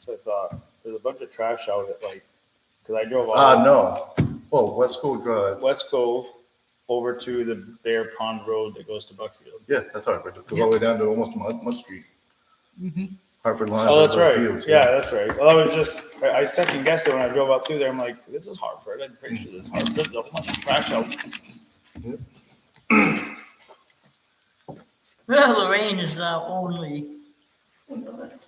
what I thought. There's a bunch of trash out at like, cause I drove all No. Oh, West Cove Drive. West Cove over to the Bear Pond Road that goes to Buckfield. Yeah, that's all right. It goes all the way down to almost Mud Street. Hartford line. Oh, that's right. Fields, yeah, that's right. Well, I was just, I second guessed it when I drove up through there. I'm like, this is Hartford. I'm pretty sure this is Hartford. There's a whole bunch of trash out. Well, Lorraine is our only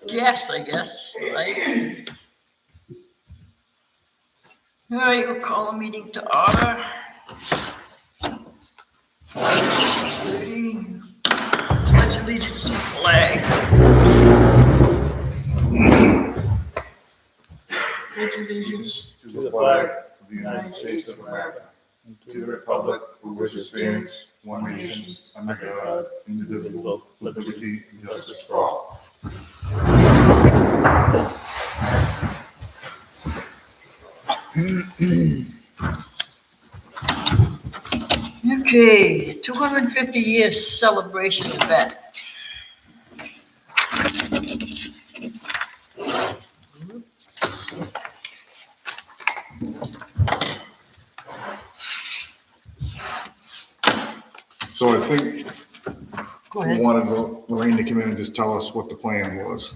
guest, I guess, right? All right, we'll call a meeting to order. 6:30. Pledge allegiance to the flag. Pledge allegiance To the flag of the United States of America, and to the republic for which it stands, one nation, under God, indivisible, with liberty and justice for all. Okay, 250 years celebration event. So I think Go we ahead. wanted Lorraine to come in and just tell us what the plan was.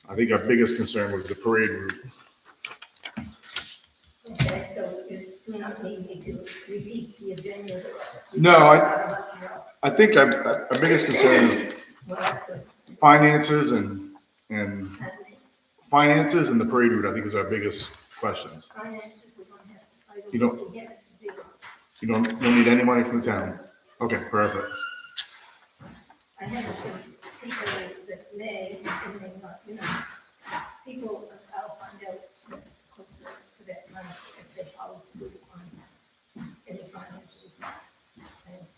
I think our biggest concern was the parade route. Okay, so you not need me to repeat the agenda? No, I think our biggest concern is finances and finances and the parade route, I think is our biggest questions. You don't need any money from the town? Okay, perfect. I have some people that may, and they not, people, I'll find out close to that money if they follow through on any finances.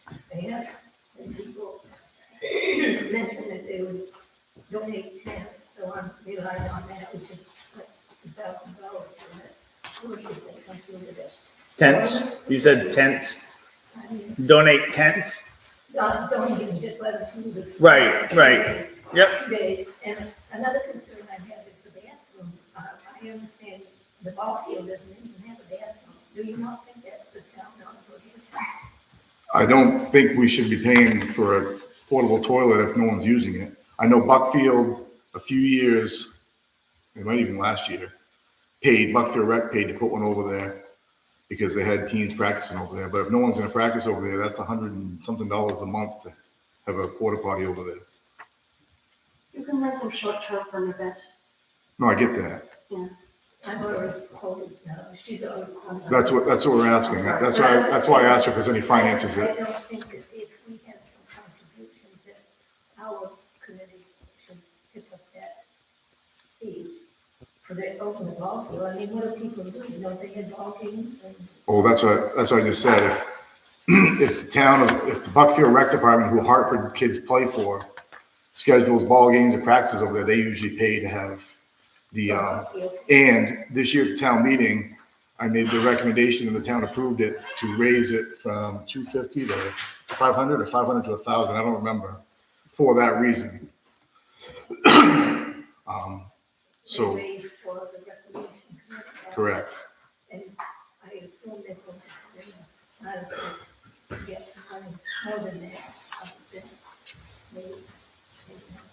And they have, and people mentioned that they would donate 10, so I'm relying on that, which is like $1,000 for that. What do you think I'm doing with this? Tents? You said tents? I mean, Donate tents? don't even just let us move it. Right. 2 days. Yep. 2 days. And another concern I have is the bathroom. I understand the ball field doesn't even have a bathroom. Do you not think that's the town on prohibition? I don't think we should be paying for a portable toilet if no one's using it. I know Buckfield, a few years, it might even last year, Buckfield Rec paid to put one over there because they had teams practicing over there. But if no one's gonna practice over there, that's $100 and something a month to have a porta potty over there. You can rent them short-term for an event. No, I get that. Yeah. I've already told, she's already. That's what we're asking. That's why I asked her if there's any finances I that, don't think that if we have some contributions that our committee should pick up that fee for the open the ball field. I mean, what do people do? They have ball games and. oh, that's what I just said. If the Buckfield Rec Department, who Hartford kids play for, schedules ball games or practices over there, they usually pay to have the, and this year at the town meeting, I made the recommendation and the town approved it to raise it from 250 to 500 or 500 to 1,000, I don't remember, for that reason. So, They raised for the recreation committee. correct. And I assume they're going to get some money more than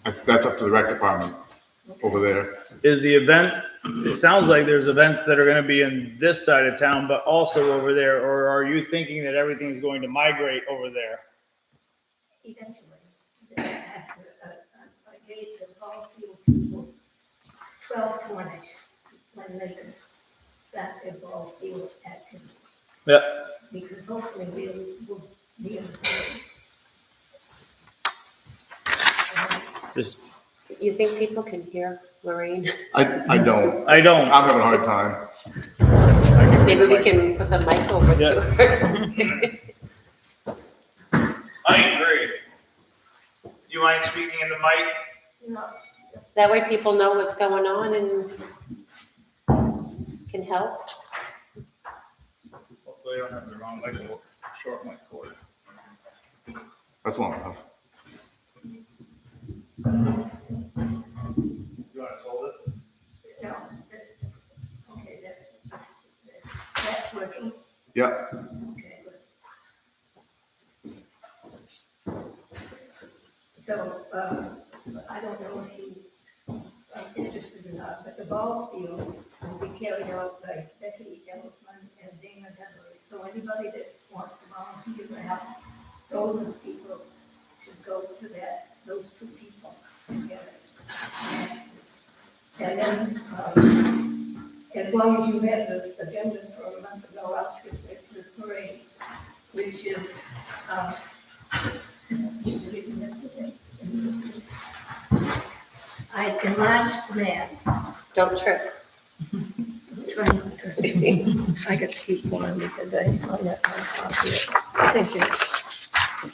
that. That's up to the rec department over there. Is the event, it sounds like there's events that are gonna be in this side of town, but also over there, or are you thinking that everything's going to migrate over there? Eventually, after I gave the ball field people 12 to 1 when they can start their ball field activity. Yeah. Because hopefully we'll be in the. Just, You think people can hear Lorraine? I don't. I don't. I'm having a hard time. Maybe we can put the mic over to Yeah. her. I agree. Do you mind speaking in the mic? No, That way people know what's going on and can help. Hopefully I don't have the wrong, like, little short mic cord. That's long enough. You want to hold it? Yeah, Okay, good. So, I don't know if you are interested or not, but the ball field will be carried out by Becky Ellsman and Dana Dudley. So anybody that wants to volunteer to help, those are people should go to that, those two people together. And then, as long as you have the agenda for a month ago, I'll skip it to the parade, which is, I enlarged the map. Don't trip. I'm trying to, I got to keep going because I saw that on top here. I think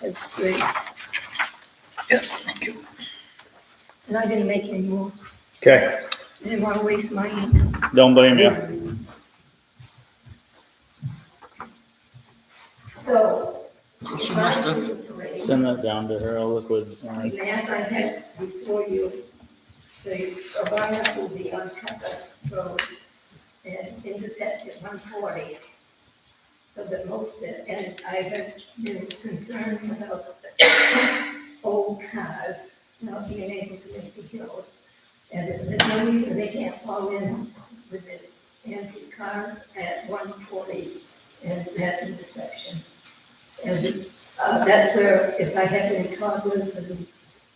it's great. Yeah, thank you. And I didn't make any more. Okay, I didn't want to waste my ink. don't blame you. So. So she must have, Send that down to her, I'll look with, The map I had before you, the Obama will be on Tucker Road and intersect at 140. So that most, and I have been concerned about old cars not being able to make the hill. And there's no reason they can't fall in with the antique cars at 140 and that intersection. And that's where, if I have any toddlers and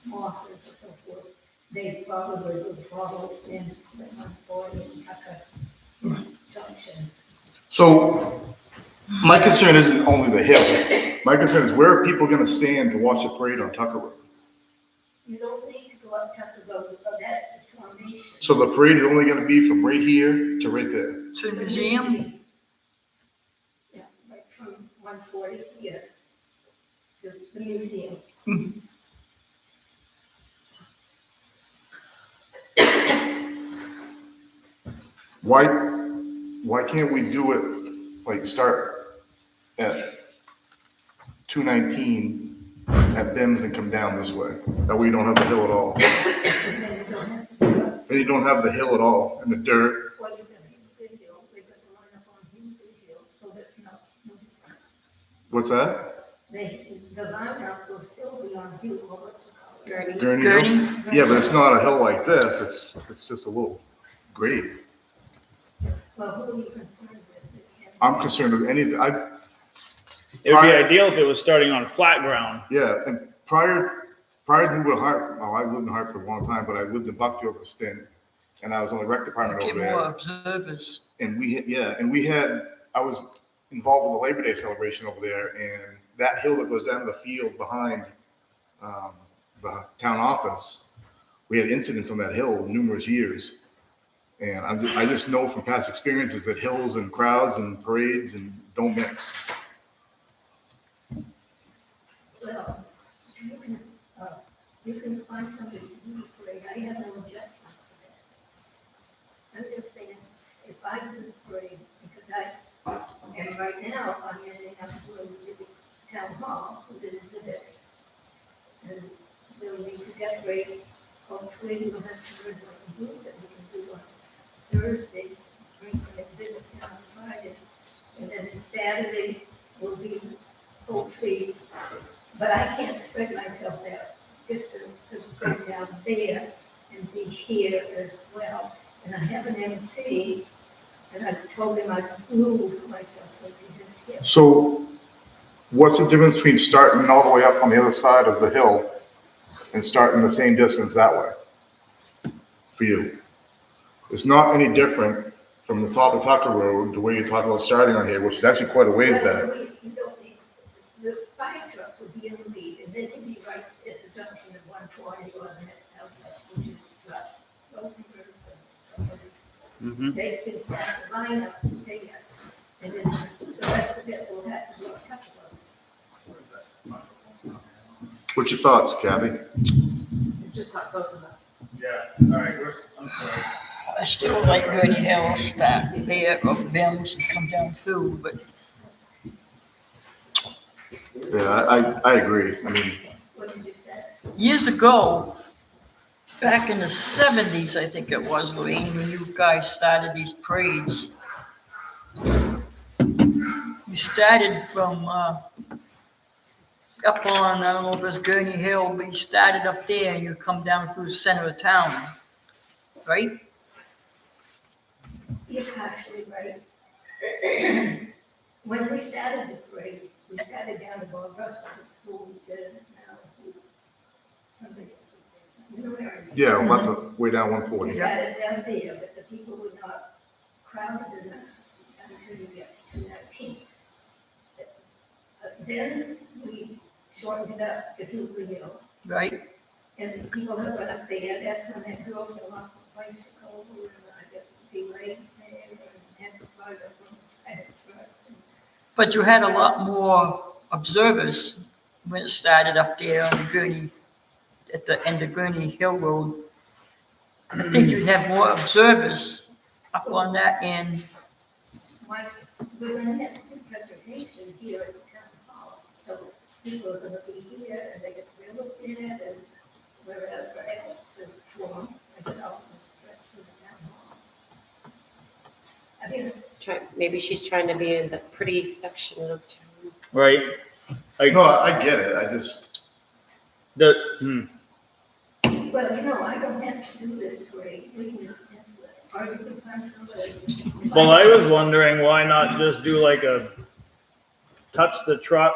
walkers or so forth, they probably would follow in the 140 and Tucker Junction. so my concern isn't only the hill. My concern is where are people gonna stand to watch the parade on Tucker Road? You don't need to go up Tucker Road, but that's the foundation. So the parade is only gonna be from right here to right there. to the museum, Yeah, right from 140 here to the museum. Why can't we do it, like, start at 219 at Bims and come down this way? That way you don't have the hill at all. And then you don't have to go up. Then you don't have the hill at all and the dirt. Well, you're gonna have a good hill, they're gonna line up on Humphrey Hill, so that's not, no different. What's that? The lineup will still be on Hill Road. Gurney. Gurney Hill? Gurney. Yeah, but it's not a hill like this. It's just a little grade. Well, who are you concerned with? I'm concerned with anything. It would be ideal if it was starting on flat ground. Yeah, and prior to moving to Hartford, well, I lived in Hartford for a long time, but I lived in Buckfield for a stint. And I was on the rec department get over more there. observers. And I was involved with the Labor Day celebration over there, and that hill that goes down to the field behind the town office, we had incidents on that hill numerous years. And I just know from past experiences that hills and crowds and parades and don't mix. Well, you can find somebody to do the parade, I have no objection to that. I'm just saying, if I do the parade, because and right now, I'm ending up going to the town hall with the exhibit. And we'll need to decorate, hopefully we'll have some ribbon and blue that we can do on Thursday, bring some exhibits on Friday. And then Saturday will be hopefully, but I can't spread myself out distance to go down there and be here as well. And I have an MC, and I've told him I've moved myself into his hip. So what's the difference between starting all the way up on the other side of the hill and starting the same distance that way for you? It's not any different from the top of Tucker Road to where you're talking about starting on here, which is actually quite a ways back. You don't need, the fire trucks will be in the lead, and they can be right at the junction of 140 or the next house, which is Rosenberg. Mhm. They can start the line up there, and then the rest of it will have to be Tucker Road. What's your thoughts, Kathy? It's just not close enough. Yeah, all right, I'm sorry. I still like Gurney Hill, start there of Bims and come down through, but Yeah, I agree. I mean, What did you say? years ago, back in the 70s, I think it was, Louise, when you guys started these parades, you started from, up on, I don't know if it's Gurney Hill, but you started up there and you come down through the center of town, right? You're partially right. When we started the parade, we started down the Bob Russell School, now, somebody else. You know where I mean? Yeah, well, that's way down We 140. started down there, but the people were not crowded enough until you get to 19. Then we shortened it up to Hoover Hill, Right? and the people that went up there, that's when that girl fell off the bicycle, and I got delayed there, and had to fly up from the truck. But you had a lot more observers when it started up there on Gurney, at the end of Gurney Hill Road. I think you'd have more observers up on that end. We're gonna have this presentation here at the town hall, so people are gonna be here, and they get to look at it, and wherever else is formed, and get all the stretch to the town hall. I mean, Maybe she's trying to be in the pretty section of town. Right? No, I get it. I just, well, you know, I don't have to do this parade, we can just cancel it, or you can find somebody. Well, I was wondering why not just do like a touch the truck,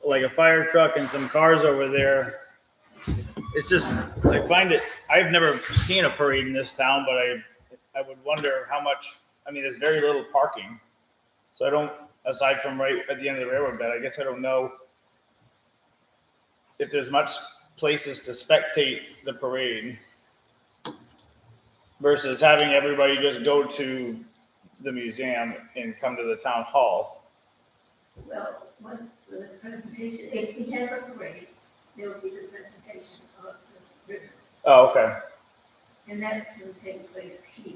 like a fire truck and some cars over there. It's just, I find it, I've never seen a parade in this town, but I would wonder how much, I mean, there's very little parking. So I don't, aside from right at the end of the railroad bed, I guess I don't know if there's much places to spectate the parade versus having everybody just go to the museum and come to the town hall. Well, what, the presentation, if we have a parade, there will be the presentation of the rivers. Oh, okay. And that's going to take place here,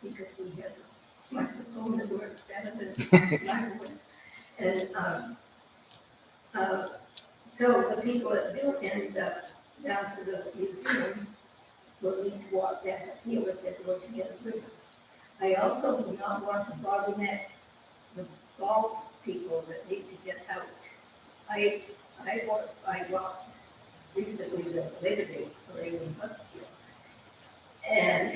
because we have a microphone that works better than my voice. And so the people that do end up down to the museum will need to walk back up here if they're going to get a rivers. I also do not want to bottleneck the ball people that need to get out. I walked recently the Labor Day parade in Hartford. And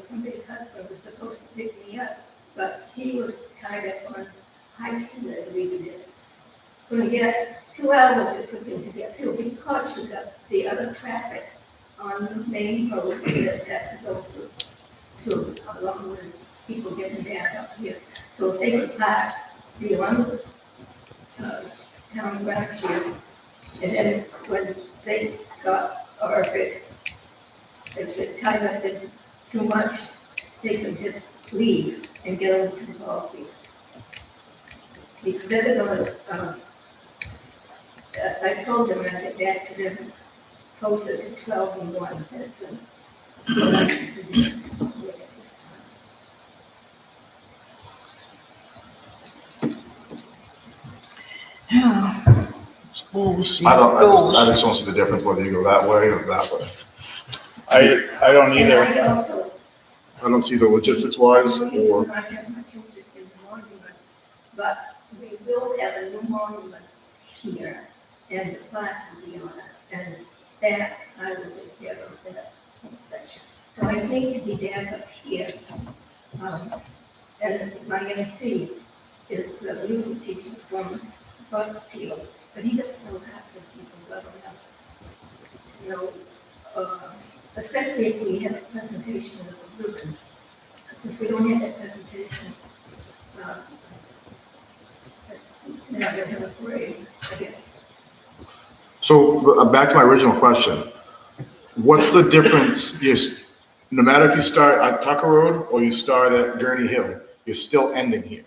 somebody's husband was supposed to pick me up, but he was tied up on High Street, I believe it is. When we get 2 hours it took him to get through, because you got the other traffic on the main road that goes to along with people getting back up here. So if they would park beyond town branch here, and then when they got, or if it tied up in too much, they could just leave and get over to the ball field. Because they're gonna, I told them when I get back to them closer to 12 and 1, that's what I can do. We'll see I how it don't, I goes. just don't see the difference whether you go that way or that way. I don't And either. I also, I don't see the logistics wise you or, not have much interest in the monument, but we will have a new monument here, and the plaque will be on it, and that I will take care of that section. So I need to be down up here, and my MC is the music teacher from Buckfield, but he doesn't know half the people well enough to know, especially if we have a presentation of the ribbon. If we don't have that presentation, then I don't have a parade, I guess. so back to my original question. What's the difference? Yes, no matter if you start at Tucker Road or you start at Gurney Hill, you're still ending here.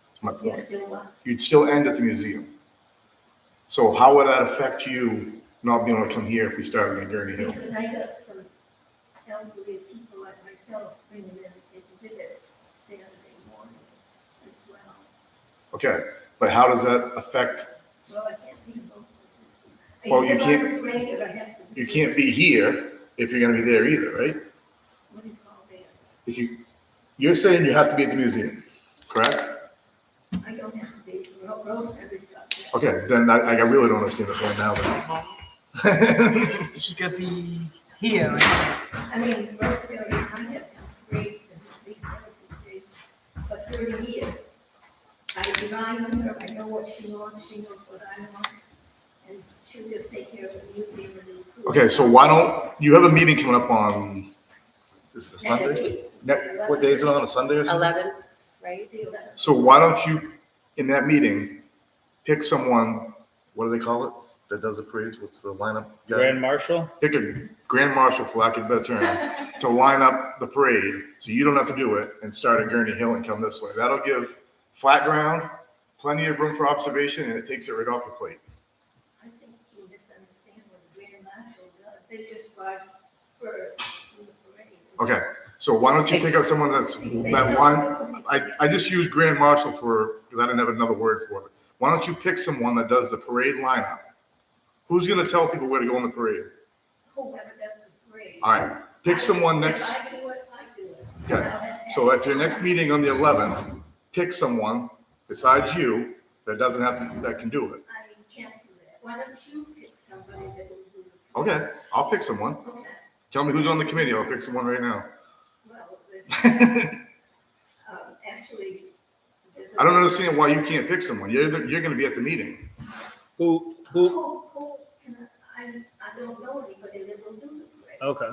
That's my point. Yes, still one. You'd still end at the museum. So how would that affect you not being able to come here if we started at Gurney Hill? Because I got some elderly people like myself bringing in exhibits Saturday morning as well. Okay, but how does that affect, Well, I can't be both. Well, you If can't- I'm afraid that I have to. you can't be here if you're gonna be there either, right? What do you call that? If you're saying you have to be at the museum, correct? Rosemary stuff. Okay, then I really don't understand the plan now. Then. She's gonna be here, right? I mean, Rosemary, I have grades and these things for 30 years. I rely on her, I know what she wants, she knows what I want, and she'll just take care of the museum and the. Okay, so why don't, you have a meeting coming up on, is it a Next Sunday? week. What day is it on, a Sunday or something? 11th, right? The 11th. So why don't you, in that meeting, pick someone, what do they call it, that does the parades? What's the lineup? guy? Grand Marshal? Pick a grand marshal, for lack of a better term, to line up the parade, so you don't have to do it, and start at Gurney Hill and come this way. That'll give flat ground, plenty of room for observation, and it takes it right off your plate. I think you misunderstand what the Grand Marshal does, they just drive first in the parade. Okay, so why don't you pick up someone that line, I just use grand marshal because I didn't have another word for it. Why don't you pick someone that does the parade lineup? Who's gonna tell people where to go in the parade? Whoever does the parade. All right, pick someone next, If I do it, I do it. okay, so at your next meeting on the 11th, pick someone besides you that doesn't have to, that can do it. I can't do that. Why don't you pick somebody that will do it? Okay, I'll pick someone. Okay, Tell me who's on the committee, I'll pick someone right now. well, actually. I don't understand why you can't pick someone. You're gonna be at the meeting. Who, I don't know anybody that will do the parade. okay.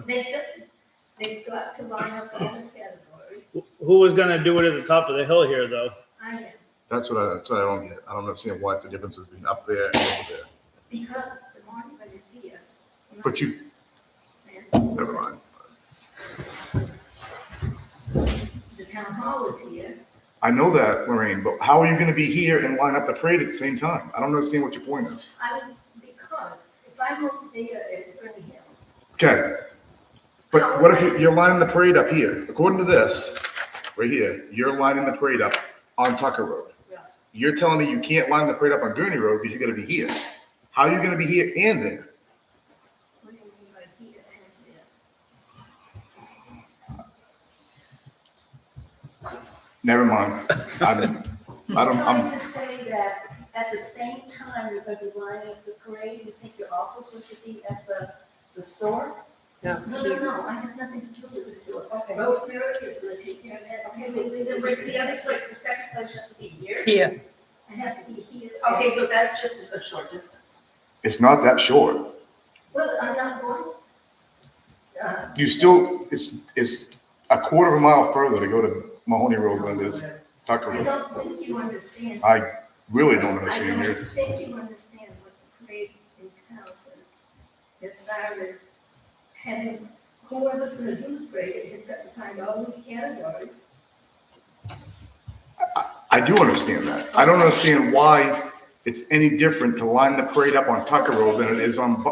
They've got to line up all the categories. Who was gonna do it at the top of the hill here, though? I am, That's what I don't get. I don't understand what the difference is between up there and over there. because the monument is here. But you, And never mind. the town hall is here. I know that, Lorraine, but how are you gonna be here and line up the parade at the same time? I don't understand what your point is. Because if I move there at Gurney Hill, Okay. But what if you're lining the parade up here? According to this, right here, you're lining the parade up on Tucker Road. well, You're telling me you can't line the parade up on Gurney Road because you gotta be here. How are you gonna be here and there? what do you mean by here and there? Never mind. I'm, Trying to say that at the same time you're gonna be lining up the parade, you think you're also supposed to be at the store? No, I have nothing to do with the store. Okay. Rosemary is gonna take care of that. Okay, then where's the other place, the second place you have to be here? Here. I have to be here. Okay, so that's just a short distance. it's not that short. Well, I'm not going. You still, it's a quarter of a mile further to go to Mahoney Road than it is Tucker I Road. don't think you understand. I really don't I understand you. don't think you understand what the parade entails as far as having, whoever's gonna do the parade has got to find all these categories. I do understand that. I don't understand why it's any different to line the parade up on Tucker Road than it is on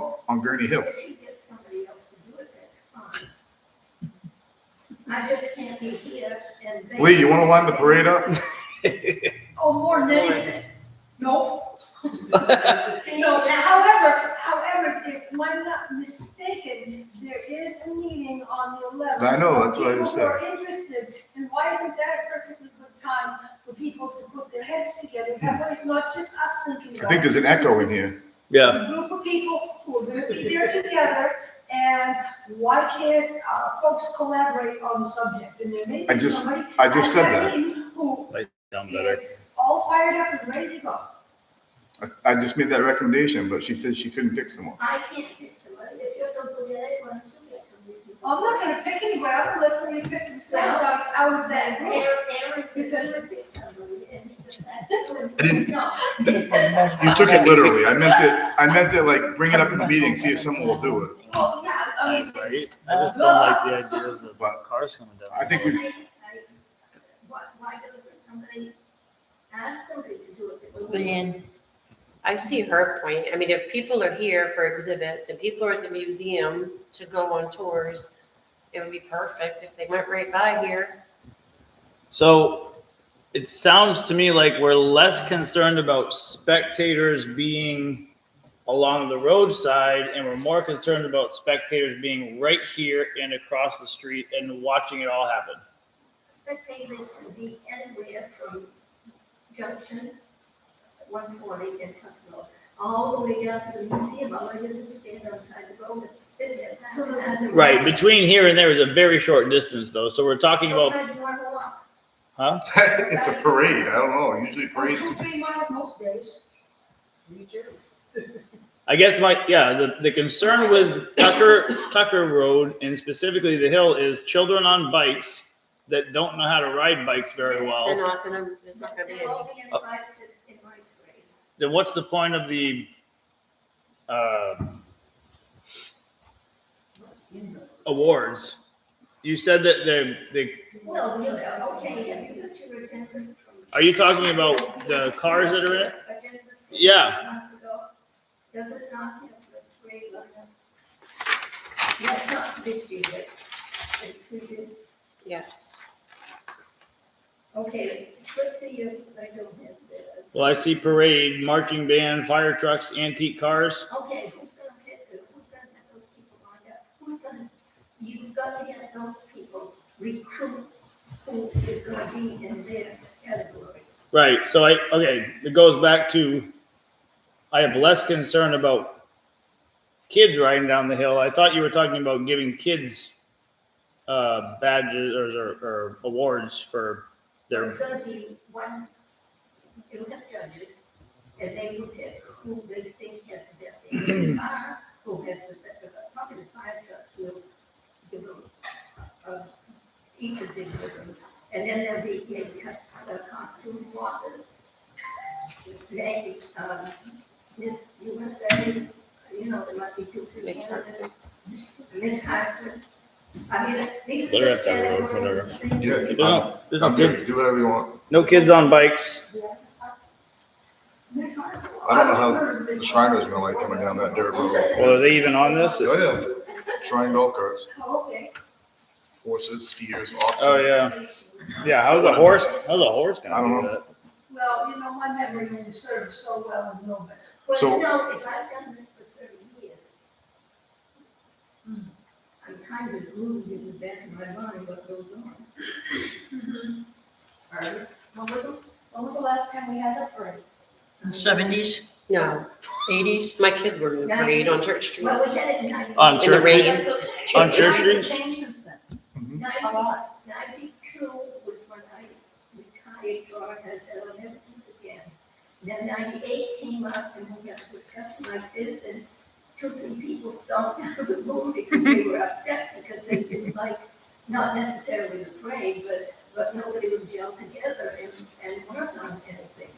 Gurney Hill. If you get somebody else to do it, that's fine. I just can't be here and there. Lee, you wanna line the parade up? Oh, more than anything. No. See, No, now, however, if I'm not mistaken, there is a meeting on the 11th. I know, that's what I just People said. who are interested, and why isn't that a perfectly good time for people to put their heads together? That way it's not just us thinking about it. I think there's an echo in here. Yeah. A group of people who are gonna be there together, and why can't folks collaborate on the subject? And there may I be just somebody said at that. meeting who Sound better. is all fired up and ready to go. I just made that recommendation, but she said she couldn't pick someone. I can't pick somebody. If you're so good at it, why don't you get somebody? to do I'm not gonna pick anybody, I'm gonna let somebody pick themselves out of that group. Aaron said you would pick somebody, and he just had to. I didn't- No. You took it literally. I meant it like bring it up in the meeting, see if someone will do it. Well, yeah, I mean, Right? I just don't like the idea of the But cars coming down. I think we, Why doesn't somebody ask somebody to do it? that will- Leanne, I see her point. I mean, if people are here for exhibits and people are at the museum to go on tours, it would be perfect if they went right by here. So it sounds to me like we're less concerned about spectators being along the roadside and we're more concerned about spectators being right here and across the street and watching it all happen. Spectators can be anywhere from Junction 140 in Tuckville, all the way down to the museum. All I did was stand outside the road and sit there. So Right, between here and there is a very short distance though, so we're talking about, Outside you want to walk. huh? It's a parade, I don't know, usually parades. 2-3 miles most days. Me too. I guess the concern with Tucker Road and specifically the hill is children on bikes that don't know how to ride bikes very They're well. not gonna, there's not gonna be There any. won't be any bikes in my parade. Then what's the point of the, awards? You said that the, Well, yeah, okay, have you got your agenda from? are you talking about the cars that are in it? Agenda from Yeah. months ago? Does it not have the grade on it? That's not this year, but it previous. Yes. Okay, flip to you, I don't have the, Well, I see parade, marching band, fire trucks, antique cars. okay, who's gonna have those people lined up? You've got to get those people, recruit who is gonna be in their category. Right, so it goes back to, I have less concern about kids riding down the hill. I thought you were talking about giving kids, badges or awards for their, There's gonna be one, it'll have judges, and they will pick who they think has the best in the car, who has the best, probably the fire trucks will give them, each of them give them. And then there'll be maybe costume walkers. Maybe, Miss USA, you know, there might be 2-3 Miss Hartford. Miss Hartford. I mean, these. Let her have that road, whatever. Yeah. There's no kids, Do whatever you want. no kids on bikes. Miss Hartford. I don't know how the Shriners are gonna like coming down that dirt road. Well, are they even on this? Oh, yeah. Shrine golf carts, Oh, okay. horses, skiers, oxen. Oh, yeah. Yeah, how's a horse I don't gonna do know. that? Well, you know, my memory only serves so well and no better. Well, So- you know, if I've done this for 30 years, I'm kind of glued in the back of my mind what goes on. Alright. When was the last time we had that parade? 70s, No, 80s? my kids were in the parade on Church Street. Well, we had it in 90. On In the Church rain. On Church Things have Street? changed since then. Mhm. 92 was when I retired, or I said, I'll never do it again. Then 98 came up and we had a discussion like this and 2-3 people stomped out of the room because they were upset because they didn't like, not necessarily the parade, but nobody would gel together and work on anything.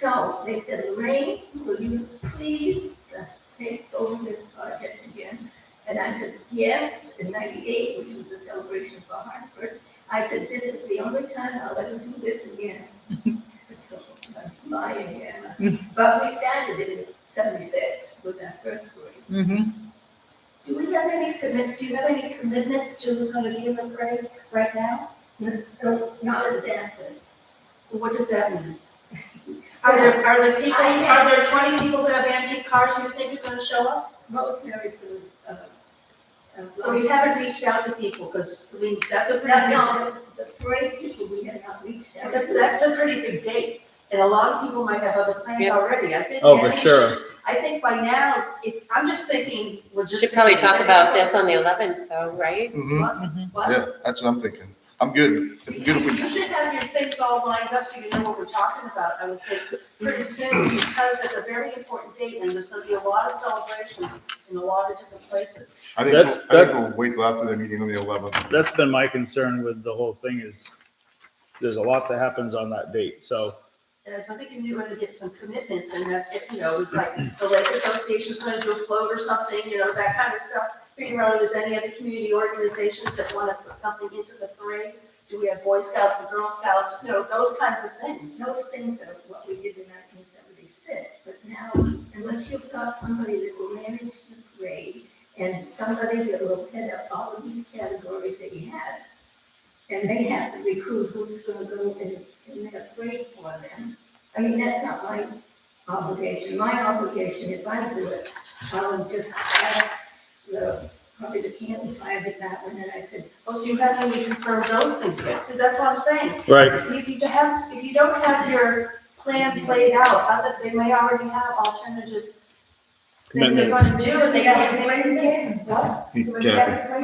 So they said, Lorraine, will you please just take over this project again? And I said, yes, in 98, which was the celebration for Hartford. I said, this is the only time I'll ever do this again. So I'm lying here. But we started it in 76, was our first parade. Mm-hmm. Do you have any commitments to who's gonna be in the parade right now? No, not exactly. What does that mean? Are there people, are there 20 people who have antique cars who you think are gonna show up? Rosemary's So you haven't reached out to people, because, I mean, that's a pretty big, No, the parade people, we have not reached out. because that's a pretty big date. And a lot of people might have other plans Yeah. already, I think. Oh, for sure. I think by now, I'm just thinking, Should probably talk about this on the 11th though, right? Mhm. What? Yeah, that's what I'm thinking. I'm good. If good if we- You should have your things all lined up so you know what we're talking about, I would think, pretty soon, because it's a very important date, and there's gonna be a lot of celebrations in a lot of different places. I think we'll wait till after the meeting on the 11th. That's been my concern with the whole thing is there's a lot that happens on that date, so. And so I'm thinking you're gonna get some commitments, and that, if, you know, it's like, the Lake Association's gonna do a float or something, you know, that kind of stuff. Figure out if there's any other community organizations that wanna put something into the parade. Do we have Boy Scouts and Girl Scouts, you know, those kinds of things. Those things are what we did in 1976, but now, unless you've got somebody that will manage the parade and somebody that will head up all of these categories that you have, and they have to recruit who's gonna go in their parade for them. I mean, that's not my obligation. My obligation, if I do it, I would just ask probably the candy fire department, and I said, Oh, so you haven't even confirmed those things yet, so that's what I'm saying. Right. If you don't have your plans laid out, other, they may already have alternative things they're Commitments. gonna do, and they gotta bring it in. Kathy,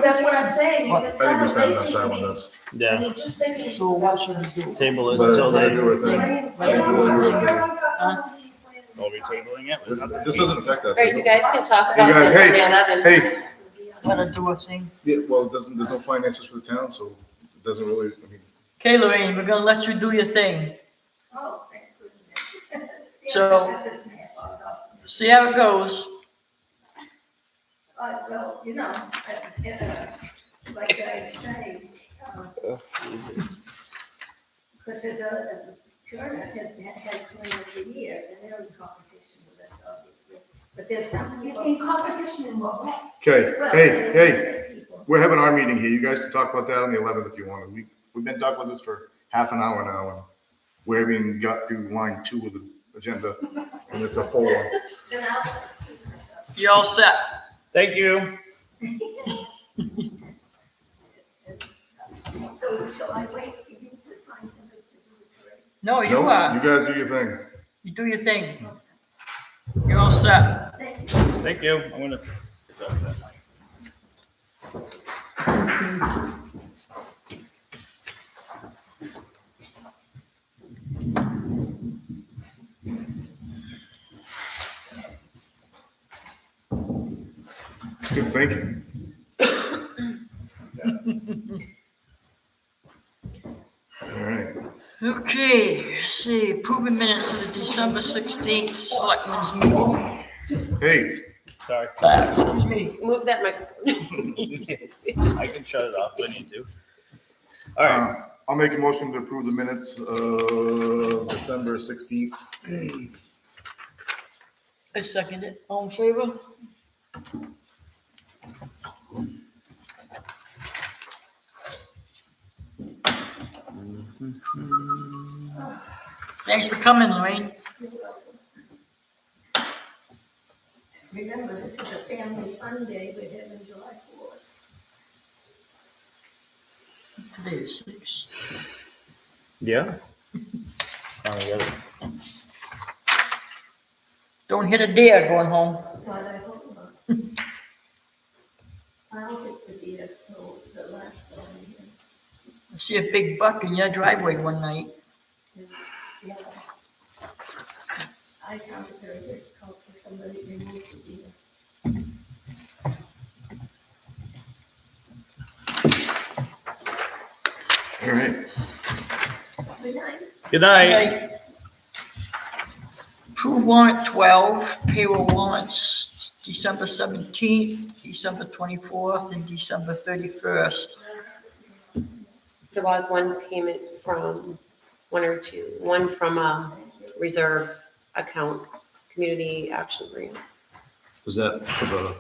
That's what I'm saying, What? because I think we kind of spent late enough to time on be, this. I Yeah, mean, just thinking. So what should we do? table it Let until her do then. her thing. We'll be tabling it. This doesn't affect us. Right, you guys can talk Hey, about guys, this on hey, the 11th. Hey, Wanna do a thing? yeah, well, it doesn't, there's no finances for the town, so it doesn't really, I mean, Okay, Lorraine, we're gonna let you do your thing. Oh, thank goodness. So- See how it goes. Well, you know, like I say, because there's a Turner has had clean of the year, and they're in competition with us, obviously. But there's some people. In competition in what way? okay, Well, hey, there's people. we're having our meeting here. You guys can talk about that on the 11th if you want. We've been talking about this for half an hour now, and we haven't even got through line 2 of the agenda, and it's a full one. Then I'll excuse myself. You all set? Thank you. So I wait for you to find somebody to do it for it. No, you Nope, are. you guys do your thing. You do your thing. You're all set. Thank you. Thank you. I'm gonna adjust that. Good thinking. All right. Okay, see, approving minutes of the December 16th Selectmen's meeting. Hey, Sorry. Excuse me. Move that microphone. I can shut it off if I need to. All right. I'll make a motion to approve the minutes of December 16th. I second it. All in favor? Thanks for coming, Lorraine. Remember, this is a family fun day, we're having July 4th. Today is 6. Yeah. Oh, yeah. Don't hit a deer going home. But I hope not. I hope it could be the last one here. I see a big buck in your driveway one night. Yeah. I found it very difficult for somebody to remove the deer. All right. Good night. Good night. Okay. Approve warrant 12, payroll warrants, December 17th, December 24th, and December 31st. There was one payment from one or two, one from a reserve account, community action grant Was that for the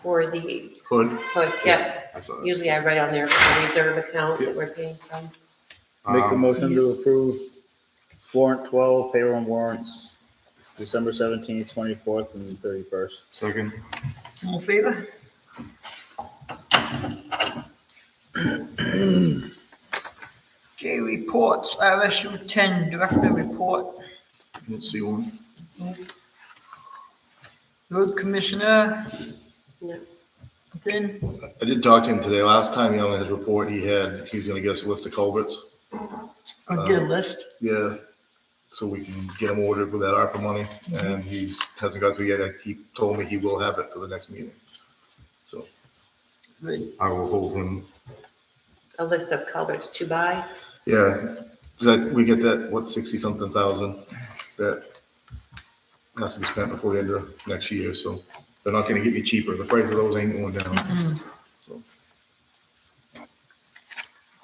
for the hood? hood. Yeah, I saw it. usually I write on there for the reserve account that we're paying from. Make a Um, motion to approve warrant 12, payroll warrants, December 17th, 24th, and 31st. Second. All in favor? Okay, reports, RSU 10, Director report. Let's see one. Road Commissioner, No. then, I did talk to him today. Last time, you know, in his report, he's gonna get us a list of culverts. I'll get a list. Yeah, so we can get them ordered with that ARPA money, and hasn't got to it yet. He told me he will have it for the next meeting. So Good. I will hold him. A list of culverts to buy. Yeah, we get that, 60-something thousand that has to be spent before the end of next year, so they're not gonna get any cheaper. The price of those ain't going down. So,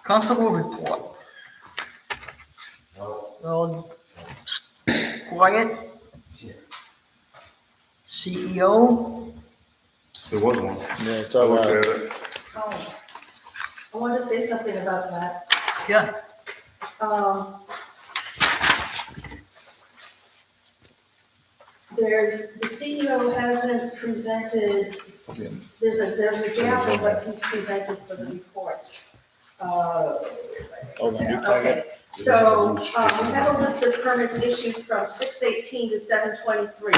Constable report. Well, quiet. CEO, there was one. Yeah, it's I all looked right. at it. Oh, I want to say something about that. yeah, The CEO hasn't presented, Yeah. there's a gap in what he's presented for the reports. Oh, the new Okay, target. so, we have a list of permits issued from 6/18 to 7/23,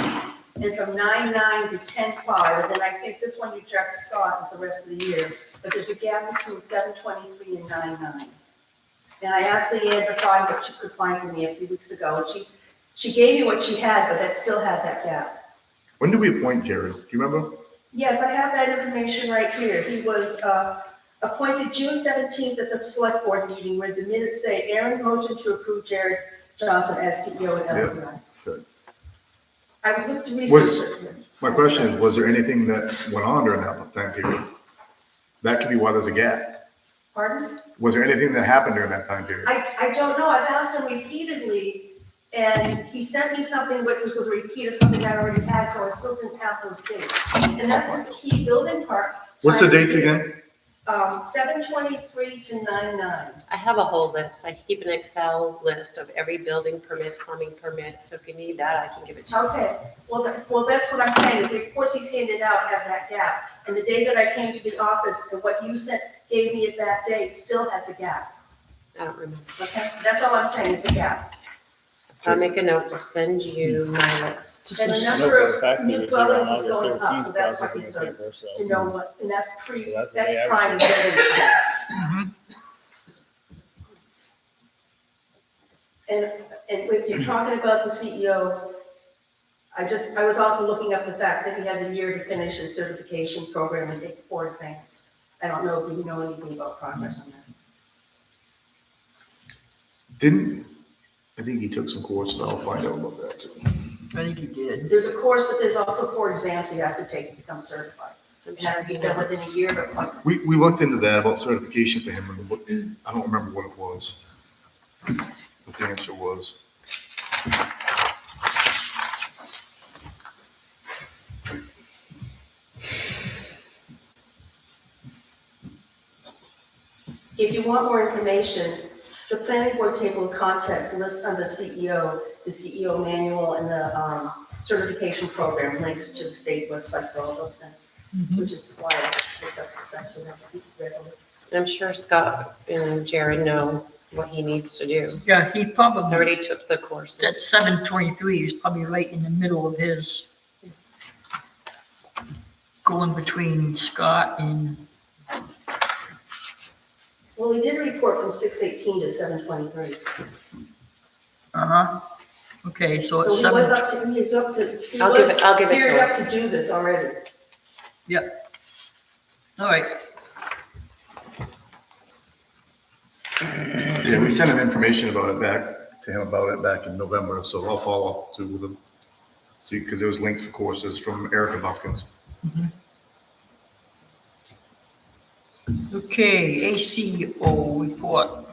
and from 9/9 to 10/5, and then I think this one you checked, Scott, is the rest of the year, but there's a gap between 7/23 and 9/9. And I asked Leanne to find what she could find for me a few weeks ago, and she gave me what she had, but that still had that gap. When did we appoint Jared? Do you remember? Yes, I have that information right here. He was appointed June 17th at the select board meeting, where the minutes say Aaron motioned to approve Jared Johnson as CEO and LPI. Good. I looked to research it. My question is, was there anything that went on during that time period? That could be why there's a gap. Pardon? Was there anything that happened during that time period? I don't know. I've asked him repeatedly, and he sent me something which was a repeat of something I already had, so I still didn't have those dates. And that's this key building part. What's the dates again? 7/23 to 9/9. I have a whole list. I keep an Excel list of every building permit, plumbing permit, so if you need that, I can give it to you. Okay, well, that's what I'm saying, is the reports he's handed out have that gap. And the day that I came to the office, and what you sent, gave me at that date, still had the gap. I don't remember. Okay, that's all I'm saying, is a gap. I'll make a note to send you my list. And the No, number for the of fact new that it's here on dwellings is August going up, 13th, so that's my processing the concern, paper, so. to know what, and that's So that's the that's day I prime was- building. And if you're talking about the CEO, I was also looking up the fact that he has a year to finish his certification program and take 4 exams. I don't know if you know anything about progress on that. I think he took some courses, I'll find out about that too. I think he did. There's a course, but there's also 4 exams he has to take to become certified. I'm It has sure to be he done knows. within a year, but like, We looked into that about certification for him, and I don't remember what it was. What the answer was. if you want more information, the planning board table of contents lists on the CEO manual, and the certification program links to the state website for all those things, which is why I looked up the stuff to them regularly. I'm sure Scott and Jared know what he needs to do. Yeah, he He's probably, already took the course. that 7/23 is probably right in the middle of his going between Scott and, Well, we did a report from 6/18 to 7/23. okay, so it's So he 7. was up to, he was up to, he I'll was give it to geared him. up to do this already. All right, Yeah, we sent him information about it back in November, so I'll follow up too with him. See, because there was links for courses from Erica Buffkins. okay, ACO report.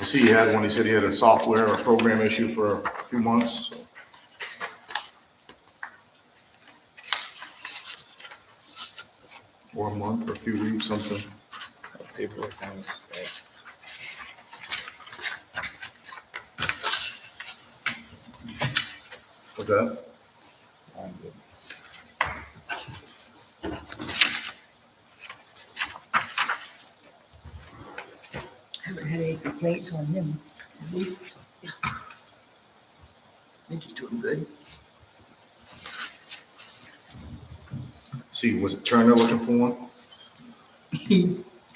I see he had one, he said he had a software or program issue for a few months, so. Or a month, or a few weeks, something. Paperwork on this, What's that? I'm good. Haven't had any complaints on him. have we? I think he's doing good. See, was it Turner looking for one?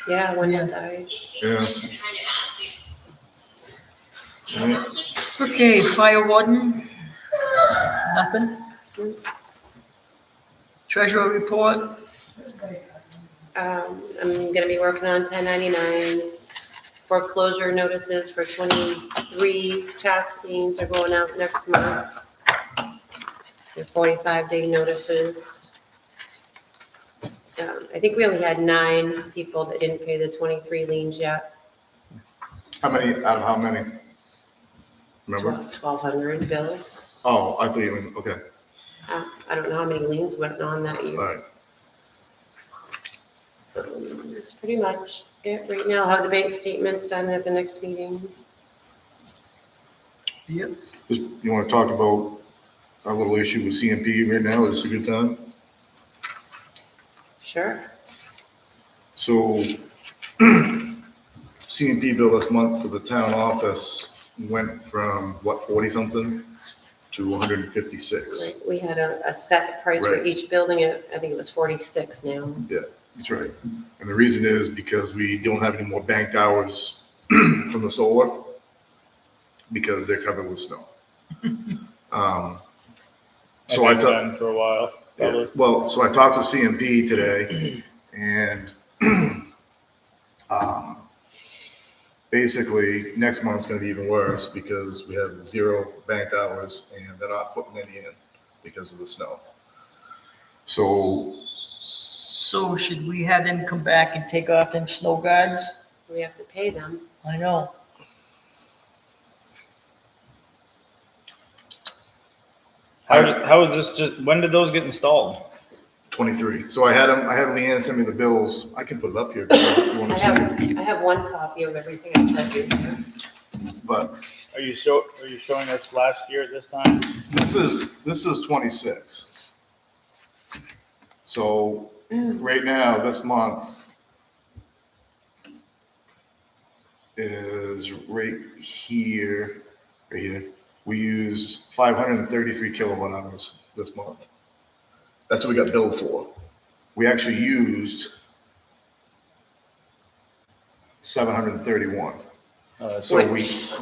Yeah, when he died. Yeah. Right. Okay, fire warden? Nothing? Treasurer report? I'm gonna be working on 1099s. Foreclosure notices for 23 tax liens are going out next month. They're 45-day notices. I think we only had 9 people that didn't pay the 23 liens yet. How many, out of how many? Remember? 1,200 bills. Oh, I thought you meant, okay, I don't know how many liens went on that all year. right. That's pretty much it right now. Have the bank statements done at the next meeting. Yep. Just, you want to talk about our little issue with CMP right now? Is this a good time? Sure. So CMP bill this month for the town office went from what, 40 something to 156. Right. We had a set price for Right. each building. I think it was 46 now. Yeah, that's right. And the reason is because we don't have any more banked hours from the solar because they're covered with snow. So I I've took, done for a while. yeah, Probably. well, so I talked to CMP today and basically next month's gonna be even worse because we have 0 banked hours and they're not putting any in because of the snow. So should we have them come back and take off them snow guards? We have to pay them. I know. How is this just, when did those get installed? 23. So I had Leanne send me the bills. I can put it up here if you want I to see it. I have one copy of everything I sent you. But Are you showing us last year at this time? this is 26. So right now, this month is right here. We used 533 kilowatt hours this month. That's what we got billed for. We actually used 731. So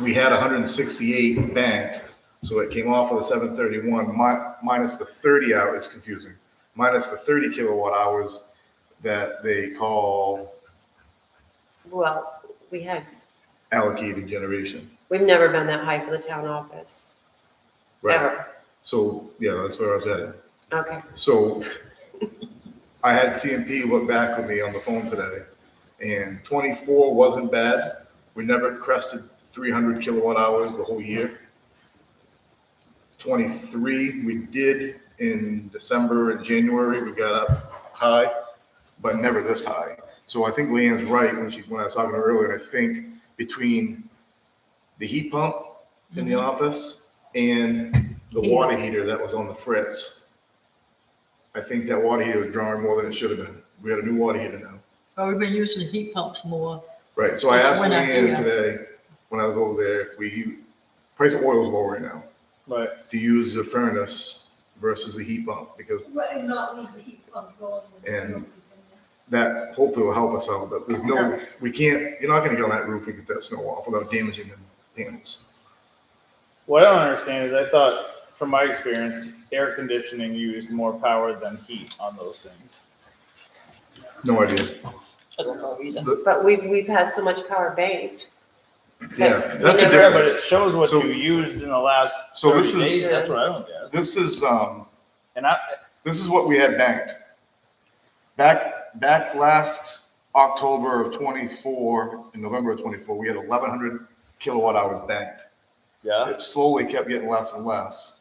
we had 168 banked, so it came off of the 731 minus the 30 hours, confusing, minus the 30 kilowatt hours that they call Well, we've allocated generation. never been that high for the town office, ever. So, yeah, that's where I was at. Okay. So I had CMP look back with me on the phone today, and 24 wasn't bad. We never crested 300 kilowatt hours the whole year. 23, we did in December and January, we got up high, but never this high. So I think Leanne's right when I was talking to her earlier. I think between the heat pump in the office and the water heater that was on the fritz, I think that water heater was drawing more than it should have been. We got a new water heater now. Well, we've been using heat pumps more. Right, so I Just asked went up Leanne there. today, when I was over there, if price of oil is low right now, Right. to use the furnace versus the heat pump, because Right, and not leave the heat pump going. with And- the that hopefully will help us out, but you're not gonna get on that roof and get that snow off without damaging the panels. What I don't understand is I thought, from my experience, air conditioning used more power than heat on those things. No idea. I don't know either. But we've had so much power banked. Yeah, that we that's the never- Yeah, but difference. it shows what So- you used in the last So 30 this is- days. That's what I don't get. This is, And I, this is what we had banked. Back last October of 24, in November of 24, we had 1,100 kilowatt hours banked. yeah, It slowly kept getting less and less.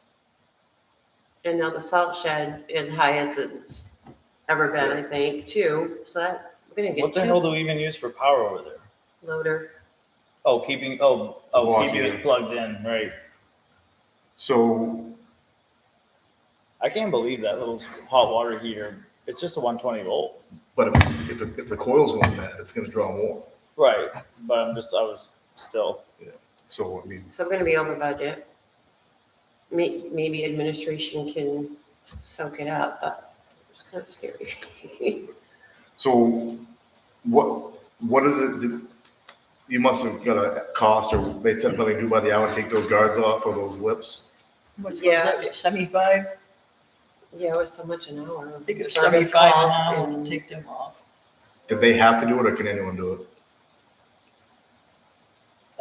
And now the salt shed is high as it's ever been, I think, too. So that, we're gonna what get the hell two do we even use for power over there? loader. Oh, keeping Walking. it plugged in, right. So, I can't believe that little hot water heater, it's just a 120 volt. but if the coil's going bad, it's gonna draw more. Right, but I was still, So, I mean, So we're gonna be over budget. Maybe administration can soak it up, but it's kind of scary. so what is it, you must have got a cost, or they said something due by the hour to take those guards off or those lips? What was Yeah. that, 75? Yeah, it was so much an hour. I think it's Service 75 an call hour to and- take them off. Did they have to do it, or can anyone do it?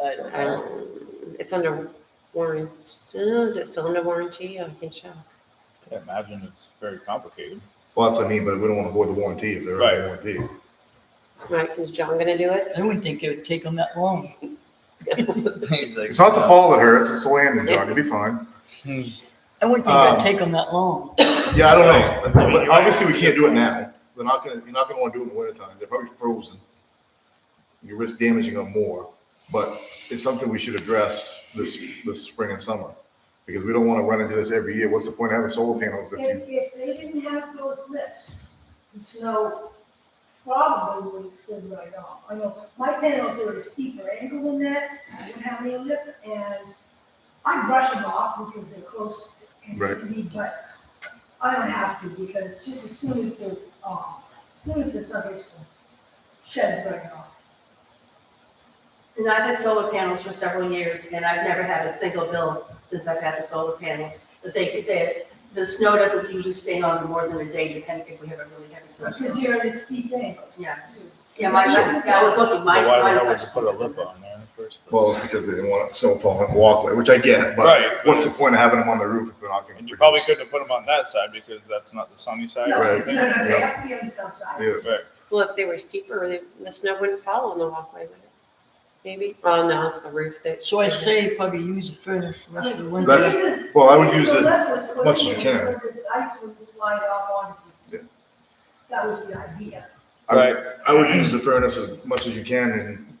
I don't I know. don't, it's under warranty. Is it still under warranty? I can check. I imagine it's very complicated. Well, that's what I mean, but we don't want to avoid the warranty if they're Right. under warranty. Right, is John gonna do it? I wouldn't think it would take them that long. He's like, It's not the fault of her, it's the landing, John, you'll be fine. I wouldn't think it'd take them that long. Yeah, I don't know, Right. I mean, but you're obviously we can't do it now. you're not gonna wanna do it in the wintertime. They're probably frozen. You risk damaging them more, but it's something we should address this spring and summer. Because we don't wanna run into this every year. What's the point of having solar panels if you, If they didn't have those lips, the snow probably would slid right off. I know, my panels are a steeper angle than that, I don't have any lip, and I brush them off because they're close and Right. but I don't have to, because just as soon as the sun hits them, sheds right off. And I've had solar panels for several years, and I've never had a single bill since I've had the solar panels. But the snow doesn't usually stay on more than a day, depending if we have a really heavy snowstorm. Because you're at a steep angle. Yeah. too. Yeah, I was looking, But mine's why would you actually put a lip steeper on there in the first place? well, it's because they didn't want snow falling on the walkway, which I get, but Right, but what's the it's- point of having them on the roof if they're not gonna And you probably produce? couldn't have put them on that side because that's not the sunny side No, or Right. something. no, they have to be on the south side. Yeah, Right. Well, if they were steeper, the snow wouldn't fall on the walkway, would it? Maybe? Oh, no, it's the roof that. So I say probably use the furnace the rest of the winter. The That- reason- well, I would the use reason it the lip was put much as in you was can. So that the ice wouldn't slide off on you. Yeah. That was the idea. I would use the furnace as much as you can, and,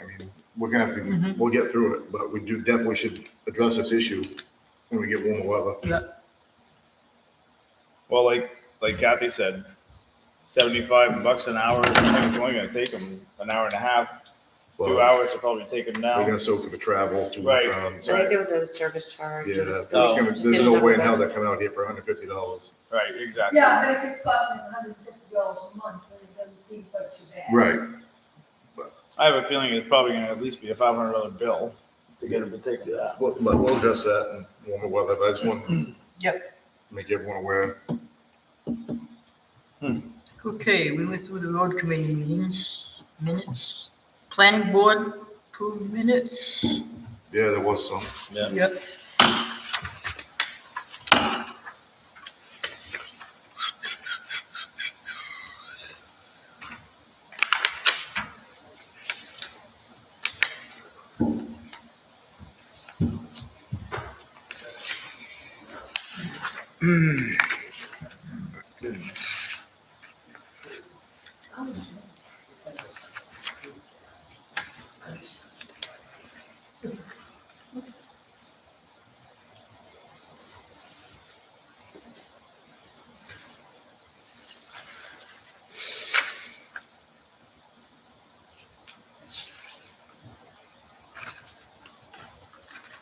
I mean, we're gonna have to, we'll get through it, but we definitely should address this issue when we get warmer weather. Well, like Kathy said, $75 an hour, it's only gonna take them an hour and a half, 2 Well, hours to probably take them We're down. gonna soak it for travel to Right. and from. I think there was a service charge. Yeah, Oh. there's no way in hell they're coming out here for $150. Right, exactly. Yeah, but if it's costing us $150 a month, then it doesn't seem quite so bad. Right. I have a feeling it's probably gonna at least be a $500 bill to get them to take them down. We'll address that in warmer weather, but I just want to Yep. make everyone aware. Okay, we went through the road committee minutes. Planning board approved minutes. Yeah, there was some. Yeah. Yep.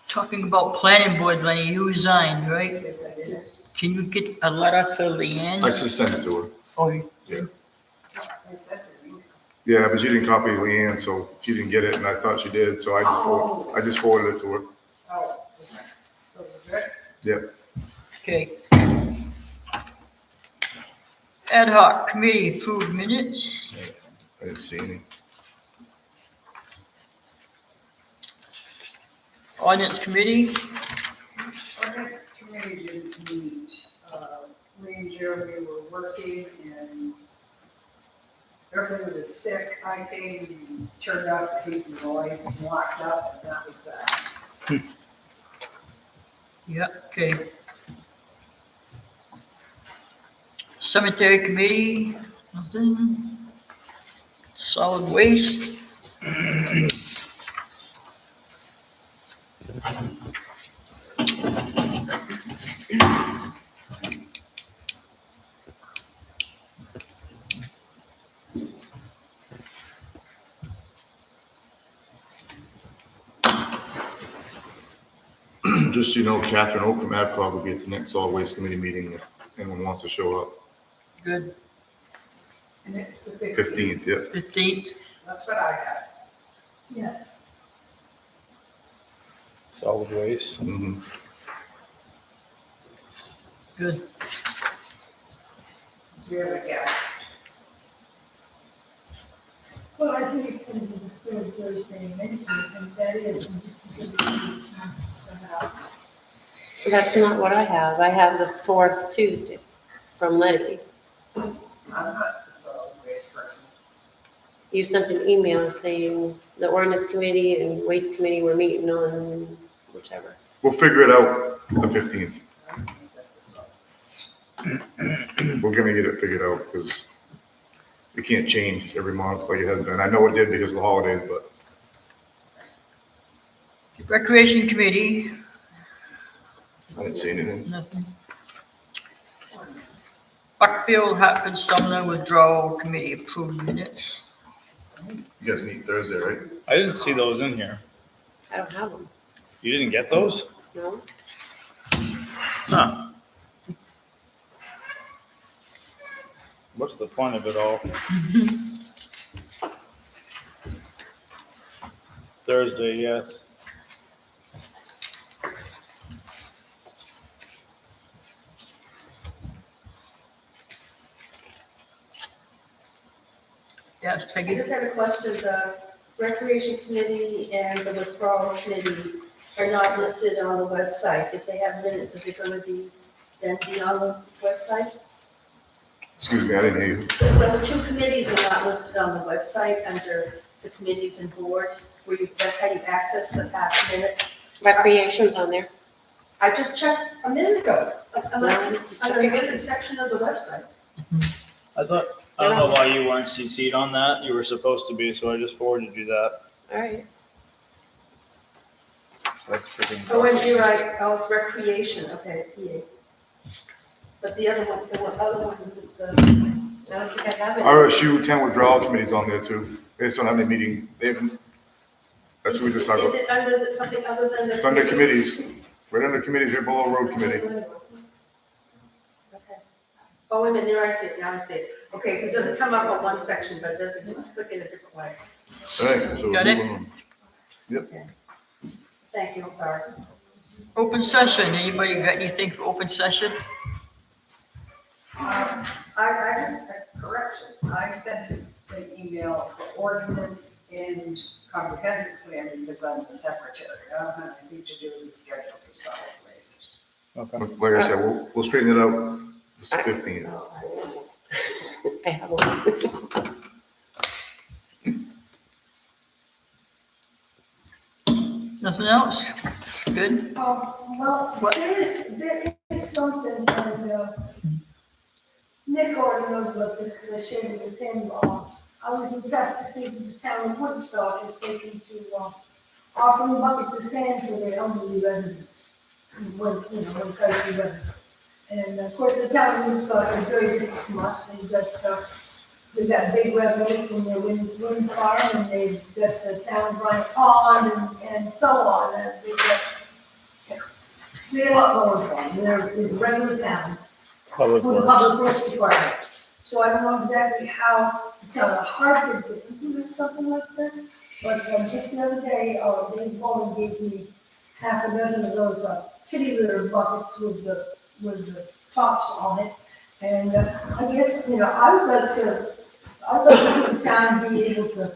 Talking about planning board, Lenny, you resigned, right? Yes, I did. Can you get a letter to Leanne? I just sent it to her. Oh, you- I sent it. Yeah, but she didn't copy Leanne, so she didn't get it, and I thought she did, so I just forwarded it to her. Oh, okay. So was it? Yep. okay. Ad hoc committee approved minutes. I didn't see any. Ordinance committee, Our next committee didn't meet. Me and Jeremy were working and everybody was sick. I came and turned out the heat and the lights, locked up, and that was that. yep, okay. Cemetery committee, nothing. Solid waste, Just so you know, Catherine Oak from AdCog will be at the next solid waste committee meeting if anyone wants to show up. good, And it's the 15th. 15th, yeah. 15th, That's what I had. Yes. Solid waste. Mhm. good. We have a guest. Well, I think it's gonna be the third Thursday in many cases, and that is, and just because it's not set up. That's not what I have. I have the fourth Tuesday from Letty. I'm not the solid waste person. You sent an email saying the ordinance committee and waste committee were meeting on whichever. We'll figure it out the 15th. We're gonna get it figured out, because it can't change every month like it has been. I know it did because of the holidays, but Recreation Committee, I didn't see anything. nothing. Buckfield, Hartford, Sumner Withdrawal Committee approved minutes. You guys meet Thursday, right? I didn't see those in here. I don't have them, You didn't get those? no? Huh. What's the point of it all? Thursday, yes. Yes, I Peggy? just had a question, the recreation committee and the withdrawal committee are not listed on the website. If they have minutes, are they gonna be, then be on the website? Excuse me, I didn't hear you. Those two committees are not listed on the website under the committees and boards, where you, that's how you access the past minutes. Recreation's on there. I just checked a minute ago, unless it's under a different section of the website. I don't know why you weren't CC'd on that. You were supposed to be, so I just forwarded you that. All right. That's freaking. Oh, and you're right, oh, it's recreation, okay, PA. But the other one was at the, I don't think I have it. RSU 10 withdrawal committee's on there too. They still haven't meeting. They haven't. That's what we just talked is about. it under something other than the? It's under committees. Right under committees, right below road committee. Okay. Oh, wait a minute, now I see it, now I see it. Okay, it doesn't come up on one section, but it does, it's click in a different way. All right, so. Got it? Thank you, I'm sorry. Open session, anybody got anything for open session? I just, a correction, I sent an email for ordinance and comprehensive plan because I'm the secretary. I don't have anything to do with the schedule for solid waste. Okay. Like I said, we'll straighten it out this 15th. I have one. Nothing else? Good? Well, What? there is something, and Nick already knows about this because I shared it with him. I was impressed to see that the town of Woodstock is taking to offering buckets of sand to their elderly residents when, when it's icy weather. And of course, the town of Woodstock is very different from us. They've got big revenue from their wind farm, and they've got the town Bryant Pond and so on. And they're a lot more fun. They're a regular town Public with a Works. public works department. So I don't know exactly how the town of Hartford could implement something like this, but just the other day, Dave Bowman gave me half a dozen of those kitty litter buckets with the tops on it. And I guess, I'd like to see the town be able to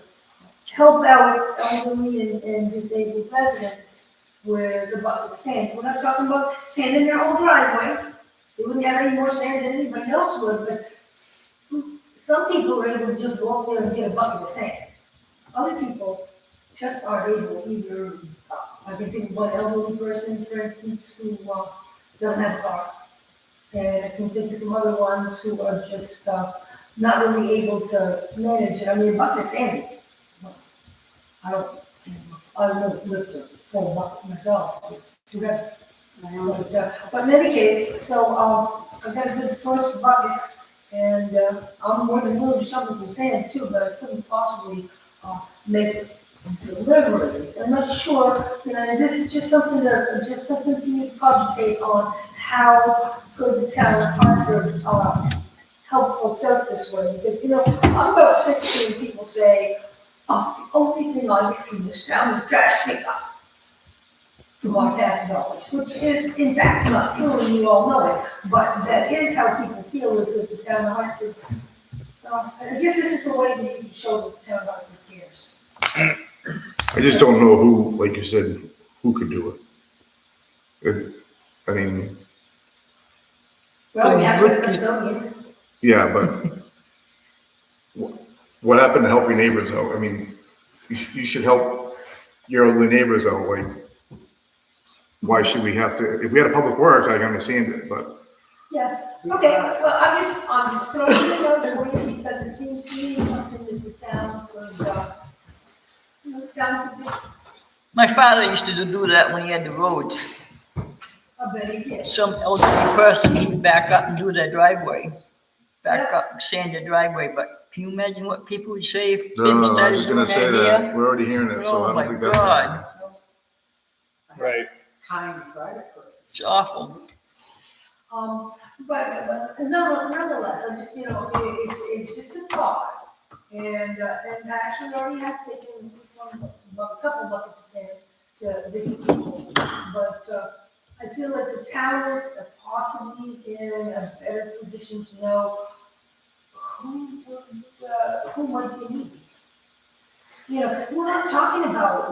help out elderly and disabled residents with the bucket of sand. We're not talking about sand in their own driveway. They wouldn't have any more sand than anybody else would, but some people are able to just go up there and get a bucket of sand. Other people just aren't able either. I can think of one elderly person, for instance, who doesn't have a car. And I can think of some other ones who are just not really able to manage it. I mean, a bucket of sand is, I don't lift a full bucket myself. It's too heavy. But in any case, so I've got a good source for buckets, and I'm more than willing to shovel some sand too, but I couldn't possibly make deliveries. I'm not sure, this is just something for you to cogitate on how could the town of Hartford help folks out this way, because, I'm about sick of seeing people say, oh, the only thing I get from this town is trash pickup from our tax dollars, which is in fact not true, and you all know it, but that is how people feel, is that the town of Hartford, I guess this is the way that you can show that the town of Hartford cares. I just don't know who, like you said, who could do it. I mean, Well, we have a custodian. yeah, but what happened to help your neighbors out? I mean, you should help your elderly neighbors out. Like, why should we have to? If we had a public works, I can understand it, but Yeah, okay, well, I'm just throwing this out there for you because it seems to me something that the town could, you know, the town could do. My father used to do that when he had the roads. I bet he did. Some elderly person, he'd back up and do their driveway. Back Yeah. up, sand the driveway, but can you imagine what people would say if No, people I was started just doing gonna that say that. here? We're already hearing it, so Oh I my don't think that's. God, Right. Kind private person. it's awful. But nonetheless, I just, you know, it's just a thought. And actually already have taken a couple buckets of sand to different people. But, I feel like the town is possibly in a better position to know who might be needed. You know, we're not talking about a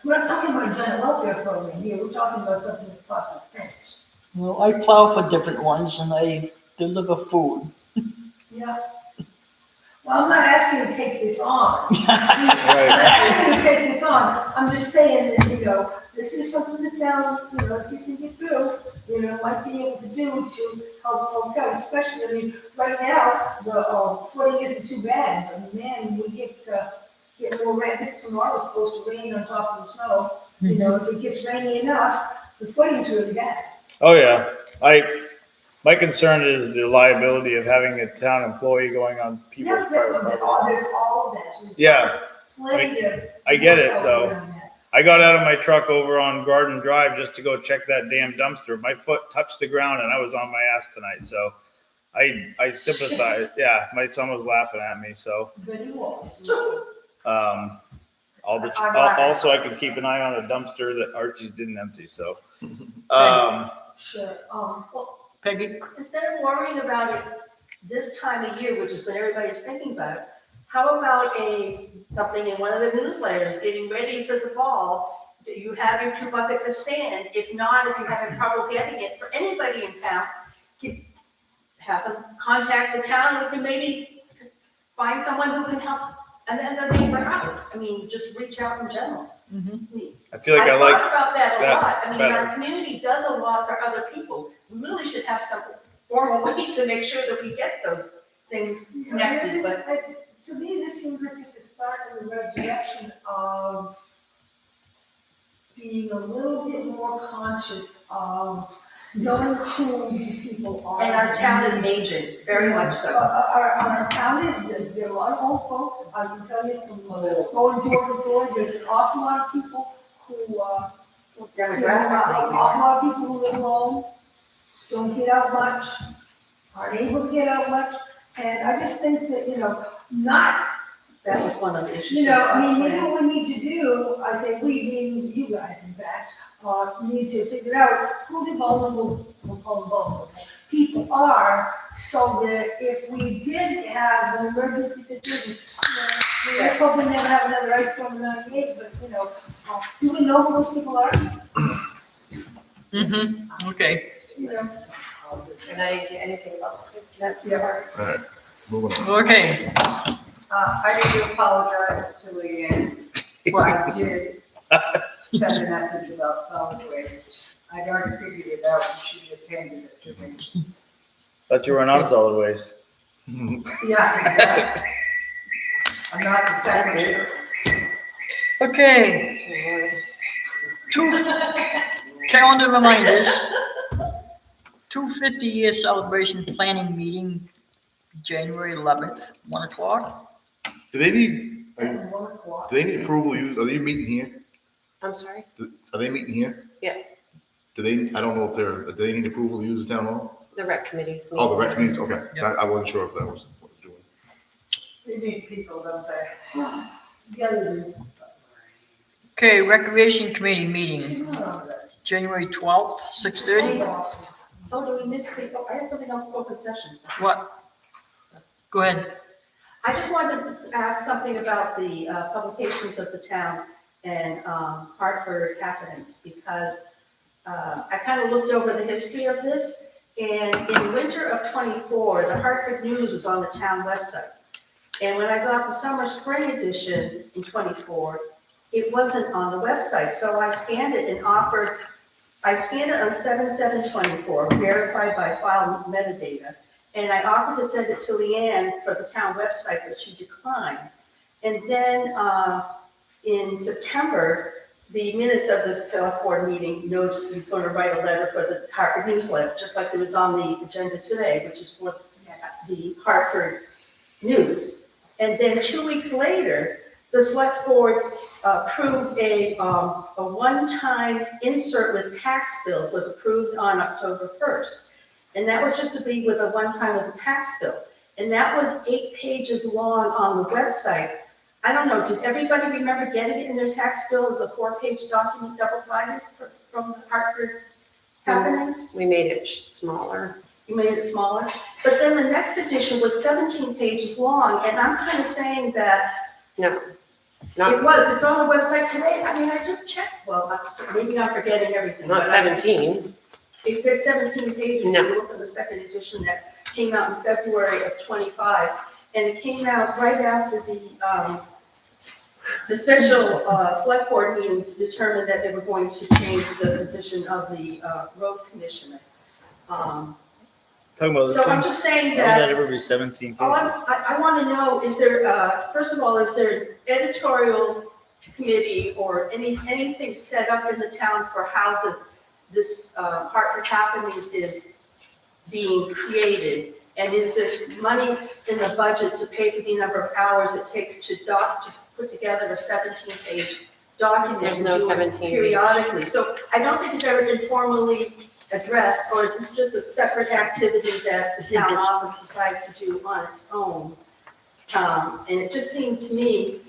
general welfare program here, we're talking about something that's costing pennies. Well, I plow for different ones and I deliver food. Yeah. Well, I'm not asking you to take this on. I'm Right. not asking you to take this on, I'm just saying that, you know, this is something the town, you know, if you think it through, you know, might be able to do to help folks out, especially, I mean, right now, the, footing isn't too bad, but man, we get more rain, this tomorrow's supposed to rain on top of the snow. You know, if it gets rainy enough, the footing's really bad. Oh, yeah. My concern is the liability of having a town employee going on people's Yeah, private there's property. all of that. So there's Yeah, plenty of. I get it, work though. around that. I got out of my truck over on Garden Drive just to go check that damn dumpster. My foot touched the ground and I was on my ass tonight, so I sympathize. Yeah, my son was laughing at me, so, But it was. also I could keep an eye on a dumpster that Archie's didn't empty, so. Sure, well, Peggy? Instead of worrying about it this time of year, which is when everybody's thinking about it, how about something in one of the newsletters, getting ready for the fall? Do you have your 2 buckets of sand? If not, if you're having trouble getting it, for anybody in town, have them contact the town, we can maybe find someone who can help another neighbor out. I mean, just reach out in general. I feel like I I've like, thought about that a that lot. I mean, better. our community does a lot for other people. We really should have some formal way to make sure that we get those things connected, but to me, this seems like it's a start in the right direction of being a little bit more conscious of knowing who the people are. and our town is aging, very much so. Our town is, there are a lot of old folks, I can tell you from going door to door, there's an awful lot of people who, Demographically, an awful lot of people who live alone, don't get out much, aren't able to get out much, and I just think that, you know, that was one of the issues. you know, I mean, maybe what we need to do, I say we, meaning you guys, in fact, need to figure out who the vulnerable, we'll call them vulnerable, people are, so that if we did have an emergency situation, you know, let's hope we never have another ice storm in 98, but, you know, do we know who those people are? Okay. You know, And I didn't get anything about it. That's the part. All right, moving on. Okay. I need to apologize to Leanne. I did send a message about solid waste. I'd already figured it out, and she just handed it to me. thought you were on solid waste. Yeah. I'm not the secretary. Okay. 2 calendar reminders. 250-year celebration planning meeting, January 11th, 1 o'clock. Do they need approval to use, are they meeting here? I'm sorry? Are they meeting here? Yeah. Do they, I don't know if do they need approval to use the town hall? The rec committees. Oh, the rec meetings, okay. Yeah. I wasn't sure if that was what it was doing. They need people, don't they? the other day. Okay, Recreation Committee meeting, January 12th, 6:30. Oh, do we miss I had something else for open session. What? Go ahead. I just wanted to ask something about the publications of the town and Hartford happenings, because I kind of looked over the history of this, and in winter of '24, the Hartford News was on the town website. And when I got the summer spring edition in '24, it wasn't on the website, so I scanned it and offered I scanned it on 7/7/24, verified by file metadata, and I offered to send it to Leanne for the town website, but she declined. And then in September, the minutes of the select board meeting noticed we're going to write a letter for the Hartford newsletter, just like it was on the agenda today, which is for the Hartford News. And then 2 weeks later, the select board approved a one-time insert with tax bills was approved on October 1st. And that was just to be with a one-time with a tax bill. And that was 8 pages long on the website. I don't know, did everybody remember getting it in their tax bill as a 4-page document, double-sided from the Hartford happenings? We made it smaller. You made it smaller. But then the next edition was 17 pages long, and I'm kind of saying that No, it's on the website today. I mean, I just checked. Well, maybe I'm forgetting everything. not but 17. It said 17 pages. No. If you look at the second edition that came out in February of 25, and it came out right after the special select board meetings determined that they were going to change the position of the road commissioner. Talking about this So I'm thing, just saying how would that that, ever be 17 oh, pages? I want to know, is there, first of all, is there an editorial committee or anything set up in the town for how this Hartford Happenings is being created? And is there money in the budget to pay for the number of hours it takes to put together a 17-page document? There's and no do it 17 pages. Periodically. So I don't think it's ever been formally addressed, or is this just a separate activity that the town office decides to do on its own? And it just seemed to me,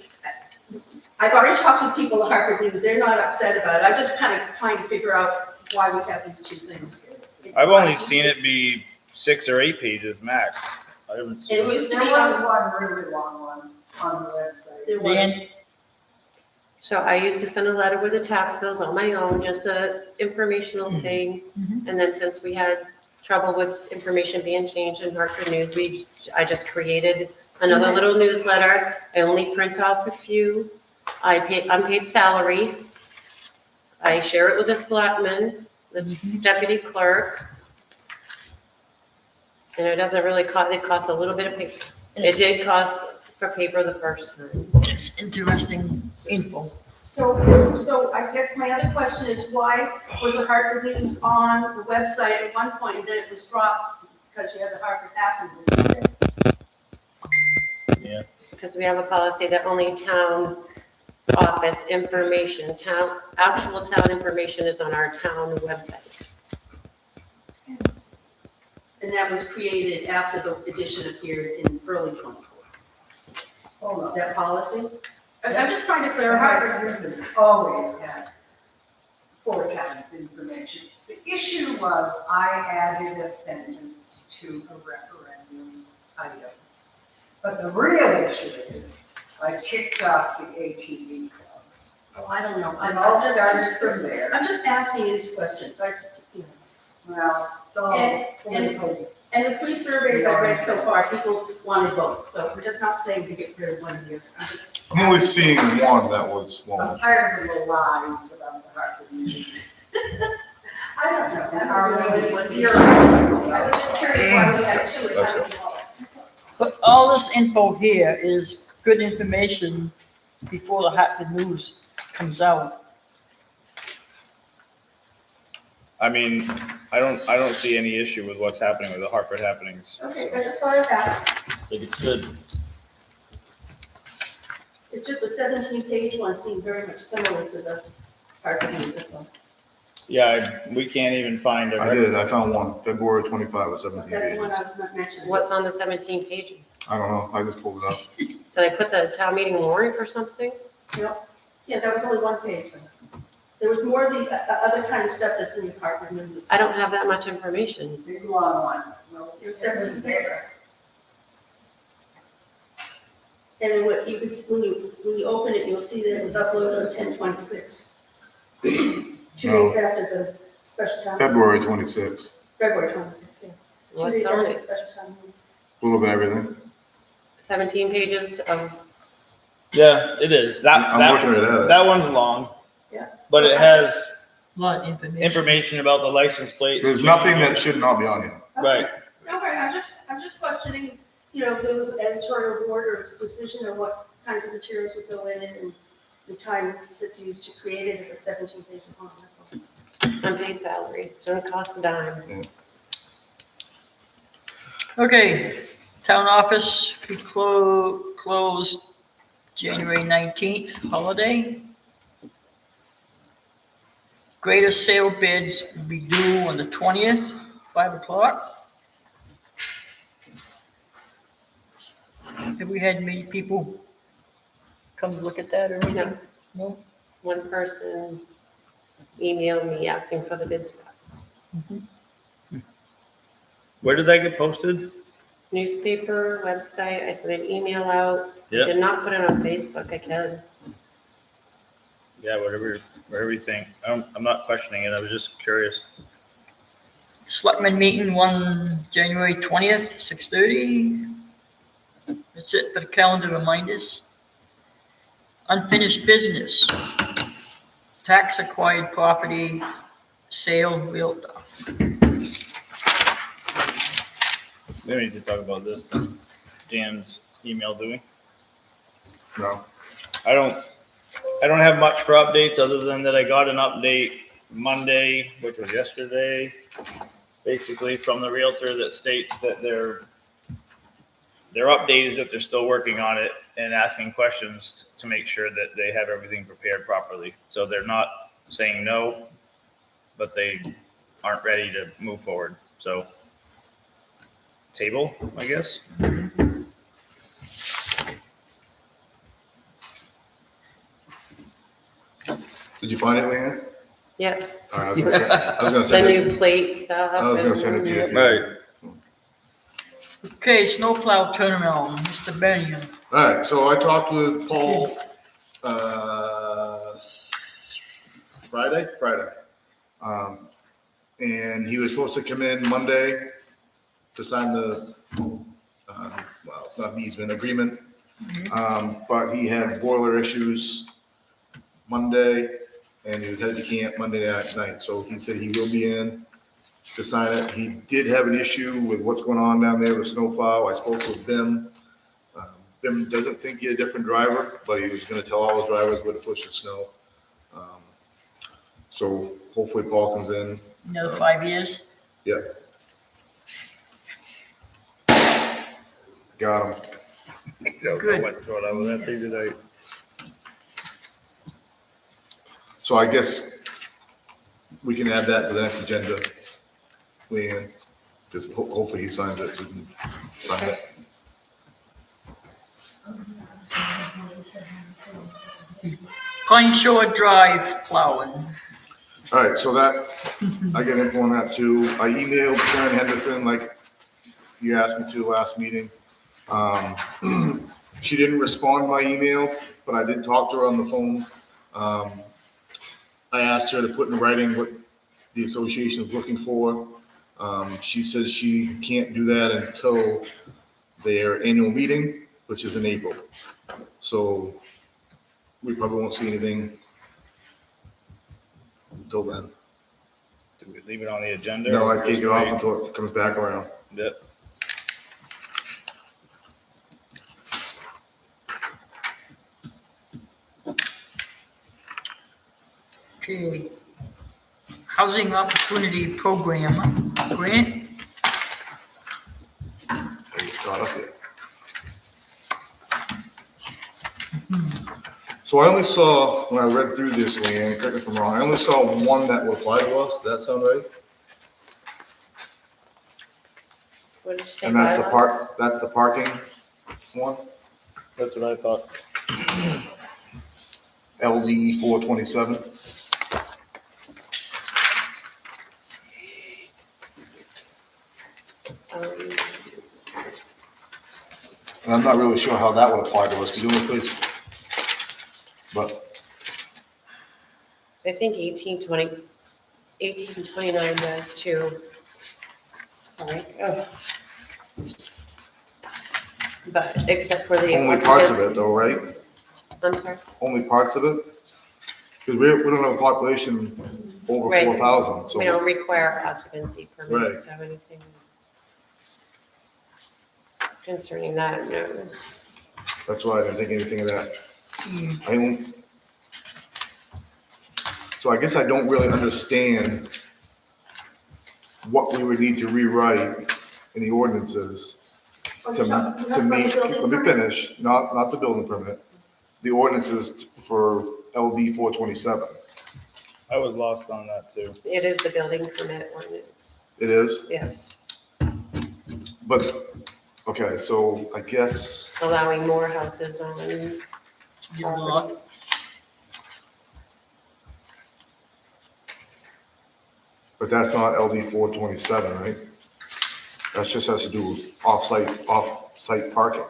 I've already talked to people at Hartford News, they're not upset about it. I'm just kind of trying to figure out why we have these two things. I've only seen it be 6 or 8 pages max. I haven't seen It it. used to There be was on, one really long one on the website. there was. Dan, So I used to send a letter with the tax bills on my own, just a informational thing. Mhm. And then since we had trouble with information being changed in Hartford News, I just created another little newsletter. I only print off a few. Unpaid salary. I share it with the selectmen, the deputy clerk. And it doesn't really cost, it costs a little bit of paper. It did cost for paper the first time. it's interesting info. So I guess my other question is, why was the Hartford News on the website at one point, and then it was dropped because you had the Hartford Happenings? Yeah. Because we have a policy that only town office information, actual town information is on our town website. And that was created after the edition appeared in early 24. Hold on. That policy? I'm just trying to clarify. Hartford News has always had four towns information. The issue was I added a sentence to a referendum item. But the real issue is I ticked off the ATV club. Oh, I don't know. It all started from there. I'm just asking you these questions. Well, it's all And- political. And the 3 surveys I've read so far, people wanted both. So we're just not saying to get rid of one of you. I'm just, I'm only seeing one that was I'm long. tired of the lies about the Hartford News. I don't know. And our ladies I furious. was just curious why we had 2. Let's go. But all this info here is good information before the Hartford News comes out. I mean, I don't see any issue with what's happening with the Hartford happenings. Okay, I just thought of that. I think it's good. It's just the 17-page one seemed very much similar to the Hartford News. That's all. Yeah, we can't even find a. I did, I found one, February 25 with 17 That's the one pages. I was not mentioning. What's on the 17 pages? I don't know, I just pulled it up. Did I put the town meeting warrant or something? Yeah, that was only 1 page. So. There was more of the other kind of stuff that's in the Hartford News. I don't have that much information. Big long one. No, There's 7 there. And then what you could, when you open it, you'll see that it was uploaded on 10/26. 2 days after the special town. February 26, February 26th, yeah. 2 What's days on after the it? special town meeting. a little bit of everything. 17 pages of, Yeah, it is. I'm looking at it. That one's long. Yeah. But it has lot of information. information about the license plates. There's nothing that should not be on here. Right. Okay, I'm just questioning, there was an editorial board or decision on what kinds of materials would go in it and the time that's used to create it, if it's 17 pages long, that's all. Unpaid salary, doesn't cost a dime. Okay, town office, we closed January 19th, holiday. Greater sale bids will be due on the 20th, 5 o'clock. Have we had many people come look at that or anything? No? One person emailed me asking for the bid specs. Where did that get posted? Newspaper, website, I sent an email out. Yep. Did not put it on Facebook, I can. Yeah, whatever you think. I'm not questioning it. I was just curious. Selectmen meeting January 20th, 6:30. That's it for the calendar reminders. Unfinished business. Tax acquired property, sale, realtor. Maybe we need to talk about this. Dan's email, do we? No. I don't have much for updates other than that I got an update Monday, which was yesterday, basically from the realtor that states that their update is that they're still working on it and asking questions to make sure that they have everything prepared properly. So they're not saying no, but they aren't ready to move forward. So table, I guess. Did you find it, Leanne? Yeah, All right, I was gonna the send it. new plate stuff. I was gonna send it to you. Right. Okay, snowplow turnaround, Mr. Benyon. All right, so I talked with Paul, Friday. And he was supposed to come in Monday to sign the, well, it's not an easement agreement. But he had boiler issues Monday and he was headed to camp Monday night. So he said he will be in to sign it. He did have an issue with what's going on down there with snowplow. I spoke with Bim. Bim doesn't think he's a different driver, but he was gonna tell all his drivers where to push the snow. So hopefully Paul comes in. Another 5 years. Yeah. Got him. Don't know Good. what's going on with that thing today. So I guess we can add that to the next agenda, Leanne. Just hopefully he signs it, we can sign it. Pine Shore Drive plowing. All right, so that, I get info on that too. I emailed Karen Henderson like you asked me to last meeting. She didn't respond to my email, but I did talk to her on the phone. I asked her to put in writing what the association is looking for. She says she can't do that until their annual meeting, which is in April. So we probably won't see anything until then. Do we leave it on the agenda? No, or I take just it off wait? until it comes back around. Yep. Okay. Housing Opportunity Program grant. I just got up here. So I only saw, when I read through this, Leanne, correct me if I'm wrong, I only saw one that would apply to us. Does that sound right? What did you say? And that's the bylaws? that's the parking one, That's what I thought. LD 427. And I'm not really sure how that would apply to us, because the only place, but I think 1829 does too. Sorry. Oh. But except for the. only parts of it though, right? I'm sorry. Only parts of it? Because we don't have a population over Right. 4,000, so. We don't require occupancy permits Right. or anything concerning that, no. That's why I didn't think anything of that. I don't. So I guess I don't really understand what we would need to rewrite in the ordinances to make, let me finish, not the building permit, the ordinances for LD 427. I was lost on that too. It is the building permit ordinance, It is, yes, but, okay, so I guess, allowing more houses on Your lot. but that's not LD 427, right? That just has to do with off-site parking.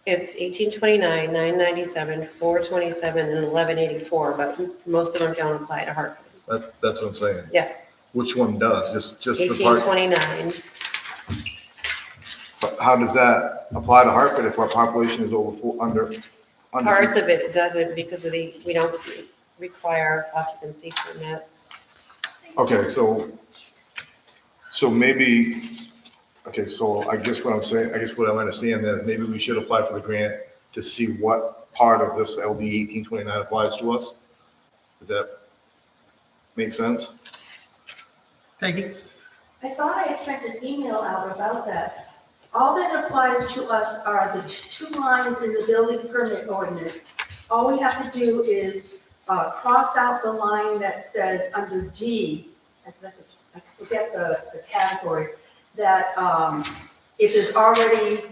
It's 1829, 997, 427, and 1184, but most of them don't apply to Hartford. That's what I'm saying. Yeah. Which one does? Just the part, 1829, but how does that apply to Hartford if our population is under? parts of it doesn't because we don't require occupancy permits. Okay, so maybe, okay, so I guess what I'm saying, I guess what I understand then is maybe we should apply for the grant to see what part of this LD 1829 applies to us. Does that make sense? Peggy? I thought I had sent an email out about that. All that applies to us are the two lines in the building permit ordinance. All we have to do is cross out the line that says under D, I forget the category, that if there's already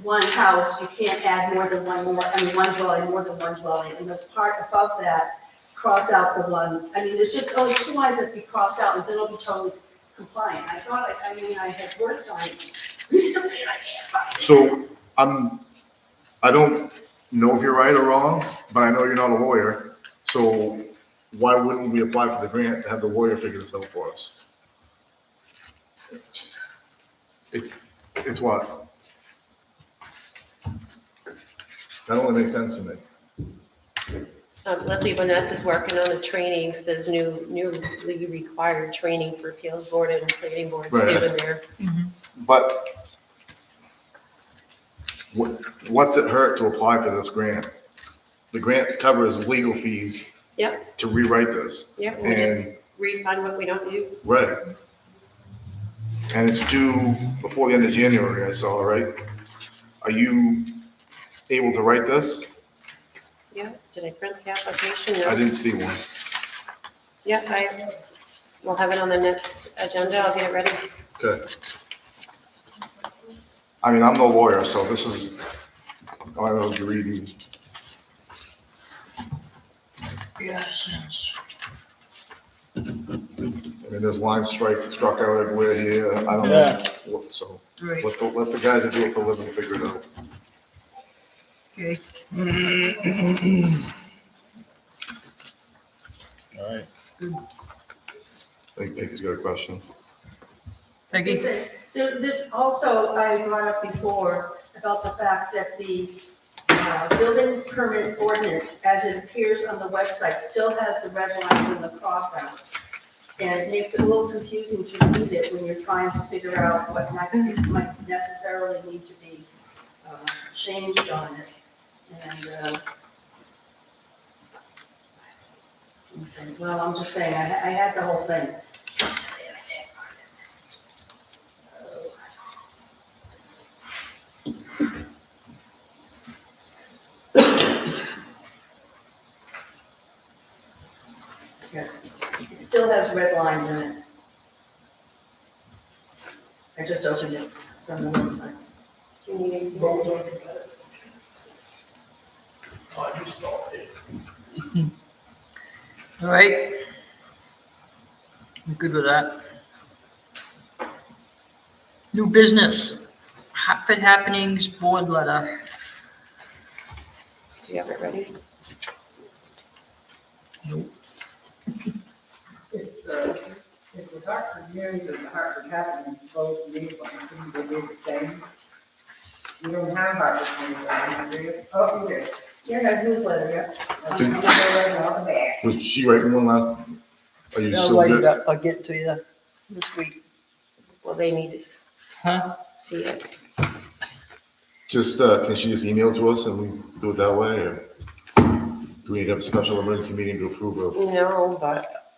one house, you can't add more than one dwelling, more than one dwelling. And the part above that, cross out the one, I mean, there's just only two lines that be crossed out, and then it'll be totally compliant. I thought, I had worked on it recently, and I can't find it. So I don't know if you're right or wrong, but I know you're not a lawyer. So why wouldn't we apply for the grant to have the lawyer figure this out for us? It's what? That only makes sense to me. Leslie Vanessa is working on the training because there's newly required training for appeals board and planning board too Right. in there. But what's it hurt to apply for this grant? The grant covers legal fees Yep, to rewrite this. yep, we just refund what we don't use. Right. And it's due before the end of January, I saw, right? Are you able to write this? Yeah, did I print the application? No. I didn't see one. Yeah, we'll have it on the next agenda. I'll get it ready. Good. I mean, I'm no lawyer, so this is, I don't know if you're reading. Yes. I mean, there's lines struck out everywhere here. I don't Yeah. know. So Right, let the guys that do it for a living figure it out. okay. All right. I think Peggy's got a question. Peggy? There's also, I brought up before about the fact that the building permit ordinance, as it appears on the website, still has the red lines and the crossouts. And it makes it a little confusing to read it when you're trying to figure out what might necessarily need to be changed on it. And, okay, well, I'm just saying, I had the whole thing. Yes, it still has red lines in it. I just opened it from the website. Do you need anything? All right. I'm good with that. New business, Hartford Happenings Board Letter. Do you have it ready? Nope. If the Hartford News and the Hartford Happenings both need one, couldn't they be the same? You don't have Hartford 27, do you? Oh, you do. Yeah, that newsletter, yeah. I'm Did- gonna write on the back. Was she writing one last? Are you I'll still write it good? up, I'll get it to you this week. Well, they need to Huh? see it. Just, can she just email to us and we do it that way, or do we need to have a special emergency meeting to approve of? No, but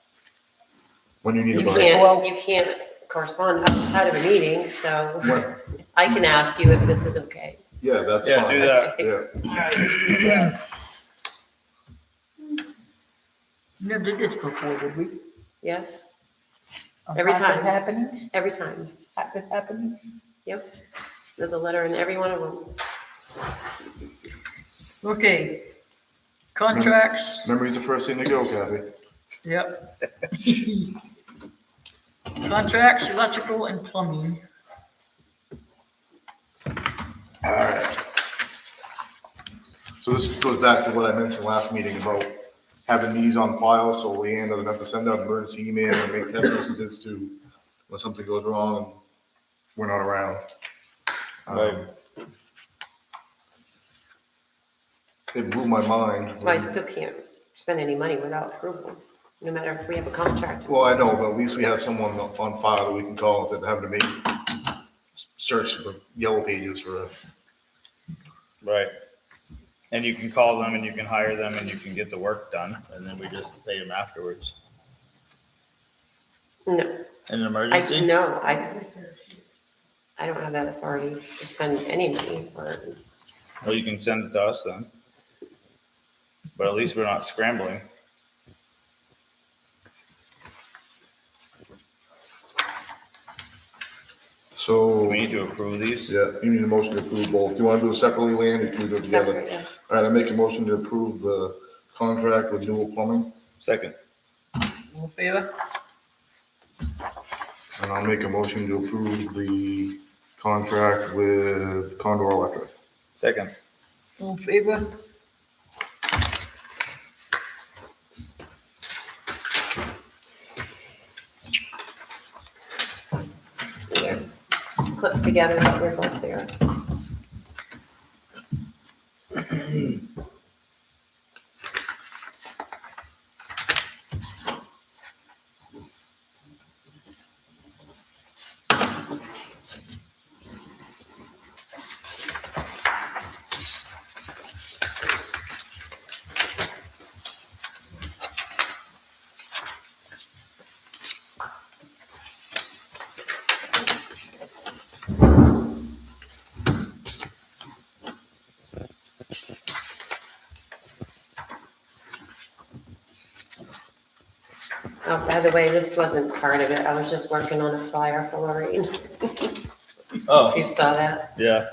When do you need you it by? can't correspond outside of a meeting, so When? I can ask you if this is okay. Yeah, that's Yeah, fine. do that. Yeah, Never did this before, did we? Yes, On Every Hartford time. Happenings? every time. Hartford Happenings? Yep. There's a letter in every one of them. Okay. Contracts, memory's the first thing to go, Kathy. yep. Contracts, electrical and plumbing. All right. So this goes back to what I mentioned last meeting about having these on file, so Leanne doesn't have to send out an emergency email and make text messages to when something goes wrong and we're not around. Right. It blew my mind. Well, I still can't spend any money without approval, no matter if we have a contract. Well, I know, but at least we have someone on file that we can call instead of having to make, search the yellow pages for a. Right. And you can call them and you can hire them and you can get the work done and then we just pay them afterwards. No, In an I, emergency? no, I don't have that authority to spend any money for it. Well, you can send it to us then. But at least we're not scrambling. So, We need to approve these. yeah, you need a motion to approve both. Do you want to do it separately, Leanne, or can we do it together? Separate, yeah. All right, I make a motion to approve the contract with Newell Plumbing, Second. All in favor? and I'll make a motion to approve the contract with Condor Electric. Second. All in favor? They're clipped together, but they're both there. Oh, by the way, this wasn't part of it. I was just working on a flyer for Lorraine. Oh, You saw that? yeah.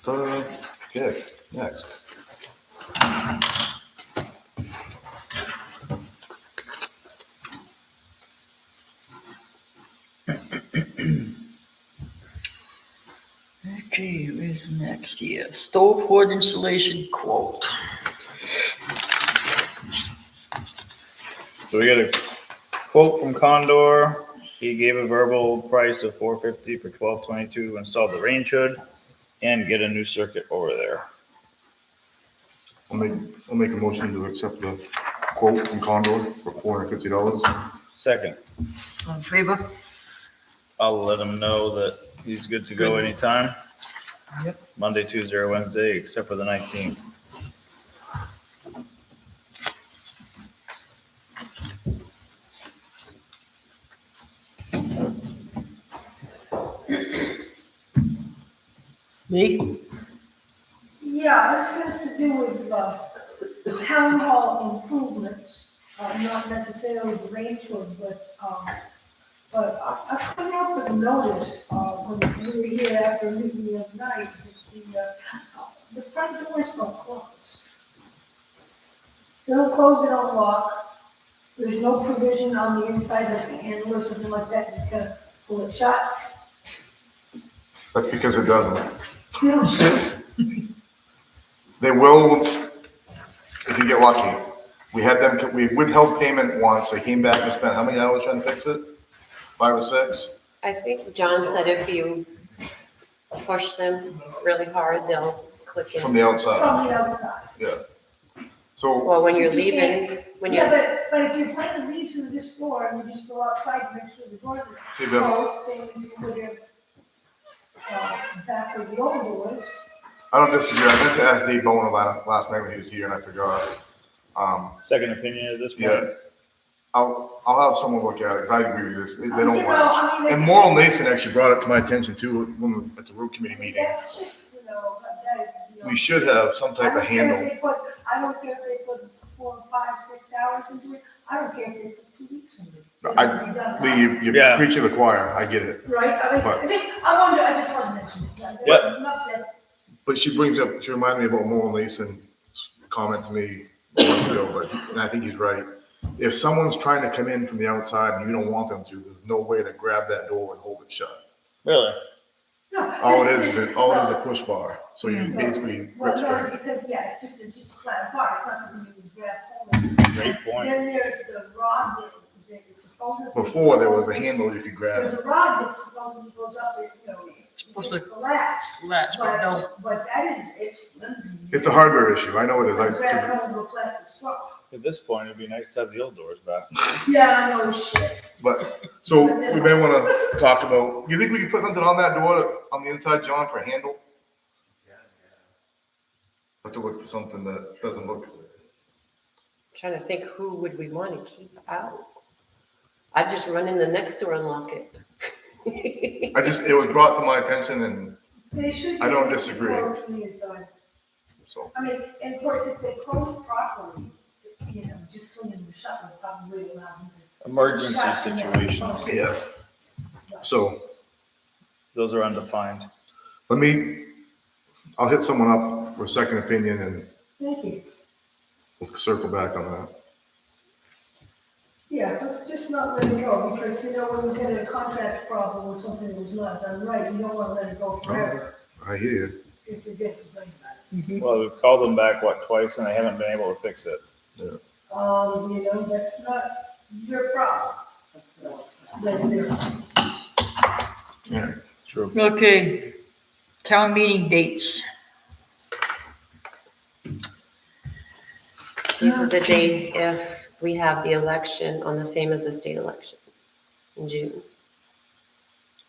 Okay, next. Okay, where's next here? Stove hood installation quote. So we got a quote from Condor. He gave a verbal price of $450 for 1222 to install the range hood and get a new circuit over there. I'll make a motion to accept the quote from Condor for $450. Second, All in favor? I'll let him know that he's good to go anytime. Yep. Monday, Tuesday, or Wednesday, except for the 19th. Me? Yeah, this has to do with, town hall improvements, not necessarily the range hood, but I couldn't help but notice, when we were here after a meeting the other night, that the front doors got closed. They don't close, they don't lock. There's no provision on the inside of the handle or something like that, you can pull it shut. That's because it doesn't. You don't shut. They will, if you get lucky. We had them, we withheld payment once, they came back and spent how many hours trying to fix it? 5 or 6? I think John said if you push them really hard, they'll click From in. the outside, From the outside. yeah. So, Well, when you're You leaving, when Yeah, you're, but if you're planning to leave through this door and you just go outside and make sure the doors See, are the- closed, same as you would have, back where the old doors. I don't disagree, I meant to ask Dave Bowen last night when he was here and I forgot. Second opinion at this point. Yeah. I'll have someone look at it, because I agree with this, they don't You know, latch. I mean, And it's- Moral Nason actually brought it to my attention too, when we were at the road committee meeting. That's just, that is, We should have some type of handle. I don't care if they put 4, 5, 6 hours into it, I don't care if they put 2 weeks into it. You're Yeah. preaching to the choir, I get it. Right, I mean, But- I just wanted to mention it. Yep. Enough said. But she reminded me about Moral Nason's comment to me a month ago, and I think he's right. If someone's trying to come in from the outside and you don't want them to, there's no way to grab that door and hold it shut. Really? No. All it is a push bar, so you basically Well, grip no, straight. because, yeah, it's just a flat bar, it's not something you can grab hold of. Great point. Then there's the rod that is supposedly. Before, there was a handle you could grab. There's a rod that supposedly goes up, Supposed it's the latch. latch, but don't. But that is, it's flimsy. It's a hardware issue, I know it is. It's like 'cause grabbing hold of a plastic straw. At this point, it'd be nice to have the old doors back. Yeah, I know, shit. But, so we may want to talk about, you think we could put something on that door, on the inside, John, for a handle? Have to look for something that doesn't look, trying to think who would we want to keep out? I'd just run in the next door and lock it. it was brought to my attention and They should. I don't be disagree. closed from the inside. so, I mean, and of course, if they close it properly, just swinging the shut would probably allow them to. Emergency shut and then situations, close it. yeah. So, those are undefined. I'll hit someone up for a second opinion and Thank you. we'll circle back on that. Yeah, let's just not let it go, because, when you get a contract problem with something that was not done right, you don't want to let it go forever I hear you. if you get complained about it. Well, we've called them back, twice, and they haven't been able to fix it. That's not your problem. That's the looks. That's their problem. Yeah. True. Okay, town meeting dates. These are the dates if we have the election on the same as the state election in June.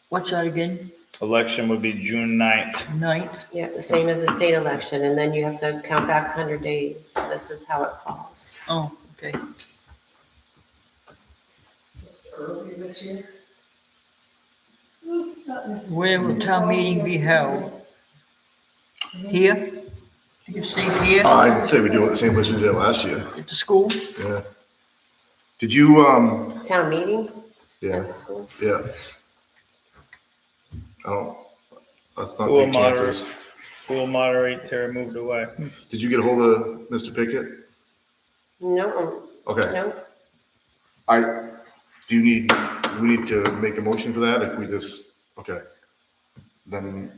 What's that again? Election would be June 9th. 9th? Yeah, the same as the state election, and then you have to count back 100 days. This is how it falls. Oh, okay. It's early this year. Not necessarily. Where will town meeting be held? Here? You say here I'd say we do it the same place we did it last year. at the school? Yeah. Did you, Town meeting at yeah, the school? yeah. Let's not Who will take chances. Who will moderate? Tara moved away. Did you get a hold of Mr. Pickett? No, Okay. no. Do we need to make a motion for that? If we just, okay. Then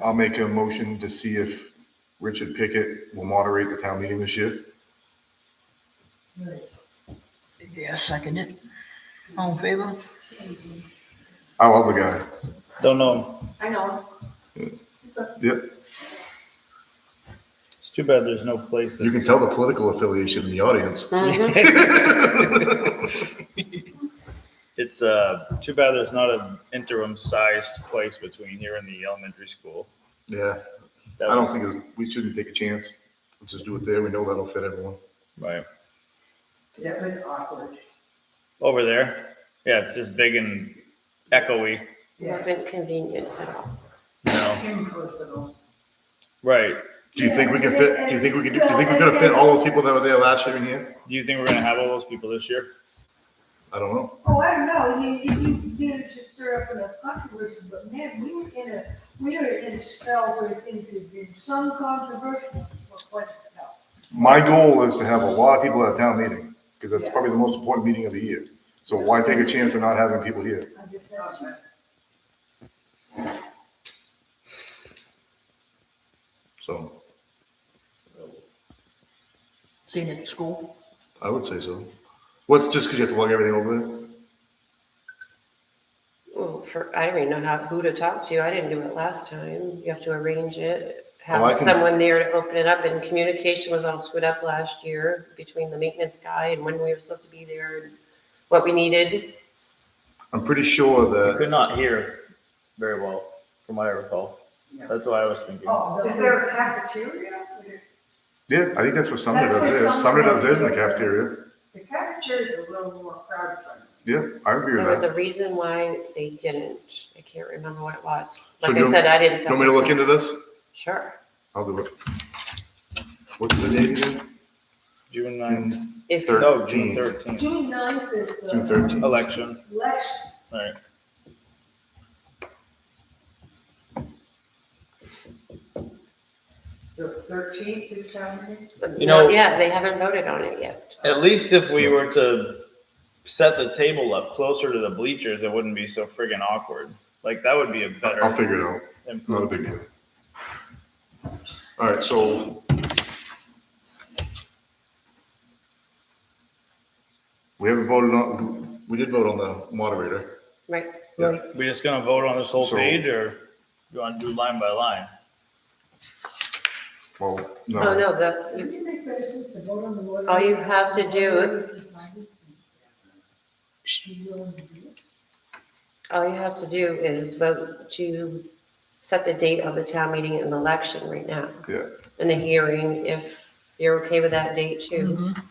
I'll make a motion to see if Richard Pickett will moderate the town meeting this year. Yeah, second it. All in favor? I love the guy. Don't know. I know. Yep. It's too bad there's no place You can that's. tell the political affiliation in the audience. It's too bad there's not an interim sized place between here and the elementary school. Yeah. That I don't was- think we shouldn't take a chance. Let's just do it there. We know that'll fit everyone. Right. It was awkward. Over there. Yeah, it's just big and echoey. It wasn't convenient at all. No. Impersonal. Right. Do you think we can fit, do you think we could have fit all those people that were there last year in here? Do you think we're gonna have all those people this year? I don't know. Oh, I don't know, you did just stir up enough controversy, but man, we were in a spell where things had been some controversial for quite a while. My goal is to have a lot of people at a town meeting, because that's probably the most important meeting of the year. So why take a chance of not having people here? I guess that's true. So Seeing it at school. I would say so. What's, just because you have to lug everything over there? Well, I don't even know who to talk to. I didn't do it last time. You have to arrange it, Oh, I have can- someone there to open it up, and communication was all screwed up last year between the maintenance guy and when we were supposed to be there and what we needed. I'm pretty sure You that, could not hear very well, from what I recall. That's what I was thinking. Oh, is there a cafeteria? yeah, I think that's what Sumner That's does what there. Sumner Sumner does does. theirs in the cafeteria. The cafeteria is a little more crowd friendly. Yeah, I agree There with was that. a reason why they didn't. I can't remember what it was. So Like do I you- said, I didn't. You want me to look into this? Sure. I'll do it. What's the date again? June 9th. If Third. No, June 13th. 13th. June 9th is the. June 13th. Election. Election. Right. So 13th is town meeting? You know- yeah, they haven't voted on it yet. At least if we were to set the table up closer to the bleachers, it wouldn't be so friggin' awkward. Like, that would be a better I'll figure it out. Not a improvement. big deal. All right, so we haven't voted on, we did vote on the moderator. Right. Yeah. We just gonna vote on this whole So- page, or you wanna do line by line? Well, Oh, no, no, Would you make better sense to vote on the water? All you have to do- Be willing to do it? all you have to do is vote to set the date of the town meeting and election right now. yeah. And the hearing, if you're okay with that date too. Mhm. Do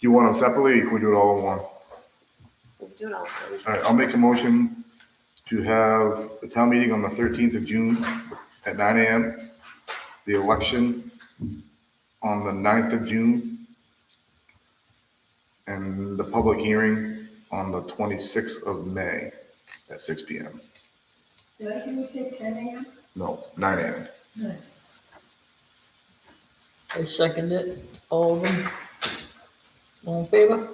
you want them separately, or can we do it all in one? We can do it all. at once. All right, I'll make a motion to have the town meeting on the 13th of June at 9 AM. The election on the 9th of June. And the public hearing on the 26th of May at 6 PM. Did I hear you say 10 a.m.? No, 9 AM. No. I second it, all of them. All in favor?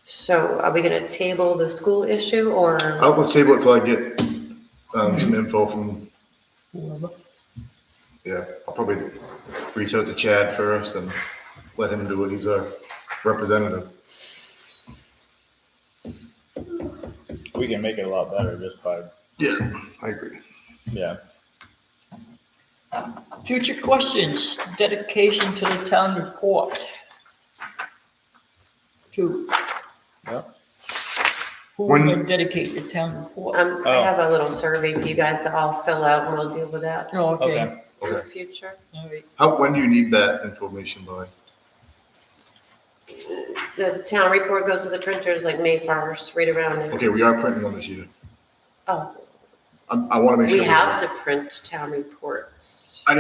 So are we gonna table the school issue or? Let's table it till I get some info from, Whoever. yeah, I'll probably reach out to Chad first and let him do it. He's our representative. We can make it a lot better just by, Yeah, I agree. yeah. Future questions, dedication to the town report. To. Yeah. Who When- will dedicate the town report? I Oh. have a little survey for you guys to all fill out and we'll deal with that Oh, okay, Okay. in the Okay. future. all right. When do you need that information by? The town report goes to the printers like May 1st, right around there. Okay, we are printing on this year. Oh, I want to make sure. we have to print town reports. I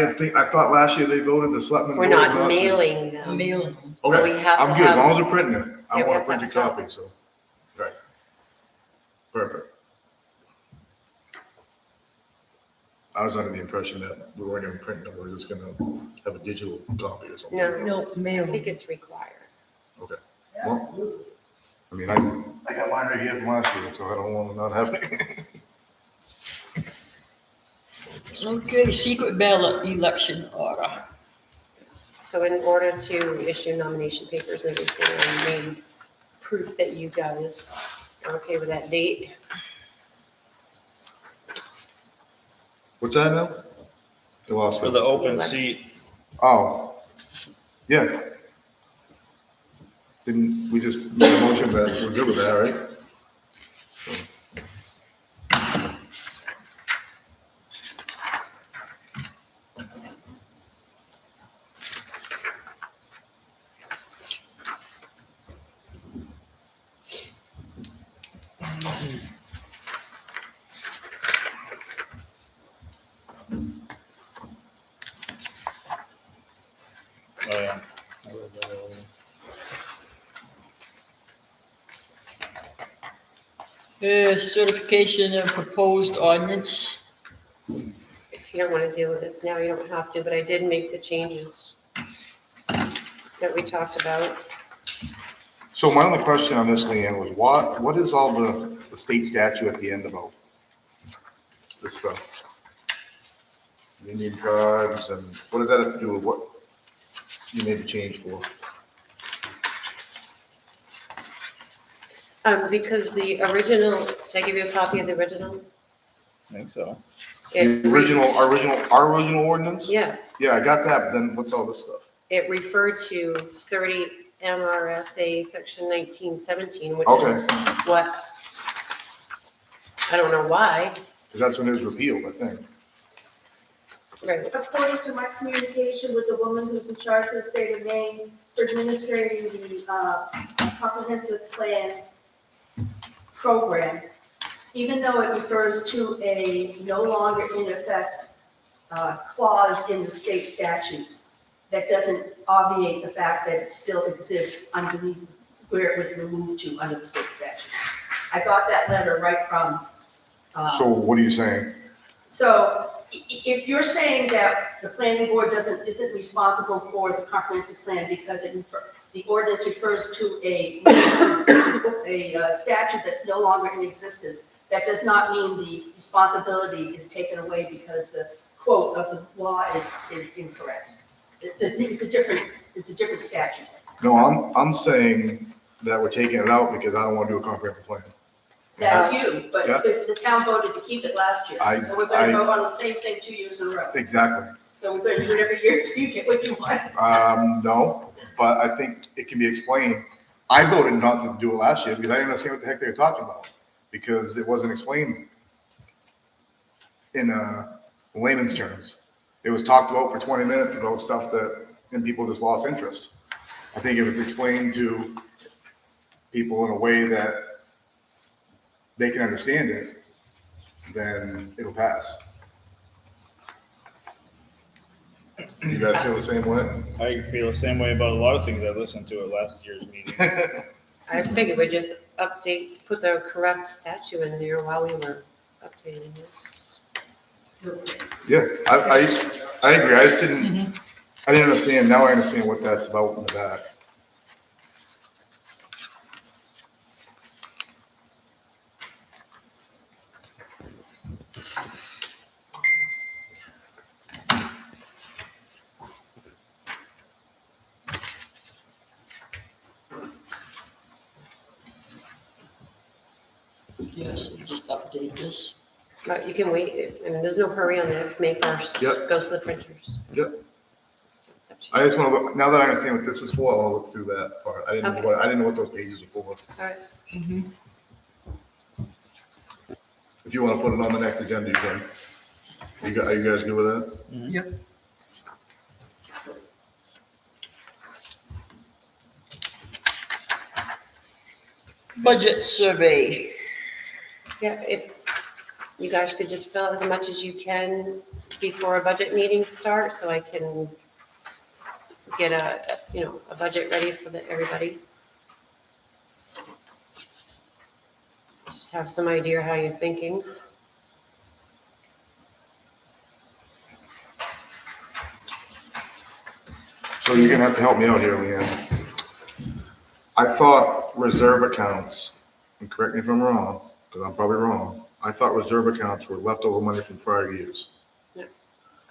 thought last year they voted, the selectmen. We're voted not to. mailing them. Mailing. Okay, we have I'm to good, as have- long as we're printing it. I Yeah, we want a have to printed have copy, so, right. Perfect. I was under the impression that we weren't even printing them, we were just gonna have a digital copy or something. No, No, I think mailing. it's required. Okay, well, I mean, I got mine right here from last year, so I don't want to not have it. Okay, secret ballot election order. So in order to issue nomination papers and everything, I need proof that you guys are okay with that date. What's that now? You lost For me. the open seat, Oh, yeah. Didn't, we just made a motion that we're good with that, right? oh yeah. Certification of proposed ordinance. If you don't want to deal with this now, you don't have to, but I did make the changes that we talked about. So my only question on this, Leanne, was what is all the state statute at the end about this stuff? Indian tribes, and what does that have to do with what you made the change for? Because the original, did I give you a copy of the original? I think so. It The our original ordinance? Yeah, Yeah, I got that, but then what's all this stuff? it referred to 30 MRSA section 1917, which Okay. is what, I don't know why. Because that's when it was repealed, I think. Right. According to my communication with the woman who's in charge of the state of Maine for administrating the comprehensive plan program, even though it refers to a no longer in effect clause in the state statutes, that doesn't obviate the fact that it still exists underneath where it was removed to under the state statutes. I got that letter right from. So what are you saying? So if you're saying that the planning board isn't responsible for the comprehensive plan because the ordinance refers to a statute that's no longer in existence, that does not mean the responsibility is taken away because the quote of the law is incorrect. It's a different statute. No, I'm saying that we're taking it out because I don't want to do a comprehensive plan. That's you, but Yeah. because the town voted to keep it last year. So we're going to vote on the same thing 2 years in a row. Exactly. So we're going to do it every year until you get what you want. No, but I think it can be explained. I voted not to do it last year because I didn't understand what the heck they were talking about, because it wasn't explained in layman's terms. It was talked about for 20 minutes about stuff and people just lost interest. I think if it's explained to people in a way that they can understand it, then it'll pass. You guys feel the same way? I feel the same way about a lot of things I listened to at last year's meeting. I figured we'd just put the correct statute in there while we were updating this. Yeah, I agree. I just didn't understand. Now I understand what that's about in the back. Yes, just update this. But you can wait, I mean, there's no hurry on this, May 1st. Yep. Goes to the printers. Yep. So it's up to you. I just want to look, now that I understand what this is for, I'll look through that part. I didn't Okay. know what those pages are for. All right. If you want to put it on the next agenda, you can. Are you guys good with that? Yep. Budget survey. Yeah, if you guys could just fill out as much as you can before a budget meeting starts, so I can get a budget ready for everybody. Just have some idea how you're thinking. So you're gonna have to help me out here, Leanne. I thought reserve accounts, and correct me if I'm wrong, because I'm probably wrong. I thought reserve accounts were leftover money from prior years. Yeah.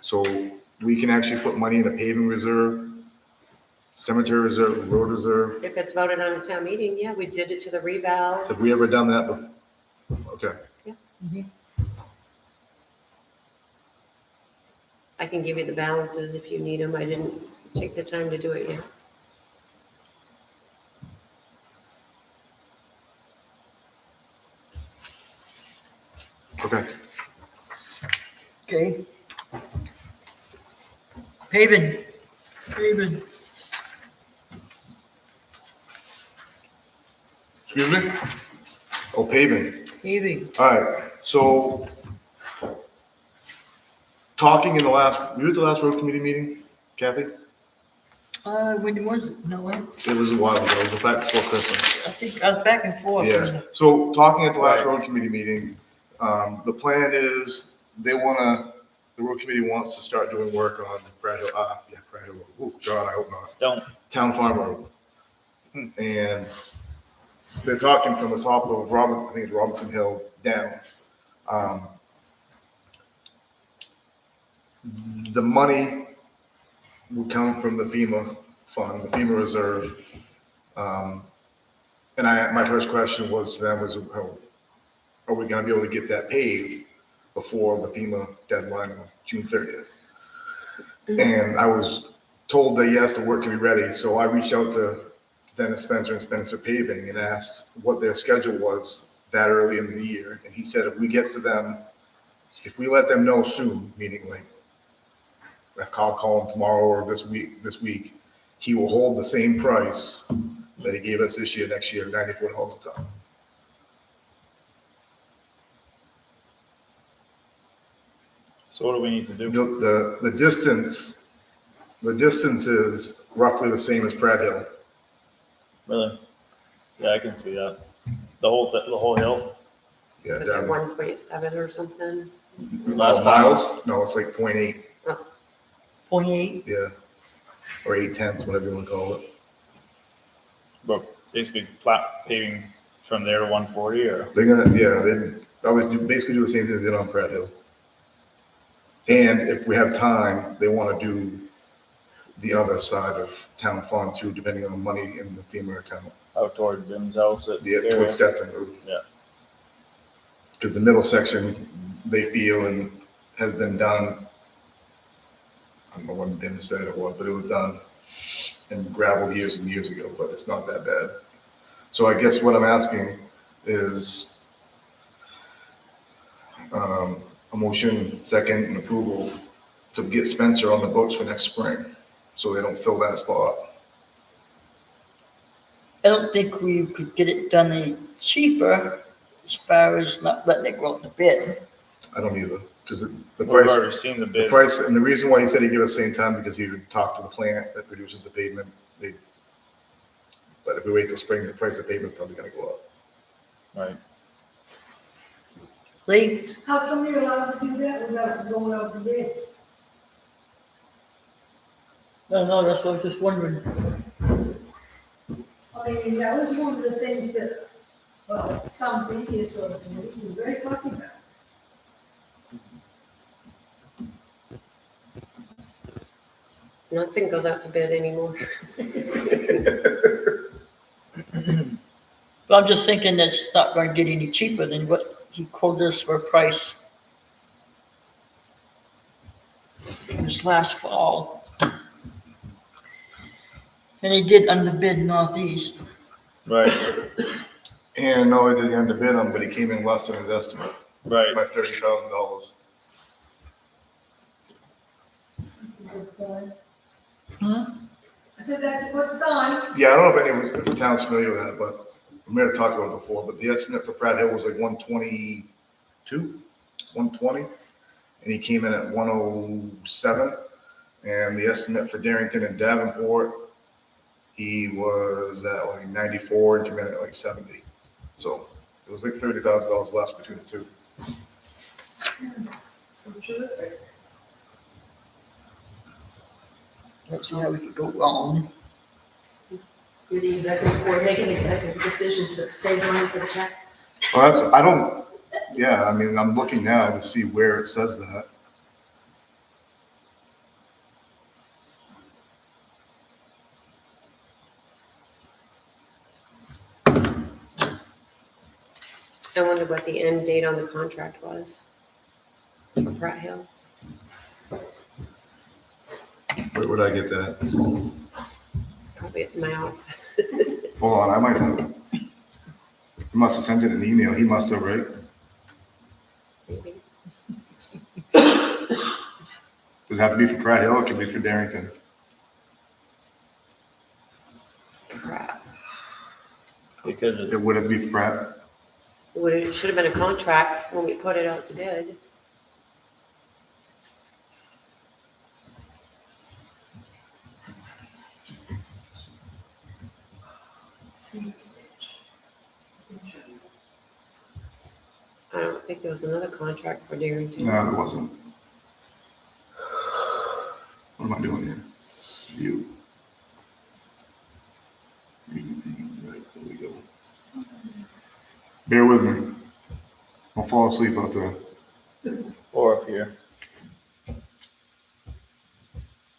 So we can actually put money in a paving reserve, cemetery reserve, road reserve. If it's voted on a town meeting, yeah, we did it to the reval. Have we ever done that before? Okay. I can give you the balances if you need them. I didn't take the time to do it yet. Okay. Okay. Paving. Excuse me? Oh, paving. Paving. All right, so talking in you were at the last road committee meeting, Kathy? When was it? No, I It was a while ago, it was back before Christmas. think I was back and forth. Yeah, so talking at the last road committee meeting, the plan is they wanna the road committee wants to start doing work on Pratt Hill, Pratt Hill Road. Oh, God, I hope not. Don't. Town Farm Road. And they're talking from the top of I think it's Robinson Hill down. The money will come from the FEMA fund, the FEMA reserve. And my first question was to them was, are we gonna be able to get that paved before the FEMA deadline of June 30th? And I was told that yes, the work can be ready. So I reached out to Dennis Spencer and Spencer Paving and asked what their schedule was that early in the year. And he said, if we get to them, if we let them know soon, meaning like I'll call him tomorrow or this week, he will hold the same price that he gave us this year, next year, $94 a ton. So what do we need to do? The distance is roughly the same as Pratt Hill. Really? Yeah, I can see that. The whole hill. Yeah, Was it down 1.7 or something? Last time. miles? No, it's like 0.8, 0.8. yeah. Or 8/10, whatever you want to call it. But basically flat paving from there to 140 or? They're gonna, yeah, they always basically do the same thing they did on Pratt Hill. And if we have time, they want to do the other side of town farm too, depending on the money in the FEMA account. Out toward Jim's house at the area. Towards Stetson Road. Yeah. Because the middle section, they feel and has been done. I don't know when Dennis said it was, but it was done and gravel years and years ago, but it's not that bad. So I guess what I'm asking is a motion, second, and approval to get Spencer on the books for next spring, so they don't fill that spot. I don't think we could get it done any cheaper as far as not letting it go out to bid. I don't either, because the We've price, already seen the the bids. price, and the reason why he said he'd give us the same time, because he would talk to the plant that produces the pavement. But if we wait till spring, the price of pavement's probably gonna go up. Right. Lee, How come you're allowed to do that without going out to bid? no, that's what I was just wondering. I mean, that was one of the things that, well, some previous road committees were very fussy about. Nothing goes out to bid anymore. But I'm just thinking that's not gonna get any cheaper than what he quoted us for a price this last fall. And he did underbid Northeast. Right. And not only did he underbid him, but he came in less than his estimate Right. by $30,000. Good sign. Hmm? I said, that's a good sign. Yeah, I don't know if the town's familiar with that, but we may have talked about it before, but the estimate for Pratt Hill was like 122, 120, and he came in at 107. And the estimate for Darrington and Davenport, he was at like 94 and came in at like 70. So it was like $30,000 less between the two. Yes, so terrific. Let's see how we could go wrong. You're the executive board, make an executive decision to save money for the town. Well, I mean, I'm looking now to see where it says that. I wonder what the end date on the contract was for Pratt Hill. Where would I get that? Probably at my office. Hold on, I might have it. He must have sent it an email. He must have, right? Maybe. Does it have to be for Pratt Hill? It can be for Darrington. Pratt. Because it's, It wouldn't be for Pratt. It should have been a contract when we put it out to bid. I don't think there was another contract for Darrington. No, there wasn't. am I doing here? View. Right, there we go. Bear with me. Don't fall asleep out there. Or up here.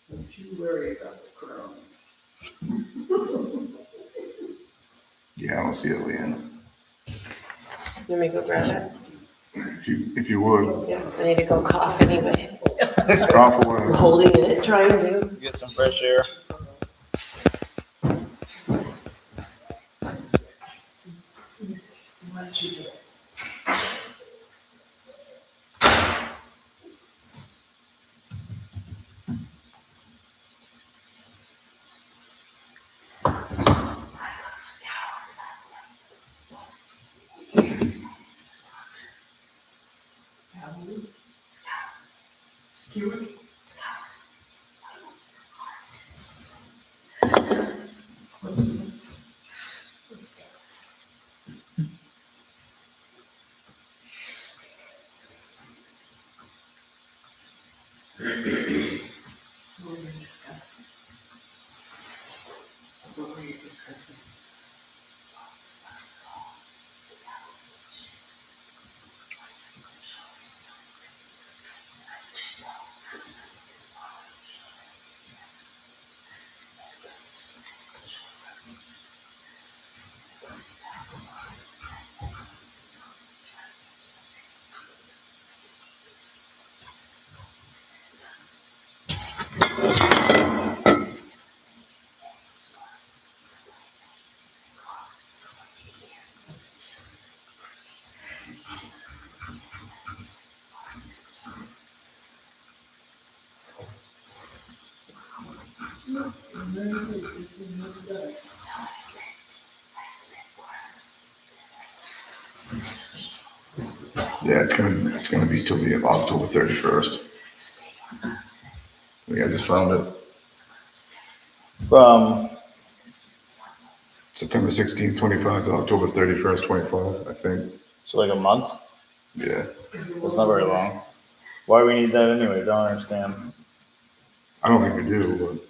Don't you worry about the crowns. Yeah, I don't see it, Leanne. Let me go grab it. If you would, Yeah, I need to go cough anyway. cough I'm away. holding it, trying to. Get some fresh air. Why don't you do it? What were you discussing? What were you discussing? Yeah, it's gonna be till the October 31st. I just found it. From, September 16th, 25 to October 31st, 25, I think. so like a month? Yeah. That's not very long. Why do we need that anyway? Don't understand. I don't think we do, but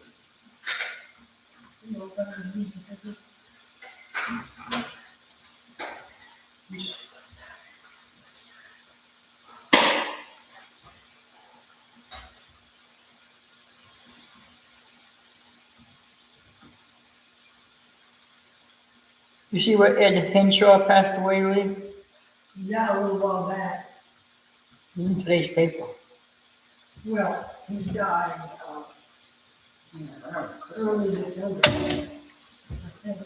You see where Ed Henshaw passed away, Lee? Yeah, a little while back. In today's paper. Well, he died, early December. I think.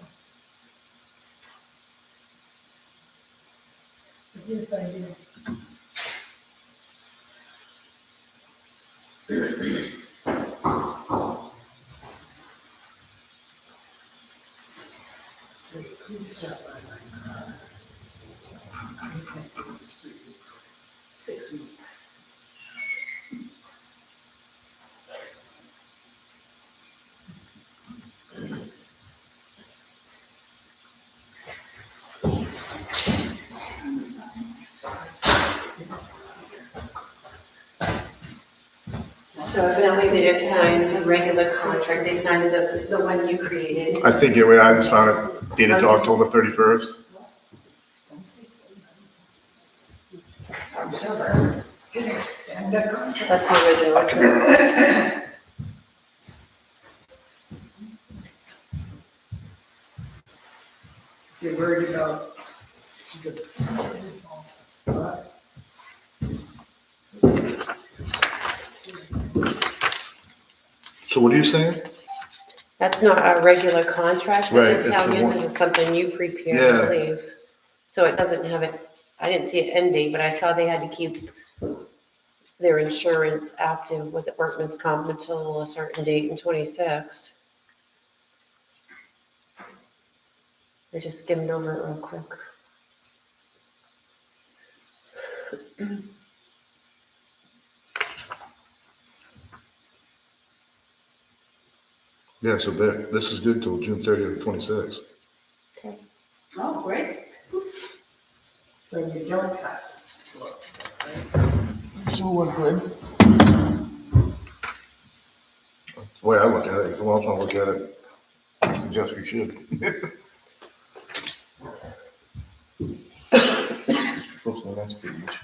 Yes, I did. Please stop by my car. I can't go to the street. 6 weeks. So evidently they didn't sign the regular contract, they signed the one you created. I think I just found it dated to October 31st. That's the original, isn't it? You're worried about the. So what are you saying? That's not a regular contract Right, that it's the town the one- uses, it's something you prepared, Yeah. I believe. So it doesn't have it, I didn't see an end date, but I saw they had to keep their insurance active, was it workman's comp until a certain date in 26. I just skimmed over it real quick. Yeah, so this is good till June 30th, 26. Okay. Oh, great. So you don't have to look. So we're good. the way I look at it. If you else want to look at it, I suggest we should. Flip to the next page.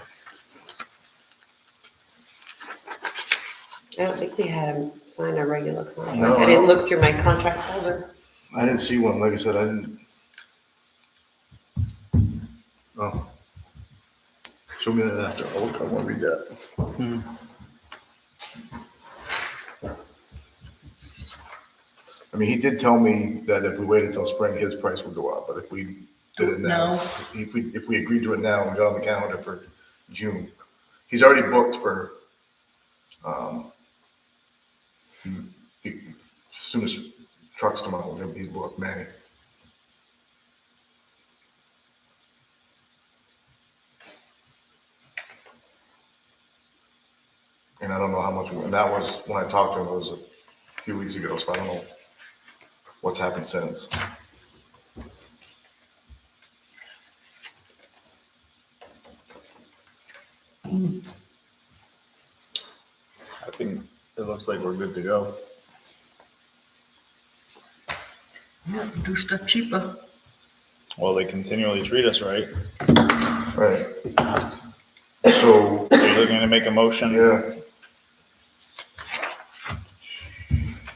I don't think we had him sign a regular contract. No, I didn't look through my contract folder. I didn't see one, like I said, I didn't. Oh. Show me that after, I want to read that. I mean, he did tell me that if we waited till spring, his price would go up, but if we did it now, No. if we agreed to it now and got on the calendar for June, he's already booked for, as soon as trucks come out, he's booked May. And I don't know how much, and that was, when I talked to him, it was a few weeks ago, so I don't know what's happened since. I think it looks like we're good to go. Yeah, do stuff cheaper. Well, they continually treat us right. Right. So, Are you looking to make a motion? yeah.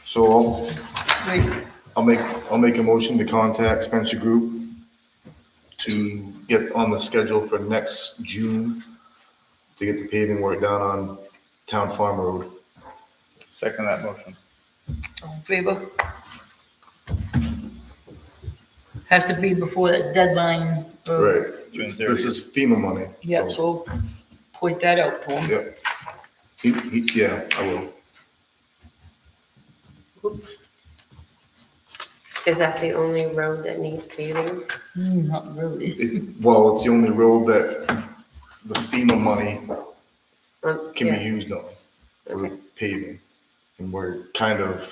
So Wait, I'll make a motion to contact Spencer Group to get on the schedule for next June to get the paving work done on Town Farm Road. Second that motion. all in favor? Has to be before that deadline. Right. June This 30th. is FEMA money. Yeah, so point that out to him. Yeah. Yeah, I will. Is that the only road that needs paving? Not really. Well, it's the only road that the FEMA money can Yeah. be used on for Okay. paving. And we're kind of,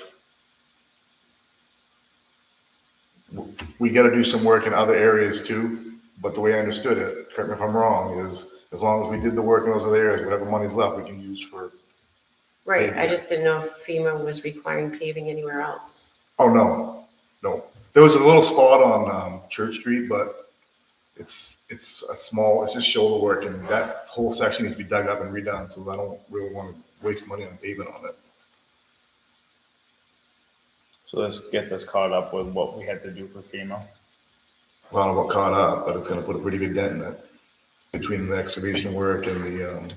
we gotta do some work in other areas too, but the way I understood it, correct me if I'm wrong, is as long as we did the work in those other areas, whatever money's left, we can use for, Right, I Paving. just didn't know if FEMA was requiring paving anywhere else. oh, no. There was a little spot on, Church Street, but it's a small, it's just shoulder work, and that whole section needs to be dug up and redone, so I don't really wanna waste money on paving on it. So this gets us caught up with what we had to do for FEMA. Well, I don't know about caught up, but it's gonna put a pretty good dent in it, between the excavation work and the,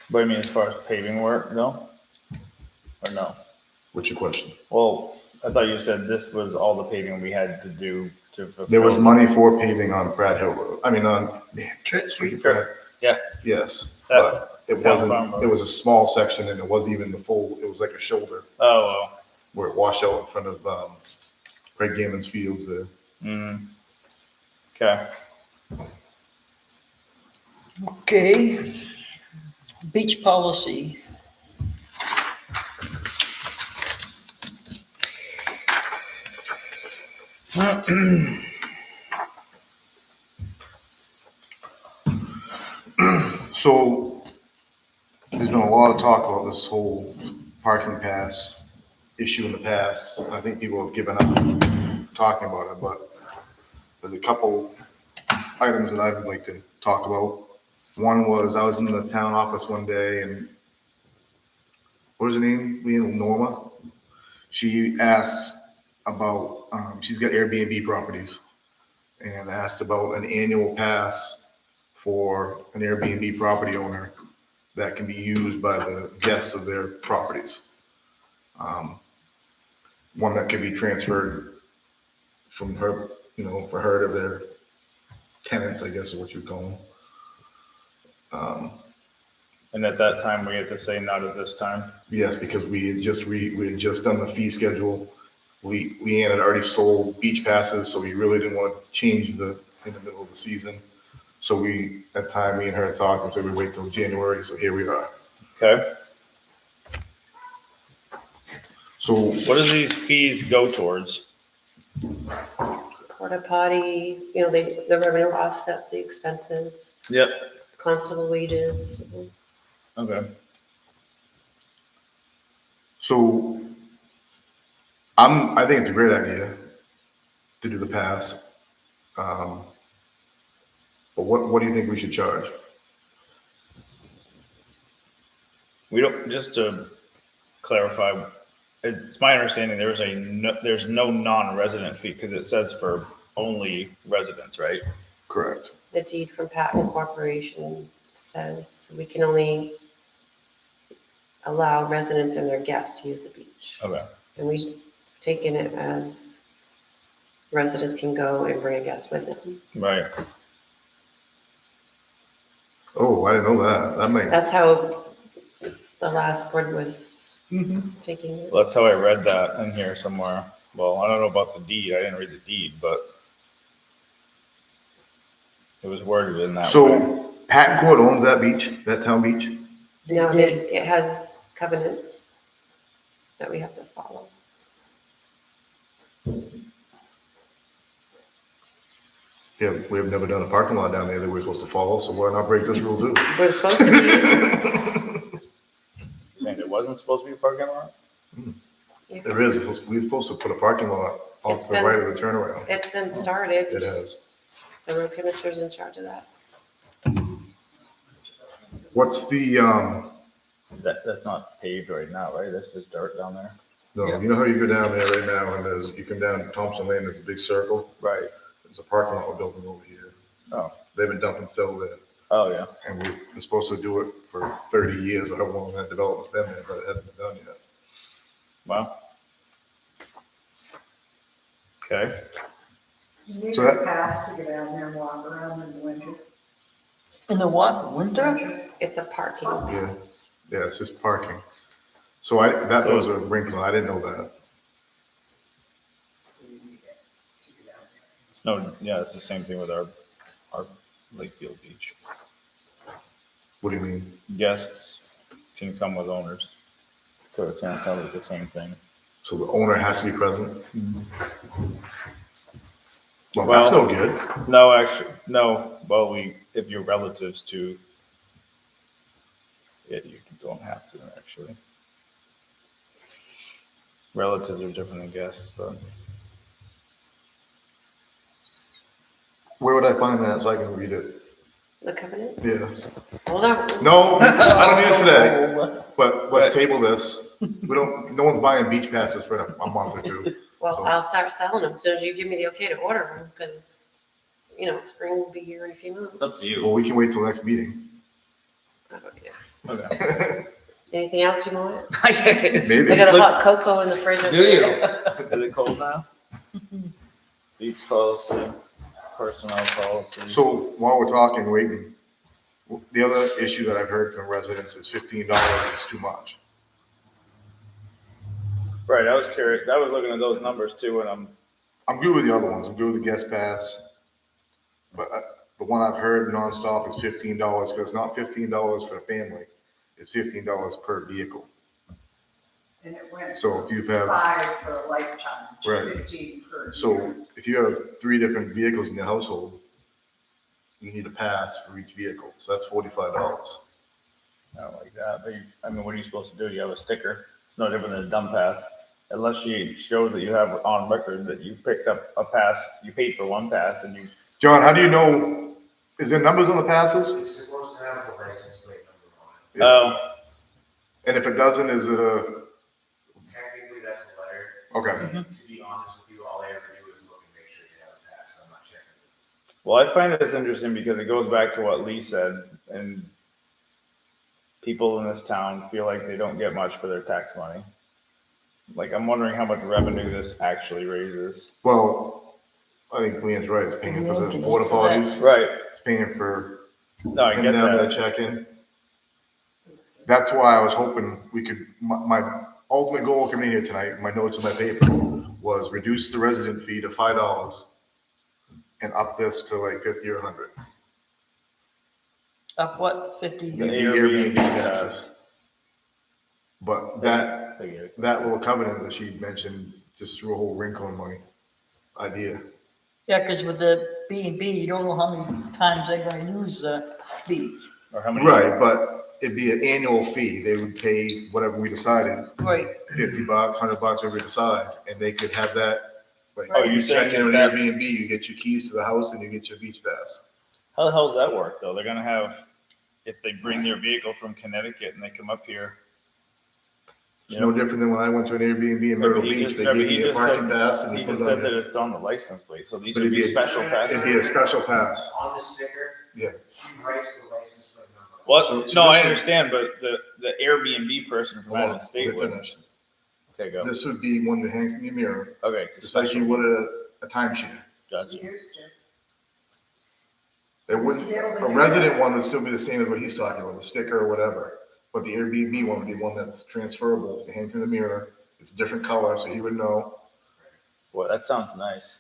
But I mean, as far as paving work, no? Or no? what's your question? Well, I thought you said this was all the paving we had to do to fulfill. There was money for paving on Pratt Hill Road, I mean, on, man, Church Street. Pratt. Yeah. Yes, That- but it Town wasn't, Farm Road. it was a small section and it wasn't even the full, it was like a shoulder Oh, well. where it washed out in front of, Craig Gammon's fields there. Okay. Okay. Beach policy. So, there's been a lot of talk about this whole parking pass issue in the past. I think people have given up talking about it, but there's a couple items that I'd like to talk about. One was, I was in the town office one day and what was her name? Norma? She asked about, she's got Airbnb properties and asked about an annual pass for an Airbnb property owner that can be used by the guests of their properties. One that can be transferred from her, for her to their tenants, I guess is what you'd call them. And at that time, we had to say not at this time. Yes, because we had just done the fee schedule. Leanne had already sold beach passes, so we really didn't want to change in the middle of the season. So at that time, me and her talked and said we wait till January, so here we are. Okay. So, What does these fees go towards? Porta potty, the revenue offsets the expenses, Yep. constable wages. Okay. so I think it's a great idea to do the pass. But what do you think we should charge? We don't, just to clarify, it's my understanding there's no non-resident fee because it says for only residents, right? Correct. The deed from Patent Corporation says we can only allow residents and their guests to use the beach. Okay. And we've taken it as residents can go and bring a guest with them. Right. Oh, I didn't know that. That might, That's how the last board was taking it. Well, that's how I read that in here somewhere. Well, I don't know about the deed. I didn't read the deed, but it was worded in that way. so Patton Court owns that beach, that town beach? No, it has covenants that we have to follow. Yeah, we have never done a parking lot down there that we're supposed to follow, so why not break this rule too? We're supposed to be, And it wasn't supposed to be a parking lot? There is, we're supposed to put a parking lot off It's the been- right of the turnaround. it's been started. It has. The road commissioner's in charge of that. What's the, That's not paved right now, right? That's just dirt down there? no, Yeah. you know how you go down there right now and you come down Thompson Lane, there's a big circle? Right. There's a parking lot we're building over here. Oh. They've been dumping fill there. Oh, yeah. And we're supposed to do it for 30 years, but I don't know when that development's been there, but it hasn't been done yet. Wow. Okay. You need So a that- pass to get out there and walk around in the winter. In the what, winter? It's a parking. Yeah. Yeah, it's just parking. So that was a wrinkle, I didn't know that. It's no, yeah, it's the same thing with our Lakefield Beach. What do you mean? Guests can come with owners. So it sounds like the same thing. So the owner has to be present? Well, that's no good. No, actually, no. Well, if you're relatives to it, you don't have to, actually. Relatives are different than guests, but Where would I find that so I can read it? The covenant? Yeah. Hold on. No, I don't need it today, but let's table this. No one's buying beach passes for a month or two. Well, So- I'll start selling them as soon as you give me the okay to order them, because, spring will be here in a few months. it's up to you. Well, we can wait till next meeting. I don't care. Okay. Anything else you want? Maybe. I got a hot cocoa in the fridge. over Do you? there. Is it cold now? Beach policy, personnel policy. So while we're talking, waiting, the other issue that I've heard from residents is $15 is too much. Right, I was curious. I was looking at those numbers too, and I'm good with the other ones. I'm good with the guest pass. But the one I've heard nonstop is $15 because it's not $15 for a family. It's $15 per vehicle. And it went So if you have, 5 for a lifetime, Right. 15 per so year. if you have 3 different vehicles in your household, you need a pass for each vehicle. So that's $45. I don't like that. What are you supposed to do? You have a sticker. It's no different than a dumb pass. Unless she shows that you have on record that you picked up a pass, you paid for one pass and you, John, how do you know, is there numbers on the passes? It's supposed to have the license plate number on it. And if it doesn't, is it a, Technically, that's a letter. okay. To be honest with you, all I ever do is look and make sure you have a pass. I'm not checking. well, I find this interesting because it goes back to what Lee said, and people in this town feel like they don't get much for their tax money. Like, I'm wondering how much revenue this actually raises. Well, I think Leanne's right. It's paying for the porta potties. Right. It's paying for No, I him get down there that. check-in. That's why I was hoping we could, my ultimate goal coming here tonight, my notes in my paper, was reduce the resident fee to $5 and up this to like 50 or 100. Up what, 50? The Airbnb Airbnb passes. But that little covenant that she mentioned just threw a whole wrinkle in my idea. Yeah, because with the B&B, you don't know how many times they're gonna use the beach. Or how many? Right, but it'd be an annual fee. They would pay whatever we decided, Right. $50, $100, whatever we decide, and they could have that. Like, Oh, you you're check in saying on that- Airbnb, you get your keys to the house and you get your beach pass. How the hell does that work though? They're gonna have, if they bring their vehicle from Connecticut and they come up here. It's no different than when I went to an Airbnb in Myrtle Beach. They gave me a parking pass and He you put just it said on that there. it's on the license plate, so these But would it'd be be a- special passes. It'd be a special pass. On the sticker, Yeah. she writes the license plate number. Well, So- so no, I this is- understand, but the Airbnb person from Hold out on, of state let me would. finish. Okay, go. This would be one you hang from your mirror, Okay, it's a just like you special. would a timeshare. Gotcha. Here's It wouldn't, a resident one would still be the same as what he's talking about, the sticker or whatever. But the Airbnb one would be one that's transferable, you hang from the mirror, it's a different color, so he would know. Well, that sounds nice.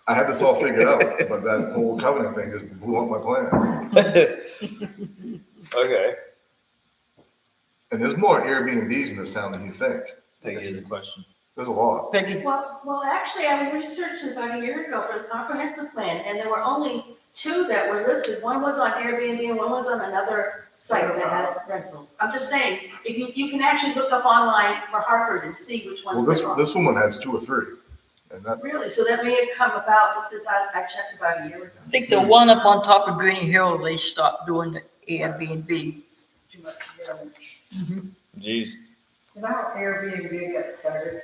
I had this all figured out, but that whole covenant thing just blew up my plan. Okay. And there's more Airbnbs in this town than you think. Thank you for the question. There's a lot. Peggy, Well, actually, I researched it about a year ago for the comprehensive plan, and there were only 2 that were listed. One was on Airbnb and one was on another site that has rentals. I'm just saying, if you can actually look up online for Hartford and see which Well, ones they're on. this woman has 2 or 3. And that, Really, so that may have come about since I checked about a year ago. I think the one up on top of Gurney Hill, they stopped doing the Airbnb. too much, you know. Jeez. You know how Airbnb got started?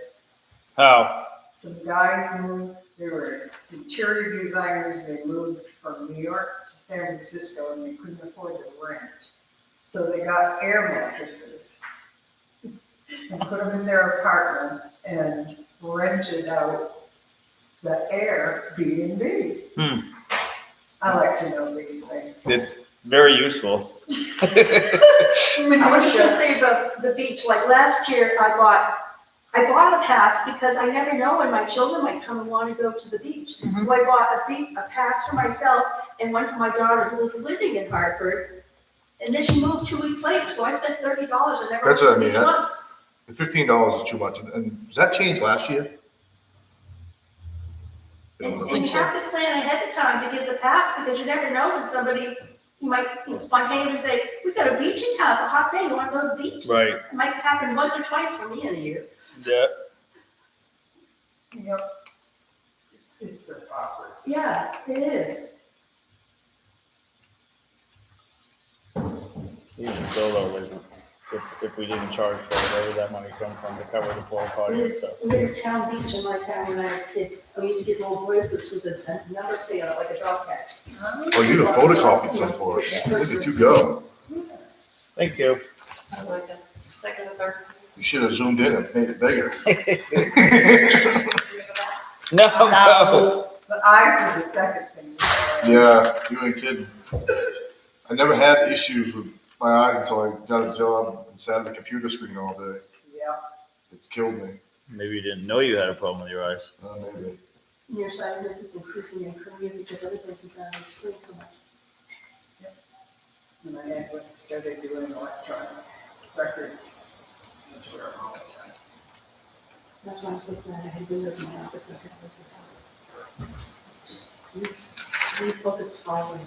How? Some guys moved, they were interior designers, they moved from New York to San Francisco and they couldn't afford to rent. So they got air mattresses and put them in their apartment and rented out the Airbnb. I like to know these things. It's very useful. I was just gonna say about the beach, like last year, I bought a pass because I never know when my children might come and want to go to the beach. So I bought a pass for myself and one for my daughter who was living in Hartford. And then she moved 2 weeks later, so I spent $30 and never That's what I mean, went once. the $15 is too much. And does that change last year? And you have to plan ahead of time to get the pass because you never know when somebody, you might spontaneously say, we got a beach in town, it's a hot day, you want to go to the beach? Right. It might happen once or twice for me in a year. Yeah. Yep. It's a awkward. Yeah, it is. Even still though, like, if we didn't charge for wherever that money come from to cover the porta potty and stuff. We had a town beach in my town when I was a kid. We used to get little bracelets with a number thing on it, like a dog tag. Oh, you'd have photocopied some for us. Look at you go. Thank you. I like a second or third. You should have zoomed in and made it bigger. No, no. The eyes are the second thing. Yeah, you ain't kidding. I never had issues with my eyes until I got a job and sat at the computer screen all day. Yeah. It's killed me. Maybe you didn't know you had a problem with your eyes. Maybe. Nearsighted is increasing in Korea because everything's done on the screen so much. And I had started doing electronic records. That's where I'm all the time. That's why I'm so glad I had windows in my office so I could close the door. Just refocus farther.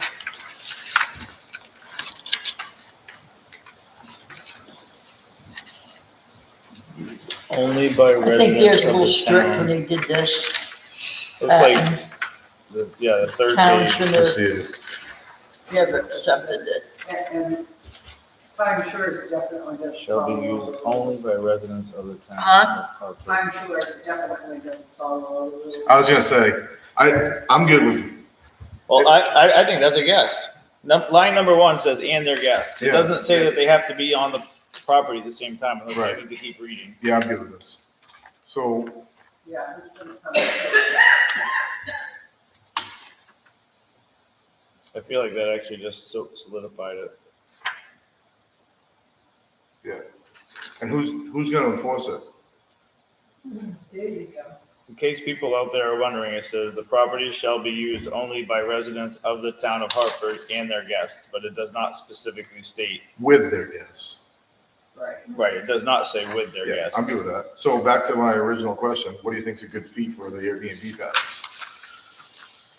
Only by I residents think theirs a of little the strict when town. they did this. Looks like, the third Town page. should Let's have see it. never accepted it. And I'm sure it's definitely doesn't Shall be follow used all the only rules. by residents of the town. Huh? of Hartford. I'm sure it definitely doesn't follow all the rules. I was gonna say, I'm good with, Well, I think that's a guest. Line number 1 says, and their guests. It Yeah. doesn't say that they have to be on the property at the same time, unless I Right. need to keep reading. yeah, I'm good with this. So, Yeah, it's gonna come. I feel like that actually just solidified it. yeah. And who's gonna enforce it? There you go. In case people out there are wondering, it says the property shall be used only by residents of the town of Hartford and their guests, but it does not specifically state. With their guests. Right. Right, it does not say with their Yeah, guests. I'm good with that. So back to my original question, what do you think's a good fee for the Airbnb passes?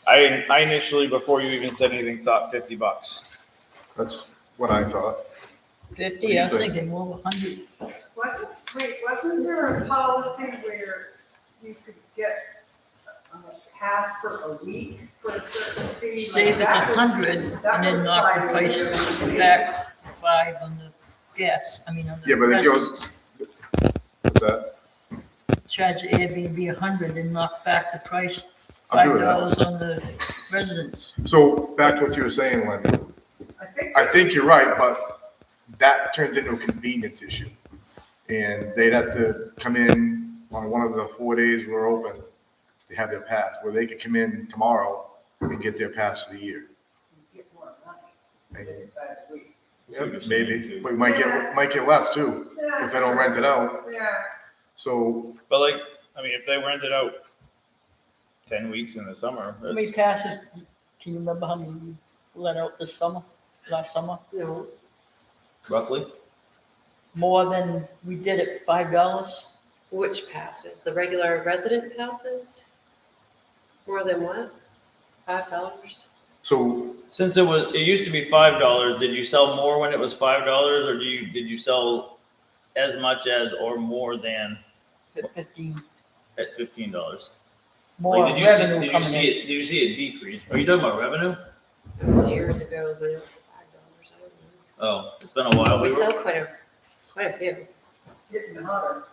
I initially, before you even said anything, thought $50. That's what I thought. 50, I was thinking more 100. Wasn't there a policy where you could get a pass for a week for a certain fee? Say if it's 100, and then knock the price back 5 on the gas, I mean, on the Yeah, but it goes, residents. what's that? Charge the Airbnb 100 and knock back the price I'm good with $5 that. on the residents. So back to what you were saying, Linda. I think you're right, but that turns into a convenience issue. And they'd have to come in on one of the 4 days we're open to have their pass, where they could come in tomorrow and get their pass for the year. Get more money And that week. maybe, but you might get less too, if they don't rent it out. Yeah. So, But like, I mean, if they rent it out 10 weeks in the summer, How many that's, passes, can you remember how many we let out this summer, last summer? No, roughly. More than we did at $5? which passes? The regular resident passes? More than what? $5? so Since it used to be $5, did you sell more when it was $5, or did you sell as much as or more than 15, at $15? more Like, did you see revenue coming in. Did you see it decrease? Are you talking about revenue? It was years ago, but $5, I don't Oh, it's been a while. know. We sell quite a few. Getting hotter.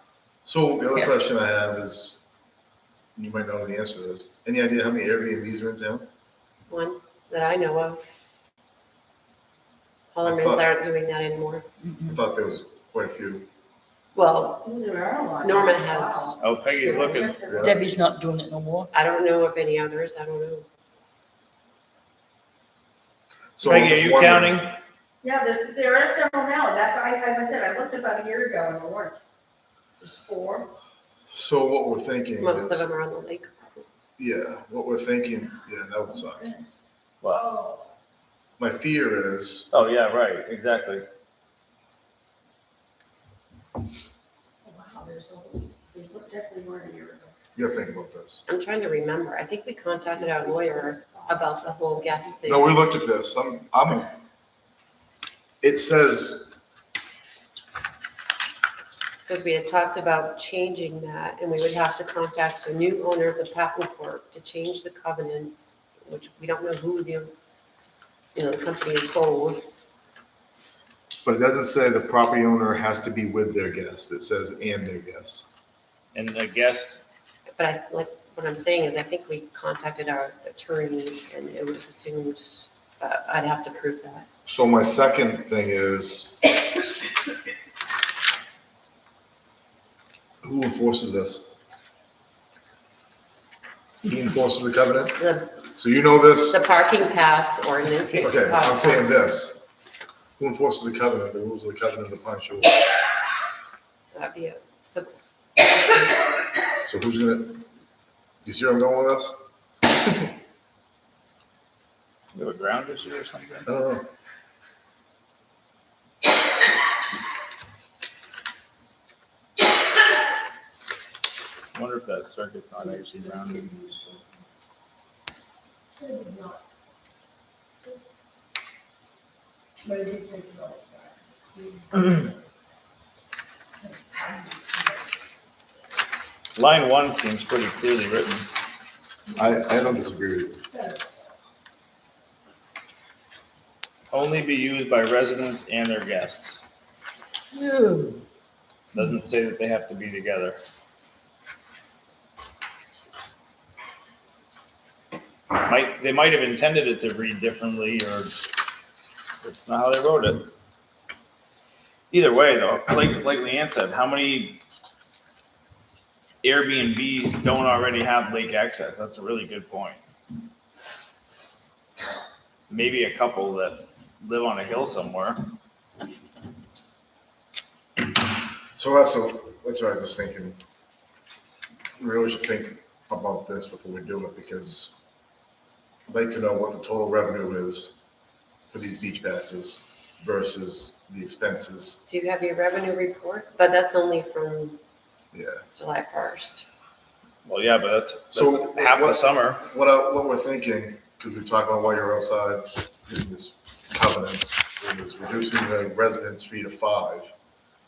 So the other Yeah. question I have is, you might know the answer to this. Any idea how many Airbnbs are in town? One that I know of. Hollermans thought- aren't doing that anymore. I thought there was quite a few. Well, There are a lot. Norman has. Wow. Oh, Peggy's looking. Yeah. Debbie's not doing it no more. I don't know of any others. I don't know. So I'm Peggy, are just you wondering- counting? Yeah, there are several now. As I said, I looked about a year ago and there weren't. There's 4. So what we're thinking Most is, of them are on the lake. yeah, what we're thinking, yeah, that would suck. Oh, My fear is, Oh, yeah, right, exactly. Wow, they definitely weren't a year ago. you gotta think about this. I'm trying to remember. I think we contacted our lawyer about the whole guest thing. No, we looked at this. It says, Because we had talked about changing that, and we would have to contact the new owners of Papplecourt to change the covenants, which we don't know who the company is sold. but it doesn't say the property owner has to be with their guest. It says and their guests. And the guest, But what I'm saying is, I think we contacted our attorney, and it was assumed, I'd have to prove that. So my second thing is, who enforces this? He enforces the covenant? The, So you know this? the parking pass ordinance. Okay, I'm saying this. Who enforces the covenant, the rules of the covenant of the punch rule? That'd be a simple. So who's gonna, you see where I'm going with this? you have a ground issue or something? I don't know. I wonder if that circuit's not actually grounded. maybe think about that. Line 1 seems pretty clearly written. I don't disagree with you. Only be used by residents and their guests. Doesn't say that they have to be together. They might have intended it to read differently, or it's not how they wrote it. Either way, though, like Leanne said, how many Airbnbs don't already have lake access? That's a really good point. Maybe a couple that live on a hill somewhere. So that's what I was thinking. We really should think about this before we do it, because I'd like to know what the total revenue is for these beach passes versus the expenses. Do you have your revenue report? But that's only from Yeah. July 1st. Well, yeah, but that's So half the what- summer. What we're thinking, because we talked about while you're outside, doing this covenants, solution is reducing the residence fee to 5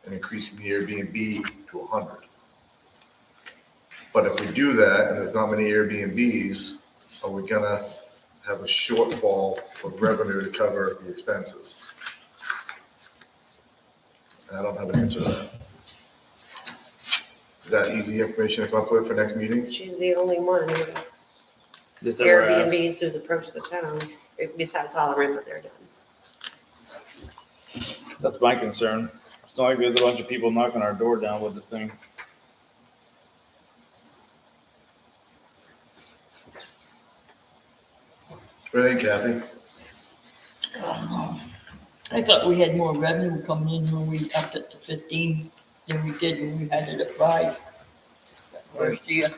and increasing the Airbnb to 100. But if we do that and there's not many Airbnbs, are we gonna have a shortfall of revenue to cover the expenses? And I don't have an answer to that. Is that easy information to come up with for next meeting? She's the only one who Just ever asked. Airbnbs who's approached the town, besides hollering that they're done. That's my concern. It's not like there's a bunch of people knocking our door down with the thing. What do you think, Kathy? I thought we had more revenue coming in when we upped it to 15 than we did when we had it at 5 that first year.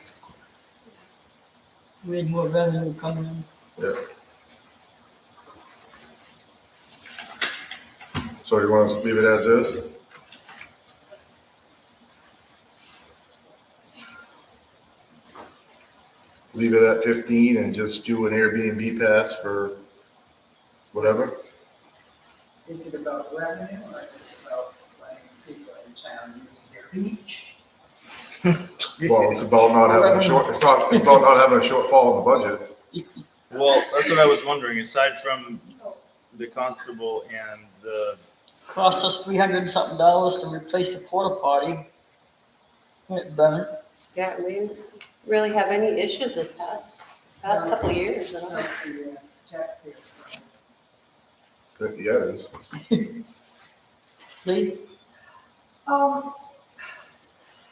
We had more revenue coming in. Yeah. So you want us to leave it as is? Leave it at 15 and just do an Airbnb pass for whatever? Is it about revenue or is it about letting people in town use their beach? Well, it's about not having a short, it's about not having a shortfall in the budget. Well, that's what I was wondering, aside from the constable and the, Cost us $300 and something to replace the porta potty when it burnt. Yeah, we didn't really have any issues this past couple of years. It's at all. not the taxpayer. But yeah, it is. See?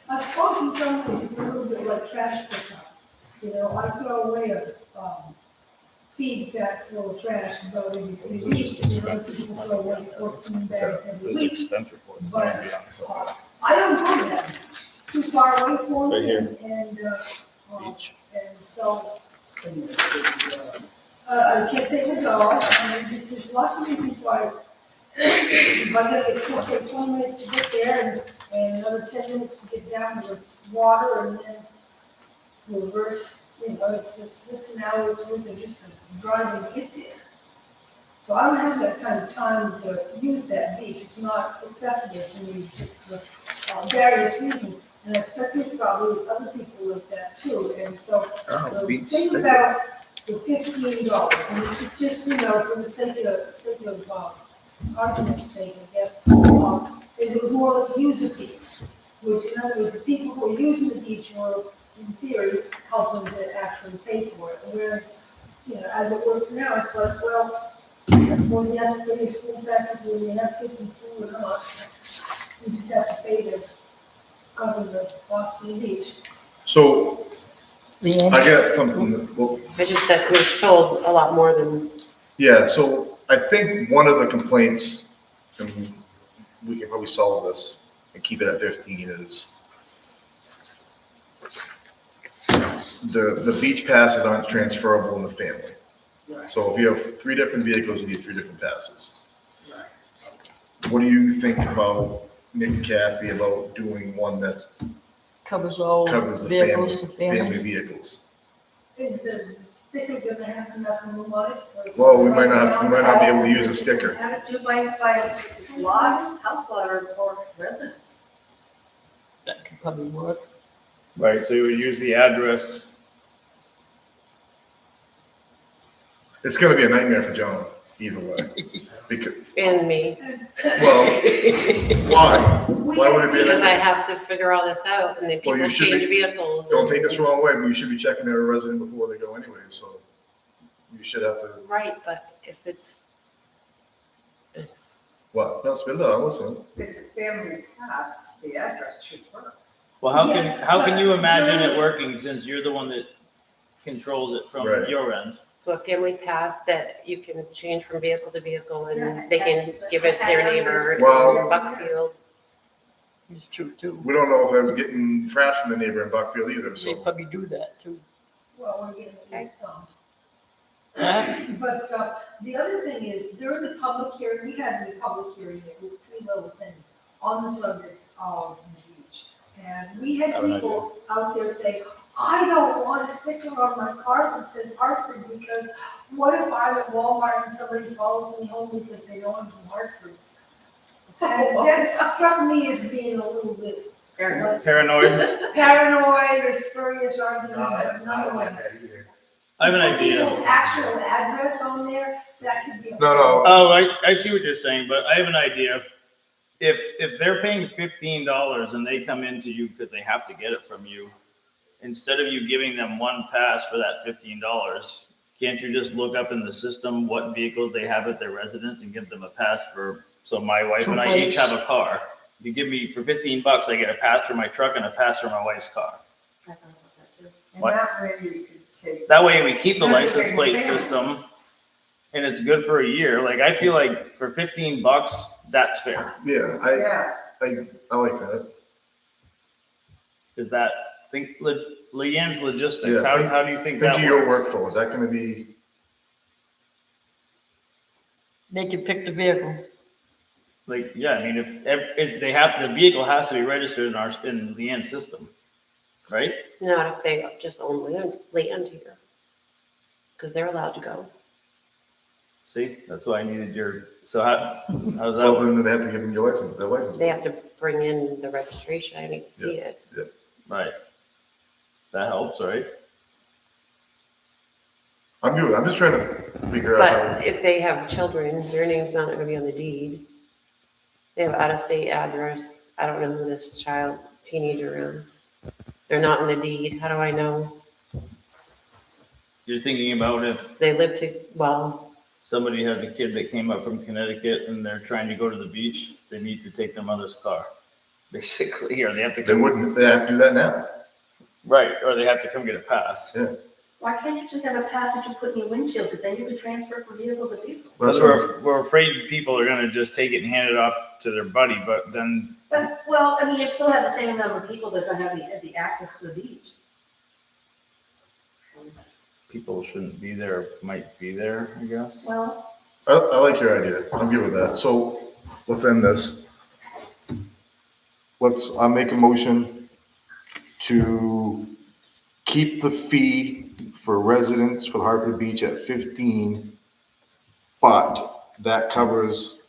I suppose in some ways it's a little bit like trash pickup. You know, I throw away a, feed sack full of trash about every 3 weeks. You know, people throw away 14 bags every those week. expense reports. But, I don't do that. Too far away for Right me here. and Beach. so, I can't take a dog. I mean, there's lots of reasons why. If I gotta take 20 minutes to get there and another 10 minutes to get down to the water and then reverse, you know, it's an hour's worth of just driving to get there. So I don't have that kind of time to use that beach. It's not accessible to me just for various reasons. And I expect there's probably other people like that too. And so the thing about the $15, and this is just, you know, for the sake of argument's sake, I guess, is it was more like user fee, which in other words, the people who are using the beach will, in theory, help them to actually pay for it. Whereas, you know, as it works now, it's like, well, I suppose you have to pay your school taxes when you have kids in school or not. You just have to pay to cover the cost of the beach. So Leanne? I got something that, well, It's just that we've sold a lot more than, yeah, so I think one of the complaints, and we can probably solve this and keep it at 15 is the beach passes aren't transferable in the family. Right. So if you have 3 different vehicles, you need 3 different passes. Right. What do you think about, Nick and Kathy, about doing one that Covers all covers the vehicles and family families. vehicles? Is the sticker gonna have enough room on it? Well, we might not be able to use a sticker. Have it do by house lot or residence. That could probably work. Right, so you would use the address. It's gonna be a nightmare for John, either way. Because, and me, well, why? Why would it be? because I have to figure all this out and then Well, you people should change be- vehicles. Don't and- take this the wrong way, but you should be checking every resident before they go anyway, so you should have to, Right, but if it's, what? No, spit it out, listen. If it's a family pass, the address should work. Well, how Yes, can you but imagine it during- working since you're the one that controls it from Right. your end? so a family pass that you can change from vehicle to vehicle Yeah, and they can give it their neighbor Well- in Buckfield. It's true too. We don't know if they're getting trash from the neighbor in Buckfield either, They so. probably do that too. Well, we're getting at least some. Huh? But the other thing is, during the public hearing, we had a public hearing at 3 Littleton on the subject of the beach. And we had Have an people out there say, I don't want a sticker on my car that says Hartford, because what if I'm at Walmart and somebody follows me home because they know I'm from Hartford? And that struck me as being a little bit like Paranoid. paranoid or spurious No, argument, I but don't like nonetheless. that either. I have an Put idea. people's actual address on there, that could be. No. Oh, I see what you're saying, but I have an idea. If they're paying $15 and they come into you because they have to get it from you, instead of you giving them one pass for that $15, can't you just look up in the system what vehicles they have at their residence and give them a pass for, so my wife and I each have a car. You give me, for $15, I get a pass for my truck and a pass for my wife's car. I thought about that too. And What? that way you could take. That way we keep the That's license a plate great idea. system and it's good for a year. Like, I feel like for $15, that's fair. Yeah, Yeah, I like that. Is that, Leanne's logistics, Yeah, how do you think Think that of your works? workflow. Is that gonna be, They can pick the vehicle. Like, yeah, I mean, if they have, the vehicle has to be registered in Leanne's system, right? Not if they just own land here. Because they're allowed to go. See, that's why I needed your, so how's that well, work? then they have to give them your license, their license. They have to bring in the registration. I need to see it. Right. That helps, right? I'm good. I'm just trying to figure out But if they have children, their name's not gonna be on the deed. They have out-of-state address. I don't know who this teenager is. They're not in the deed. How do I know? You're thinking about if They live well, somebody has a kid that came up from Connecticut and they're trying to go to the beach, they need to take their mother's car. Basically, or they have to they come. wouldn't, they have to do that now. Right, or they have to come get a pass. Why can't you just have a pass that you put in your windshield, because then you could transfer from vehicle to vehicle? That's Because what, we're afraid people are gonna just take it and hand it off to their buddy, but then, But, well, I mean, you still have the same number of people that are gonna have the access to the beach. people shouldn't be there, might be there, I guess. Well, I like your idea. I'm good with that. So let's end this. I'll make a motion to keep the fee for residents for the Hartford Beach at 15, but that covers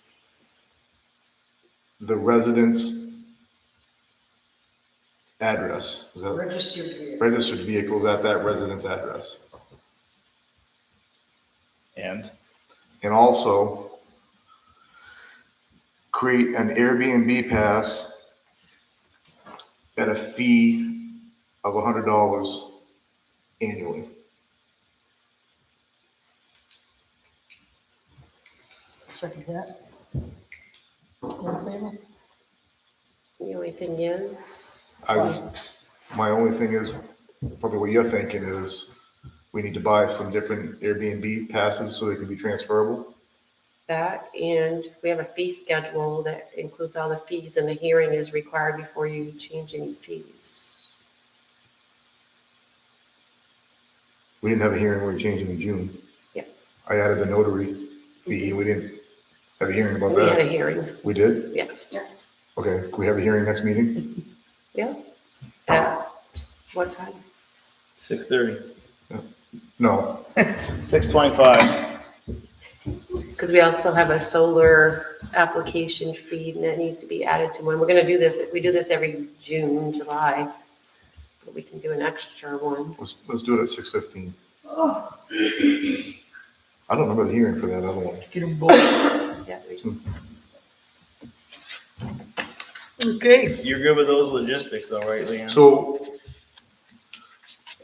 the residents' address. Is that registered vehicle. registered vehicles at that resident's address? And also create an Airbnb pass at a fee of $100 annually. Second that. All in favor? the only thing is, My only thing is, probably what you're thinking is, we need to buy some different Airbnb passes so they can be transferable. that, and we have a fee schedule that includes all the fees, and the hearing is required before you change any fees. We didn't have a hearing, we were changing in June. Yeah. I added the notary fee, we didn't have a hearing about We had a that. hearing, We did? yes. yes. Okay, can we have a hearing next meeting? Yeah. At what time? 6:30. No, 6:25. Because we also have a solar application fee and that needs to be added to one. We're gonna do this, we do this every June, July, but we can do an extra one. let's do it at 6:15. Oh, I don't remember the hearing for that other one. Get them both. Yeah, we do. Okay. You're good with those logistics though, right, Leanne? So,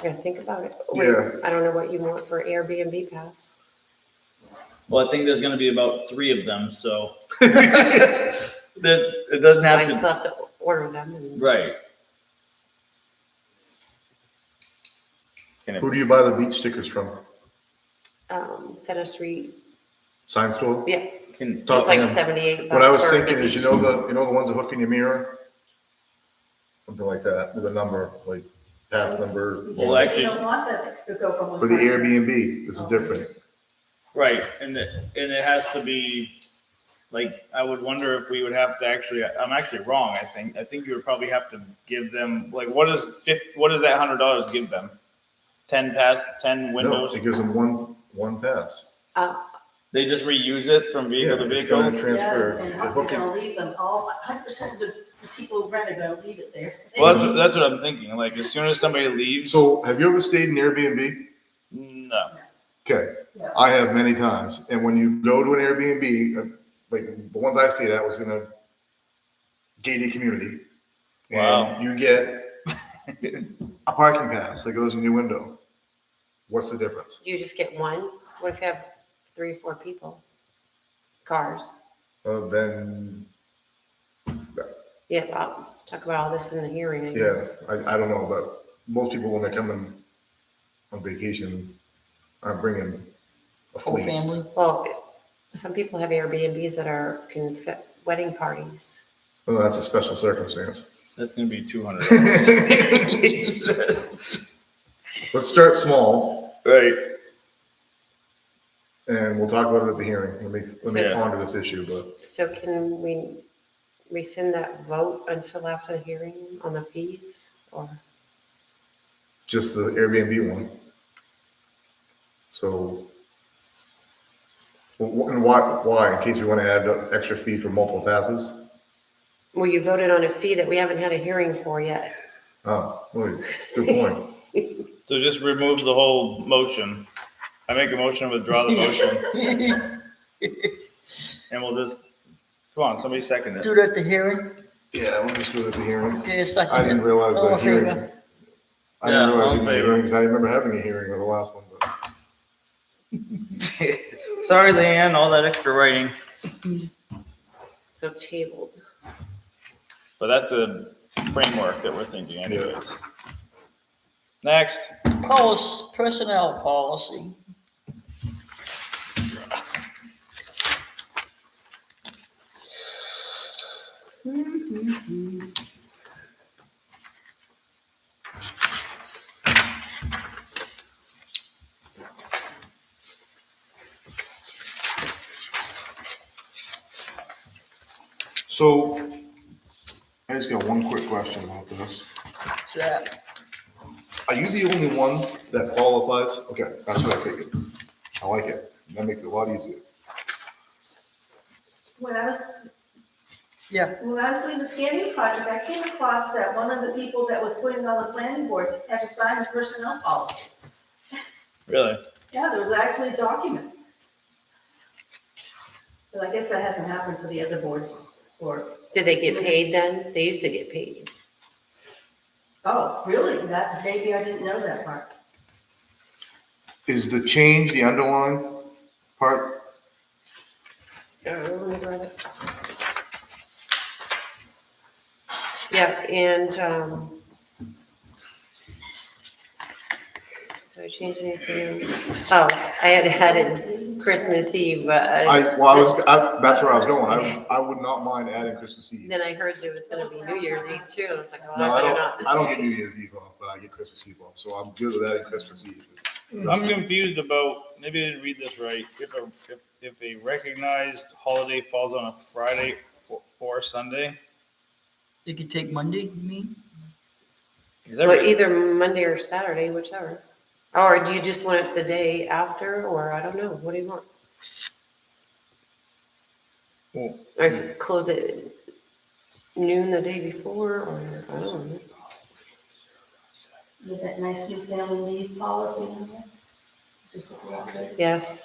Yeah, think about it. Wait, Yeah. I don't know what you want for Airbnb pass. Well, I think there's gonna be about 3 of them, so. It doesn't I have still to, have to order them and right. Can who it, do you buy the beach stickers from? Center Street, Sign store? yeah, can, Talk it's to like him. 78 What I was bucks for the thinking is, beach. you know the ones that hook in your mirror? Something like that, with a number, like pass number. You Well, just said actually- you don't want that to go from one. For the person. Airbnb, this is different. right, and it has to be like, I would wonder if we would have to actually, I'm actually wrong, I think you would probably have to give them, like, what does that $100 give them? 10 No, windows? it gives them one pass. They just reuse it from vehicle to Yeah, it's vehicle? gonna transfer. Yeah, and the they're booking- gonna leave them all, 100% of the people who rent are gonna leave it there. Well, that's what I'm thinking, like, as soon as somebody leaves. So have you ever stayed in Airbnb? No. Okay, Yeah. I have many times. And when you go to an Airbnb, like the ones I stayed at was in a gated community. Wow. And you get a parking pass that goes in your window. What's the difference? You just get one? What if you have 3 or 4 people? Cars? Then, Yeah, I'll talk about all this in the hearing. I yeah, guess. I don't know, but most people when they come in on vacation are bringing a Whole fleet. family. Well, some people have Airbnbs that can fit wedding parties. Well, that's a special circumstance. That's gonna be $200. Let's start small Right. and we'll talk about it at the hearing. Let me Yeah. ponder this issue, but So can we rescind that vote until after the hearing on the fees? Or just the Airbnb one. So, and why? In case you want to add an extra fee for multiple passes? well, you voted on a fee that we haven't had a hearing for yet. Oh, well, good point. So just remove the whole motion. I make a motion, withdraw the motion, and we'll just, come on, somebody second it. Do that at the hearing. Yeah, we'll just do it at the hearing. Okay, second. I didn't realize All that in favor? hearing. I Yeah, didn't realize all in we had favor. hearings. I remember having a hearing on the last one, but Sorry, Leanne, all that extra writing. So tabled. But that's the framework that we're thinking anyways. Next. Personnel policy. so I just got one quick question about this. What's that? Are you the only one that qualifies? Okay, that's what I figured. I like it. That makes it a lot easier. When I was Yeah, doing the scanning project, I came across that one of the people that was putting on the planning board had to sign the personnel policy. Really? Yeah, there was actually a document. But I guess that hasn't happened for the other boards, or, Did they get paid then? They used to get paid. oh, really? That, maybe I didn't know that part. Is the change the underlying part? Let me grab it. Yeah, and, did I change anything? Oh, I had added Christmas Eve, but That's where I was going. I would not mind adding Christmas Eve. then I heard there was gonna be New Year's Eve too. I was like, well, No, I I better don't, not. I don't get New Year's Eve off, but I get Christmas Eve off, so I'm good with adding Christmas Eve. I'm confused about, maybe I didn't read this right. If a recognized holiday falls on a Friday or Sunday, you could take Monday, you mean? is that Well, right? either Monday or Saturday, whichever. Or do you just want it the day after, or I don't know, what do you want? Well, Or you could close it noon the day before, or I don't know. With that nice new family leave policy in there. Just look around there. Yes,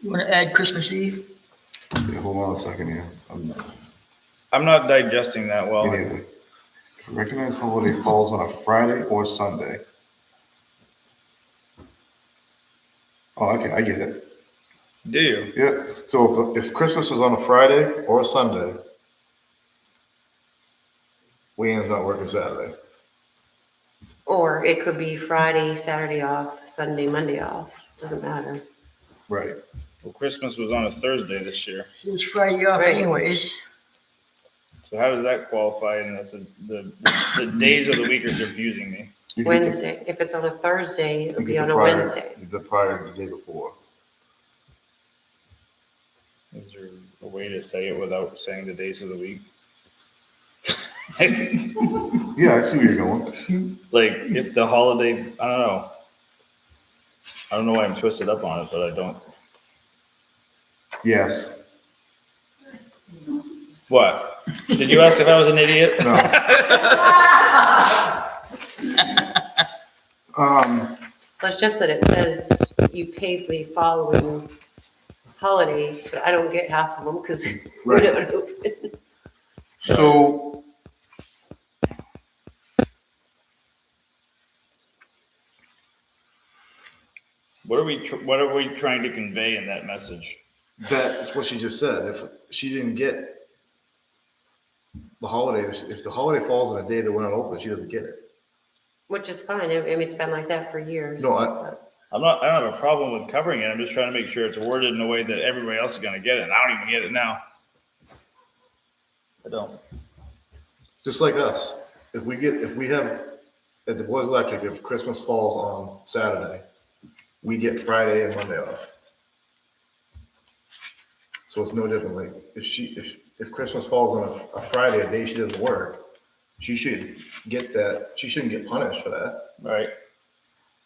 You want to add Christmas Eve? Yeah, hold on a second here. I'm not digesting that well. Me neither. Recognized holiday falls on a Friday or Sunday. Oh, okay, I get it. Do you? Yeah, so if Christmas is on a Friday or a Sunday, Leanne's not working Saturday. or it could be Friday, Saturday off, Sunday, Monday off, doesn't matter. Right. Well, Christmas was on a Thursday this year. It was Friday off Right. anyways. So how does that qualify in this? The days of the week are confusing me. You get the- Wednesday. If it's on a Thursday, it'll you be get on the a prior- Wednesday. The prior, the day before. Is there a way to say it without saying the days of the week? Yeah, I see where you're going. Like, if the holiday, I don't know. I don't know why I'm twisted up on it, but I don't. Yes. What? Did you ask if I was an idiot? No. Well, it's just that it says you pay for the following holidays, but I don't get half of them because we Right. don't open. So, What are we trying to convey in that message? that's what she just said. If she didn't get the holiday, if the holiday falls on a day that we're not open, she doesn't get it. Which is fine. I mean, it's been like that for years. No, I don't have a problem with covering it. I'm just trying to make sure it's worded in a way that everybody else is gonna get it. And I don't even get it now. I don't. just like us. If we have, at the Boys Electric, if Christmas falls on Saturday, we get Friday and Monday off. So it's no different. Like, if Christmas falls on a Friday, a day she doesn't work, she should get that, she shouldn't get punished for that. Right.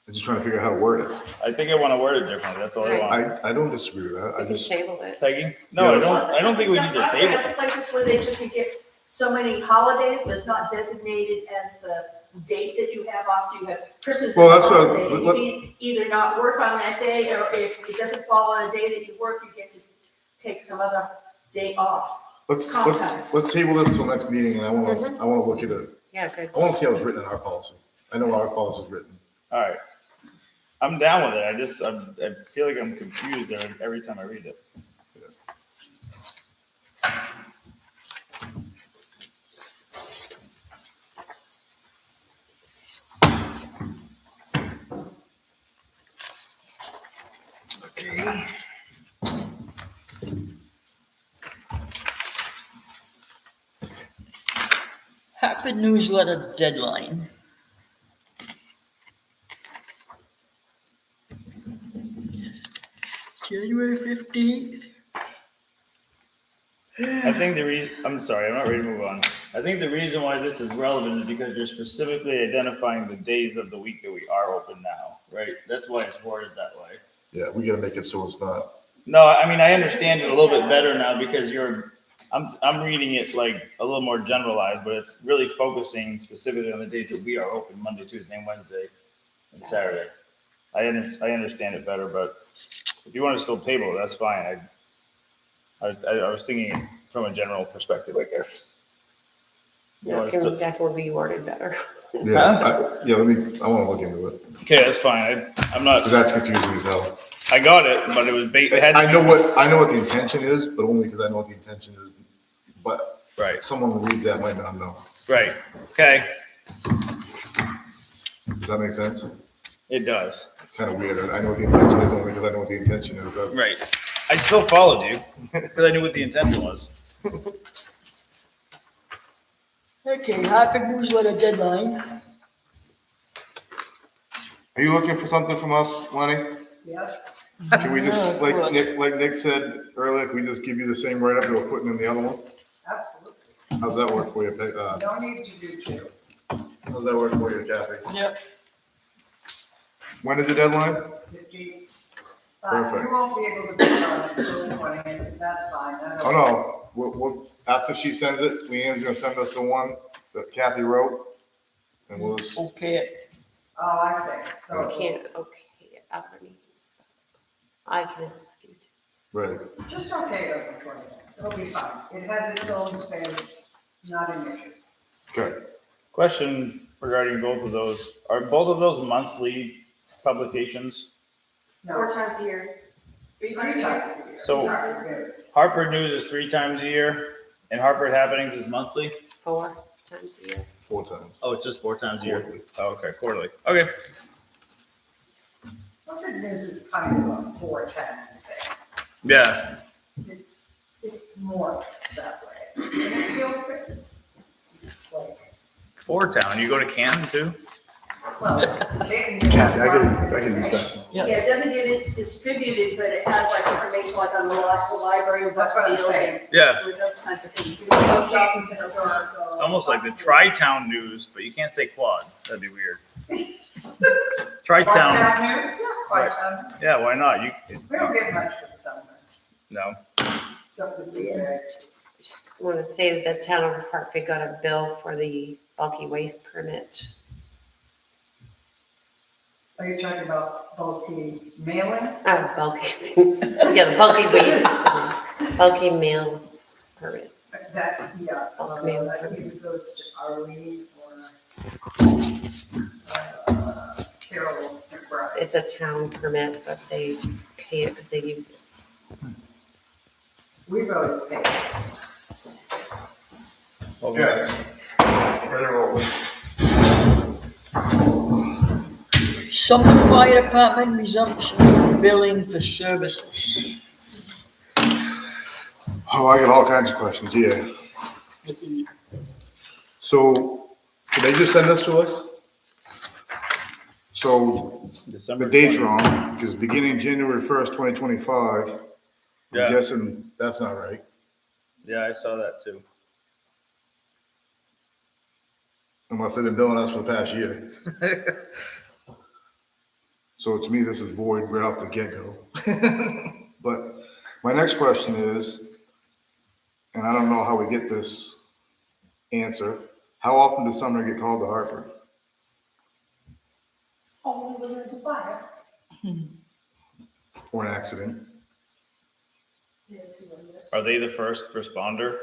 I'm just trying to figure out how to word it. I think I want to word it differently. That's all I want. I don't disagree with that. I You can just, table it. Peggy? No, Yeah, I don't think we need to I've table read it. other places where they just get so many holidays, but it's not designated as the date that you have off, so you have Christmas as Well, a that's what- holiday. let- You can either not work on that day, or if it doesn't fall on a day that you work, you get to take some other day off. let's Contact. table this till next meeting, and I wanna look at it. Yeah, good. I wanna see how it's written in our policy. I know our policy is written. All right. I'm down with it. I feel like I'm confused every time I read it. Okay. Hartford newsletter deadline. January 15th. I think I'm sorry, I'm not ready to move on. I think the reason why this is relevant is because you're specifically identifying the days of the week that we are open now, right? That's why it's worded that way. Yeah, we gotta make it so it's not. No, I mean, I understand it a little bit better now because I'm reading it like a little more generalized, but it's really focusing specifically on the days that we are open, Monday, Tuesday, and Wednesday, and Saturday. I understand it better, but if you want to still table it, that's fine. I was thinking from a general perspective, I guess. No, it can definitely be worded better. Yeah, I wanna look into it, Okay, that's fine. I'm not, because that's confusing as hell. I got it, but it was, it had. I know what the intention is, but only because I know what the intention is. But Right, someone who reads that might not know. right. Okay, Does that make sense? it does. Kind of weird. I know what the intention is only because I know what the intention is. Right. I still followed you because I knew what the intention was. Okay, Hartford newsletter deadline. Are you looking for something from us, Lenny? Yes, Can we just, Yeah, of like course. Nick said earlier, can we just give you the same write-up that we're putting in the other one? absolutely. How's that work for you, No need to do two. how's that work for you, Kathy? Yep. When is the deadline? 15. Perfect. You won't be able to do it on until the 20th, that's fine. Oh, no, we'll, after she sends it, Leanne's gonna send us the one that Kathy wrote. And we'll just, Okay it. Oh, I see, so. I can't, okay, Alberni. I can ask you to. right, Just okay it on the 20th, it'll be fine. It has its own space, not an issue. okay. Question regarding both of those. Are both of those monthly publications? Four No, times a year. three times a year. So- It is. Hartford News is 3 times a year and Hartford Happenings is monthly? 4 times a year. 4 times. Oh, it's just 4 times a year? Quarterly. Oh, okay, quarterly. Okay. Hartford News is kind of a 410 thing. Yeah, It's more that way. And it feels good. It's like, 4 Town. You go to Canton too? Well, Canton Kathy, I responds can to use it, that. Yeah. Yeah, it doesn't get it distributed, but it has like information like on the library, That's what I'm Buckfield, saying. Yeah, and those kinds of things. Post office, historical. it's almost like the Tri-Town news, but you can't say quad. That'd be weird. Tri-Town. Down news, yeah, quite down. Yeah, why not? We don't get much for the summer, No. something we get. Just want to say that the town of Hartford got a bill for the bulky waste permit. Are you talking about bulky mailing? Bulky, yeah, the bulky waste, bulky mail permit. That, yeah, Bulk mail that permit. either goes to Arlene or Carol McBride. It's a town permit, but they pay it because they use it. We've always paid. Okay. Ready to roll. Summer Fire Department resumption of billing for services. Oh, I got all kinds of questions here. So, did they just send this to us? So, December the date's 20. wrong, because beginning January 1st, 2025, I'm Yeah. guessing that's not right. Yeah, I saw that too. Unless they've been billing us for the past year. So to me, this is void right off the get-go. But my next question is, and I don't know how we get this answer, how often does Sumner get called to Hartford? Only when there's a fire. Or an accident? Are they the first responder?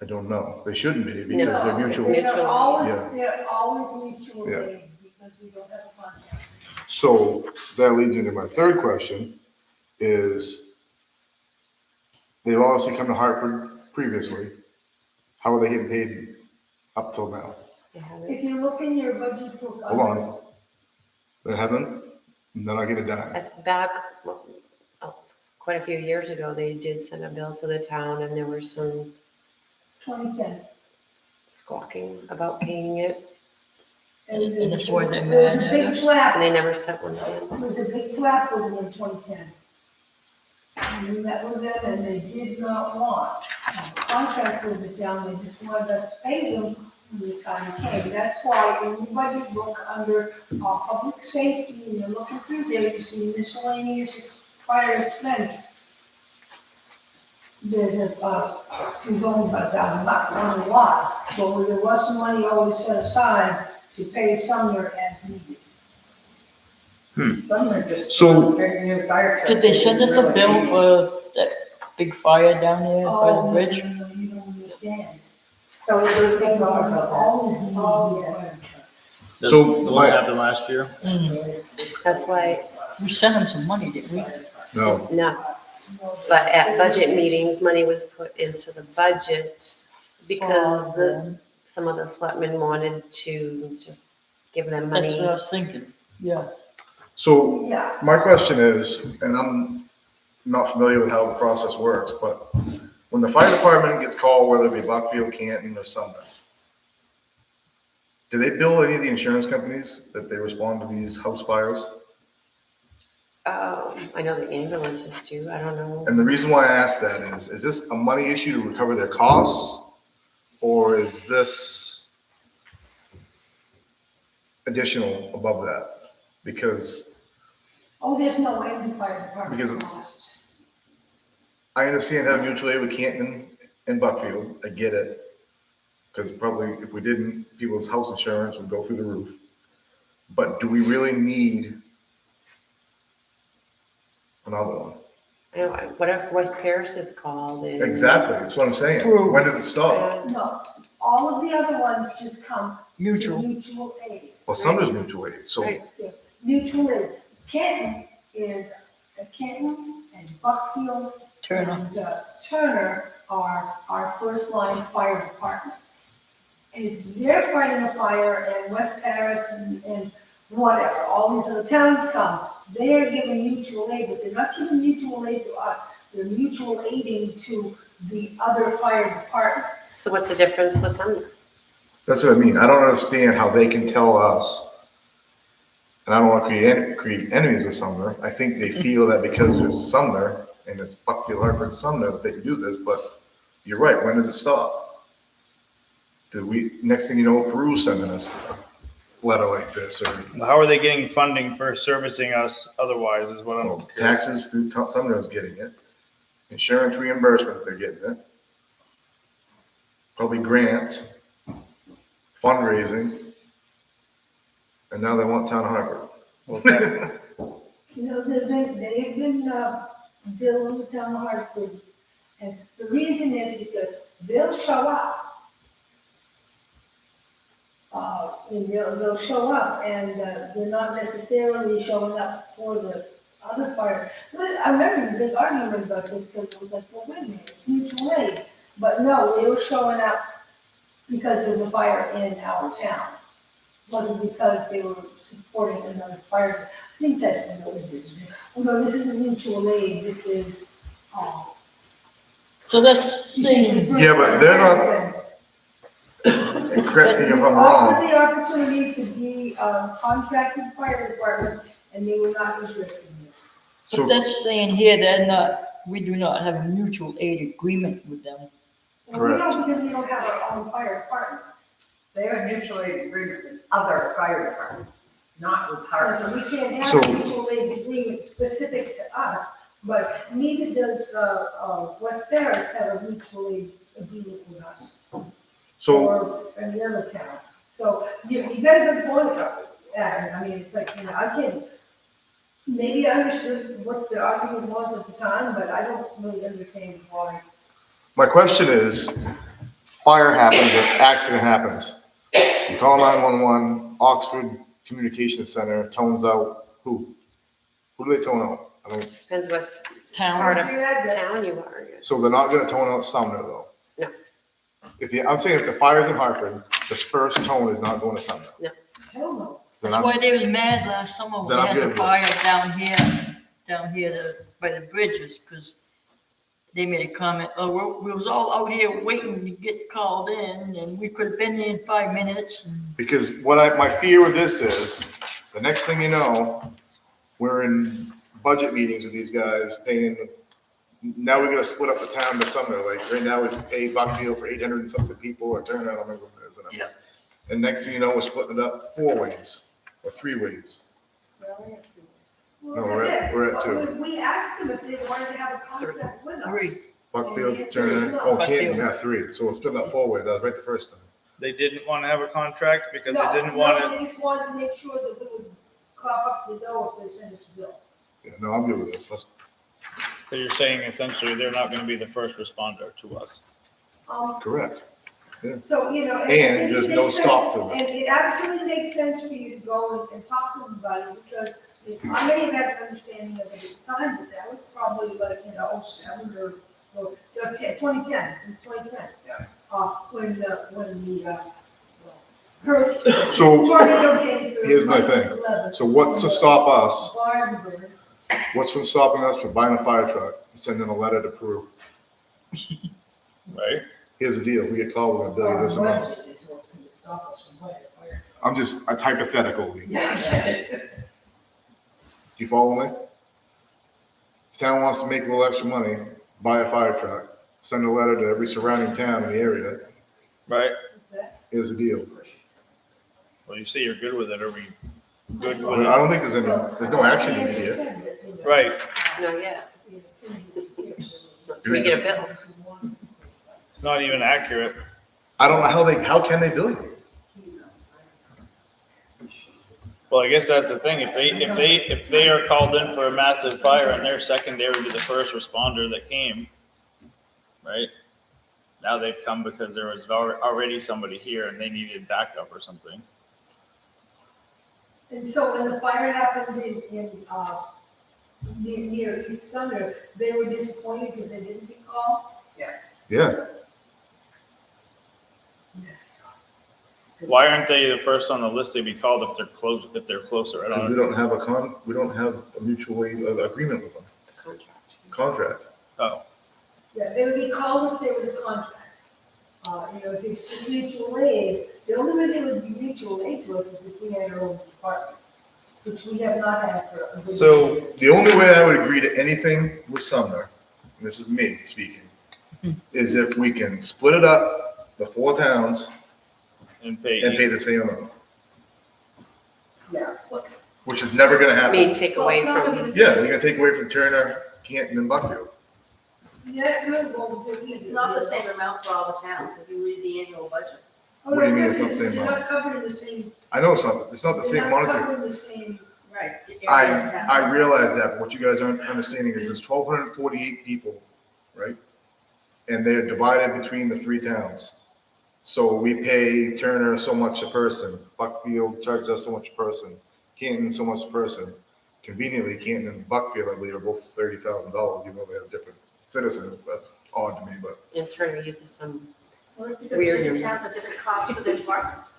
I don't know. They shouldn't be because they're No, mutual. it's They're always, Yeah. they're always mutual Yeah. aid because we don't have a contract. So that leads me to my third question is, they've obviously come to Hartford previously. How are they getting paid up till now? They haven't. If you look in your budget book. Hold on. They haven't? They're not getting a dime. That's back, quite a few years ago, they did send a bill to the town and there were some 2010. squawking about paying it, And that's why they're There was a mad at big us. and flap, they never sent one in. there was a big flap with them in 2010. And we met with them and they did not want a contract with the town, they just wanted us to pay them when the time came. That's why in the budget book under public safety, and you're looking through there, you see miscellaneous fire expense. There's she's only about $1,000, not a lot, but there was some money always set aside to pay Sumner as needed. Some are just. So- Their new fire truck Did they send us a really bill need- for that big fire down there by the bridge? Oh, no, you don't understand. Oh, those things are Always, about always that. need Oh, fire yeah. trucks. So, The one my- that happened last year? That's why, We sent them some money, didn't we? No. no, but at budget meetings, money was put into the budget because some of the selectmen wanted to just give them That's what I money. was thinking, yeah. So Yeah, my question is, and I'm not familiar with how the process works, but when the fire department gets called, whether it be Buckfield, Canton, or Sumner, do they bill any of the insurance companies that they respond to these house fires? I know the ambulances do, I don't know. And the reason why I ask that is this a money issue to recover their costs? Or is this additional above that? Because oh, there's no end to fire department Because- costs. I understand how mutual aid with Canton and Buckfield, I get it. Because probably if we didn't, people's house insurance would go through the roof. But do we really need another one? I know, what if West Paris is called and? Exactly, that's what I'm saying. True. When does it stop? No, all of the other ones just come to Mutual. mutual aid. Well, Sumner's mutual aid, so Right. Mutual aid. Canton is, Canton and Buckfield Turner. and Turner are our first line fire departments. And if they're fighting a fire and West Paris and whatever, all these other towns come, they are giving mutual aid, but they're not giving mutual aid to us. They're mutual aiding to the other fire departments. So what's the difference with some? that's what I mean. I don't understand how they can tell us and I don't want to create enemies with Sumner. I think they feel that because there's Sumner and it's Buckfield, Hartford, Sumner, that they can do this, but you're right, when does it stop? Next thing you know, Peru's sending us a letter like this, or How are they getting funding for servicing us otherwise is what I'm well, curious. taxes through Sumner's getting it, insurance reimbursement, they're getting it. Probably grants, fundraising, and now they want town of Hartford. Well, that- You know, they've been billing the town of Hartford, and the reason is because they'll show up. And they'll show up, and they're not necessarily showing up for the other fire. But I remember the big argument about this, because it was like, well, wait a minute, it's mutual aid. But no, they were showing up because there was a fire in our town. It wasn't because they were supporting another fire. I think that's what it is. Oh, no, this isn't mutual aid, this is, So let's see, Yeah, but they're not- And correct me if I'm wrong, Offered the opportunity to be a contracted fire department, and they were not interested in this. so, but that's saying here we do not have a mutual aid agreement with them. Well, we don't, because we don't have our own fire department. They have a mutual aid agreement with other fire departments, not with So Hartford. we can't have So- a mutual aid agreement specific to us, but neither does, West Paris have a mutual aid agreement with us. so, Or any other town. So you got a good point, Adam. I mean, it's like, you know, I can, maybe I understood what the argument was at the time, but I don't really understand why. my question is, fire happens or accident happens. You call 911, Oxford Communications Center tones out who? Who do they tone out? I don't, Depends what Town, part of Your address. town you are. I guess. so they're not gonna tone out Sumner though? No. I'm saying if the fire's in Hartford, the first tone is not going to Sumner. Hell no. Then that's I'm- why they was mad last summer when Then they I'm had good the with fire down here by the bridges, because they made a comment, oh, we was all out here waiting to get called in, and we could have been there in 5 minutes. And Because my fear with this is, the next thing you know, we're in budget meetings with these guys paying, now we're gonna split up the town to Sumner, like right now we pay Buckfield for 800 and something people, or Turner, I don't remember what it is. Yeah. And next thing you know, we're splitting it up 4 ways, or 3 ways. No, Well, we're like I at- we're at said, two. we asked them if they wanted to have a contract with us. Three. Buckfield, Turner, oh, Canton, Buckfield. yeah, 3, so we're splitting up 4 ways, that was right the first time. They didn't want to have a contract because No, they didn't want no, it. they just wanted to make sure that we would cough up the dough if they send us a bill. Yeah, no, I'm good with this, So you're saying essentially they're not going to be the first responder to us. correct. So, you know. And there's it no makes stop sense- to it. And it absolutely makes sense for you to go and talk to them about it, because I may have had an understanding of it at the time, but that was probably like, you know, 07 or 2010, it was 2010. Yeah. When the hurricane, So, tornado came through. here's my thing. 11. so what's to stop us, Barn burned. what's from stopping us from buying a fire truck and sending a letter to Peru? Right? Here's the deal, if we get called, we're gonna bill you this amount. Budget is what's gonna stop us from buying a fire. It's hypothetical. Do Yeah. you follow me? If town wants to make a little extra money, buy a fire truck, send a letter to every surrounding town in the area, Right? What's that? here's the deal. Well, you say you're good with it. Are we good I with mean, it? I don't think there's no action needed here. Right. Not yet. Until we get a bill. It's not even accurate. I don't know how can they bill you? Well, I guess that's the thing. If they are called in for a massive fire and they're secondary to the first responder that came, right? Now they've come because there was already somebody here and they needed backup or something. And so when the fire happened near East Sumner, they were disappointed because they didn't get called? Yes. Yeah, Yes. Why aren't they the first on the list to be called if they're closer? I because we don't. don't have we don't have a mutual aid agreement with them, A contract. contract. Oh, Yeah, they would be called if there was a contract. You know, if it's just mutual aid, the only way they would be mutual aid to us is if we had our own department. which we have not had for a good So- year. The only way I would agree to anything with Sumner, and this is me speaking, is if we can split it up, the 4 towns, And pay. and pay the same amount, Yeah. which is never gonna I mean, happen. take Well, away it's not gonna from, be the Yeah, same. you're gonna take away from Turner, Canton, and Buckfield. Yeah, it really won't be It's not the same amount for all the towns, if you read the annual budget. Oh, What do you no, mean it's not the listen, same You're amount? not covering the same. I know it's not the you're same not monetary. covering the same, Right. I realize that, but what you guys aren't understanding is there's 1,248 people, right? And they're divided between the 3 towns. So we pay Turner so much a person, Buckfield charges us so much a person, Canton so much a person. Conveniently, Canton and Buckfield, I believe, are both $30,000, even though they have different citizens. That's odd to me, but and Turner uses some, Well, it's because Weird. different towns have different costs for their departments.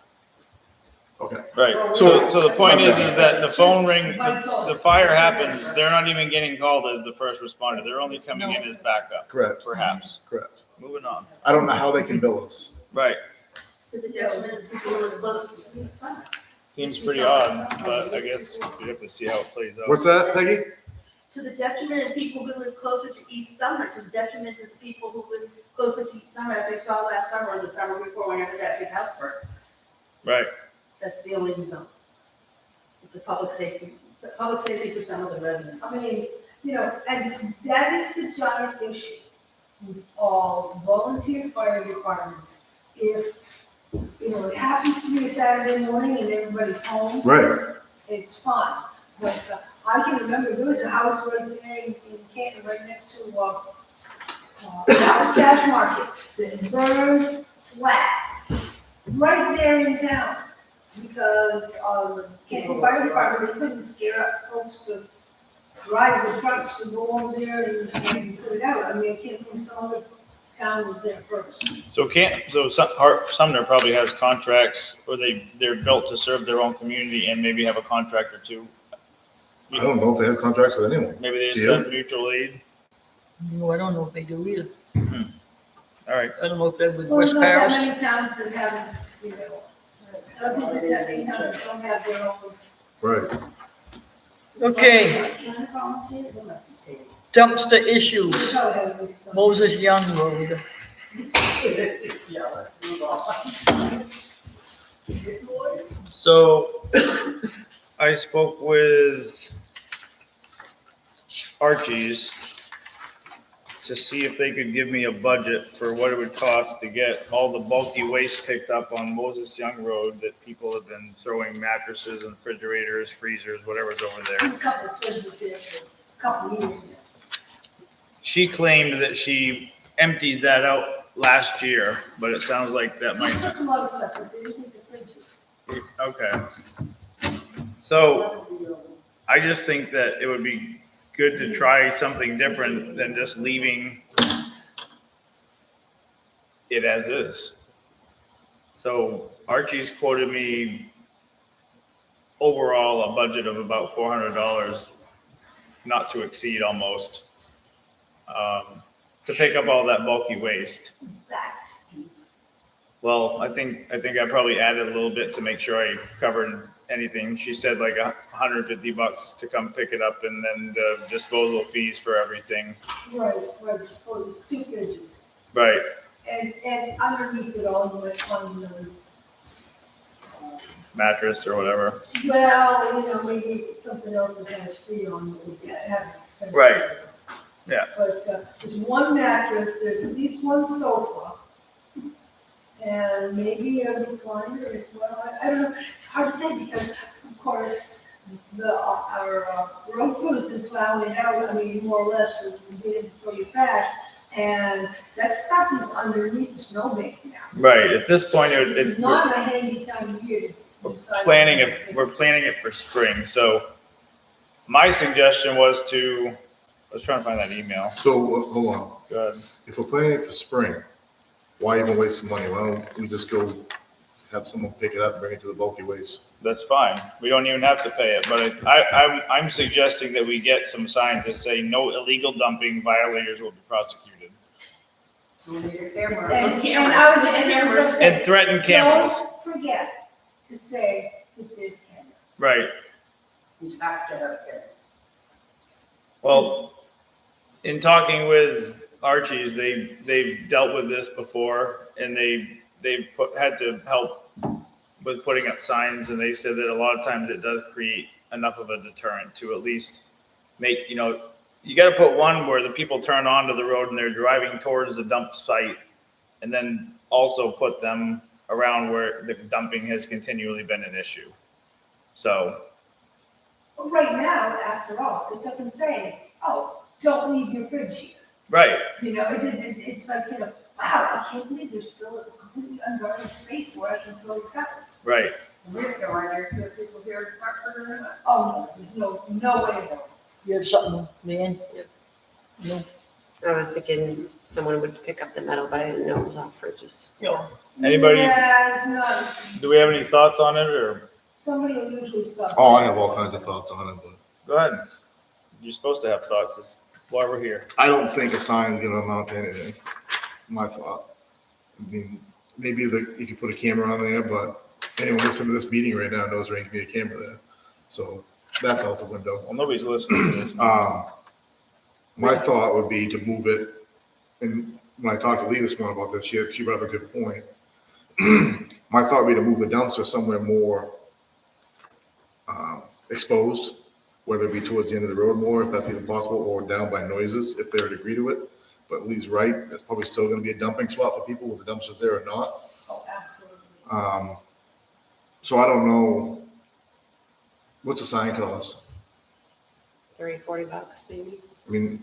okay. Right, So- so the point is that the phone ring, But it's all- the fire happens, they're not even getting called as the first responder, they're only coming in as backup, Correct, perhaps. correct. Moving on. I don't know how they can bill us. Right, It's to the detriment of the people who are closest to the fund. seems pretty odd, but I guess we have to see how it plays out. What's that, Peggy? To the detriment of people who live closer to East Summer, to the detriment of the people who live closer to East Summer, as I saw last summer and the summer before whenever that big house burned. Right, That's the only result. It's the public safety for some of the residents. I mean, and that is the giant issue with all volunteer fire departments. If, it happens to be a Saturday morning and everybody's home, Right. it's fine. But I can remember, there was a house right there in Canton, right next to, House Cash Market, that burned flat, right there in town. Because, Canton Fire Department, they couldn't scare up folks to drive the trucks to go over there and put it out. I mean, Canton, from some other town was there first. so Sumner probably has contracts, or they're built to serve their own community and maybe have a contractor too. I don't know if they have contracts with anyone. Maybe they just Yeah. send mutual aid, No, I don't know if they do either. all right. I don't know if they're with Well, there's West not that Paris. many towns that haven't, I don't think there's that many towns that don't have their own. Right. Okay, Is it volunteer? They must be paid. dumpster issues, There's no having this, Moses Young Road. Yeah, let's move on. So I spoke with Archie's to see if they could give me a budget for what it would cost to get all the bulky waste picked up on Moses Young Road that people have been throwing mattresses and refrigerators, freezers, whatever's over there. A couple of fridges there for a couple of years now. She claimed that she emptied that out last year, but it sounds like that might There's a lot of stuff, but they isn't the fridges. Okay. So I just think that it would be good to try something different than just leaving it as is. So Archie's quoted me overall a budget of about $400, not to exceed almost, to pick up all that bulky waste. That's steep. Well, I think I probably added a little bit to make sure I covered anything. She said like $150 to come pick it up, and then the disposal fees for everything. Right, so there's 2 fridges. Right, And underneath it all, you might find mattress or whatever. well, maybe something else that has free on that would have an expensive. Right. Yeah. But there's 1 mattress, there's at least 1 sofa, and maybe a recliner as well. I don't know, it's hard to say because, of course, our road crew's been plowing it out, I mean, more or less, so you get in for your trash, and that stuff is underneath the snowbank now. Right, at this point, This is it's, not a handy time of year to decide. we're planning it for spring, so my suggestion was I was trying to find that email. So, hold on. Good. If we're planning for spring, why even waste the money? Why don't we just go have someone pick it up and bring it to the bulky waste? That's fine. We don't even have to pay it, but I'm suggesting that we get some signs that say no illegal dumping, violators will be prosecuted. And I was, and I was saying, And threaten cameras. don't forget to say that there's cameras. Right. You have to have cameras. Well, in talking with Archie's, they've dealt with this before, and they've had to help with putting up signs, and they said that a lot of times it does create enough of a deterrent to at least make, you got to put one where the people turn onto the road and they're driving towards the dump site, and then also put them around where the dumping has continually been an issue. So, But right now, after all, it doesn't say, oh, don't leave your fridge here. right, It's like, wow, I can't believe there's still a completely unguarded space where I can throw this out. right. We have no idea if there are people here in Hartford or not. Oh, no, there's no way of knowing. You have something, Leanne? No. I was thinking someone would pick up the metal, but I didn't know it was off fridges. No. Anybody, Yeah, it's not, do we have any thoughts on it, or somebody will usually stop. Oh, I have all kinds of thoughts on it, but go ahead? You're supposed to have thoughts, that's why we're here. I don't think a sign's gonna amount to anything. My thought. I mean, maybe you could put a camera on there, but anyone listening to this meeting right now knows there ain't gonna be a camera there. So that's out the window. Well, nobody's listening to this. My thought would be to move it, and when I talked to Lee this morning about this, she brought up a good point. My thought would be to move the dumpster somewhere more exposed, whether it be towards the end of the road more, if that's even possible, or down by noises, if they would agree to it. But Lee's right, there's probably still gonna be a dumping spot for people, whether the dumpster's there or not. Oh, absolutely. So I don't know, what's a sign cost? $30-40 maybe. I mean,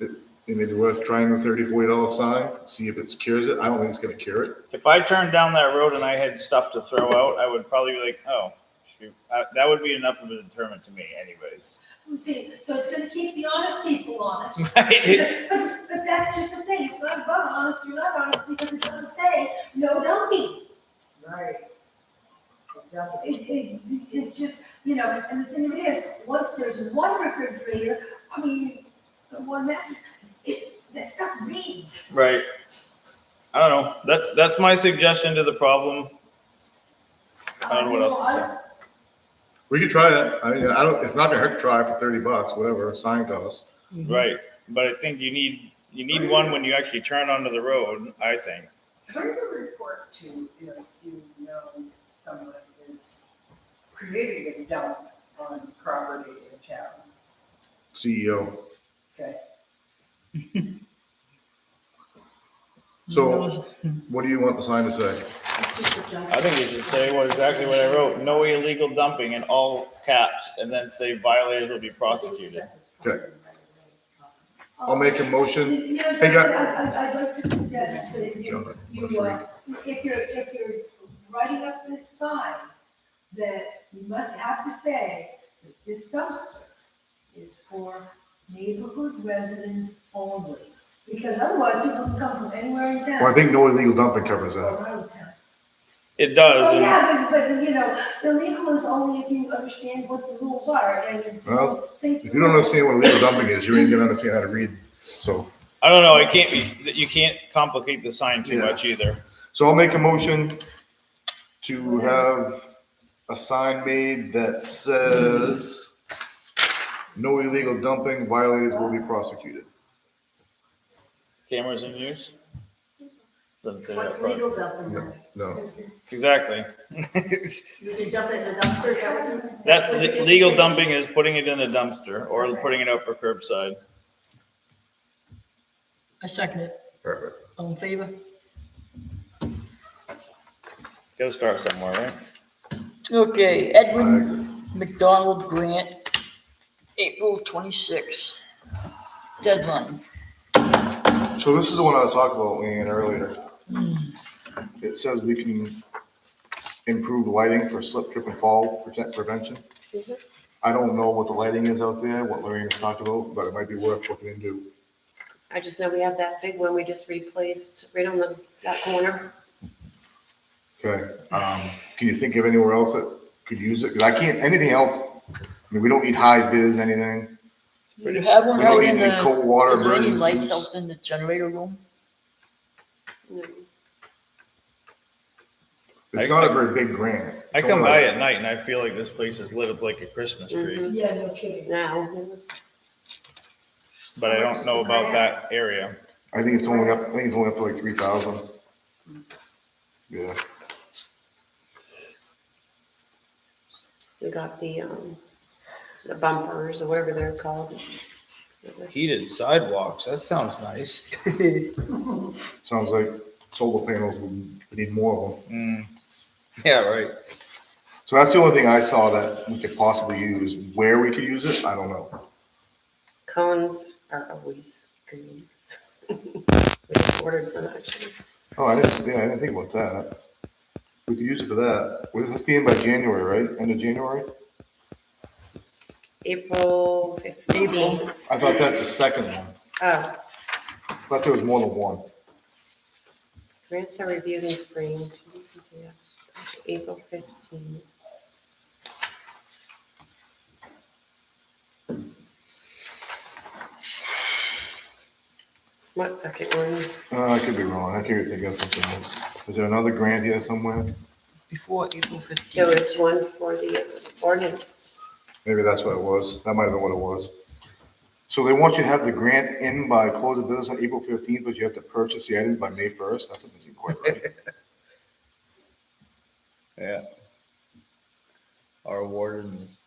it may be worth trying the $30-40 sign, see if it cures it. I don't think it's gonna cure it. If I turned down that road and I had stuff to throw out, I would probably be like, oh, shoot. That would be enough of a deterrent to me anyways. See, so it's gonna keep the honest people honest. Right? But that's just the thing, it's not about honest or not honest, because it doesn't say no dumping. Right. It doesn't. It's just, and the thing is, once there's one refrigerator, the one mattress, that stuff reads. Right. I don't know. That's my suggestion to the problem. I don't know what else to say. We could try it. I mean, it's not gonna hurt to try for $30, whatever a sign costs. Right. But I think you need one when you actually turn onto the road, I think. Bring a report to if you know someone is creating a dump on property in town. CEO. Okay. So what do you want the sign to say? I think you should say exactly what I wrote. No illegal dumping in all caps, and then say violators will be prosecuted. Okay. I'll make a motion. Hey, Something guy- I'd like to suggest that if you're writing up this sign, that you must have to say that this dumpster is for neighborhood residents only. Because otherwise, people can come from anywhere in town. Well, I think no illegal dumping covers Or that. out of town. It does. Well, and- yeah, but illegal is only if you understand what the rules are, and if you Well, don't think. If you don't understand what illegal dumping is, you ain't gonna understand how to read. So I don't know. You can't complicate the sign too Yeah. much either. So I'll make a motion to have a sign made that says, no illegal dumping, violators will be prosecuted. Cameras in use? Doesn't say What's that part. legal dumping? No, Exactly. You can dump it in the dumpster, is that what you? That's legal dumping is putting it in a dumpster or putting it out for curbside. I second it. perfect. All in favor? Gotta start somewhere, right? Okay, Edwin McDonald Grant, April 26th. Deadline. So this is the one I was talking about, Leanne, earlier. It says we can improve lighting for slip, trip, and fall prevention. I don't know what the lighting is out there, what Lorraine talked about, but it might be worth looking into. I just know we have that big one we just replaced right on that corner. Okay, can you think of anywhere else that could use it? Because I can't, anything else, I mean, we don't need high vis, anything. Do you have one We don't out need in any the, cold water is there any emergencies. lights out in the generator room? No. It's not a very big grant. I It's come only by like- at night and I feel like this place is lit up like a Christmas tree, Mhm. Yeah, no kidding. Now, but I don't know about that area. I think it's only up to like 3,000. Yeah, we got the bumpers or whatever they're called. Heated sidewalks, that sounds nice. sounds like solar panels, we need more of them. Yeah, right. So that's the only thing I saw that we could possibly use. Where we could use it, I don't know. Cones are always good. We just ordered some actually. Oh, I didn't think about that. We could use it for that. What is this being by January, right? End of January? April 15th. I thought that's the second one. Oh, I thought there was more than one. grants are reviewed in spring. Yeah. April 15th. What second one? I could be wrong. I could think of something else. Is there another grant here somewhere? Before April There 15th. was one for the ordinance. Maybe that's what it was. That might have been what it was. So they want you to have the grant in by close of business on April 15th, but you have to purchase the item by May 1st. That doesn't seem quite right. Yeah. Our wardens.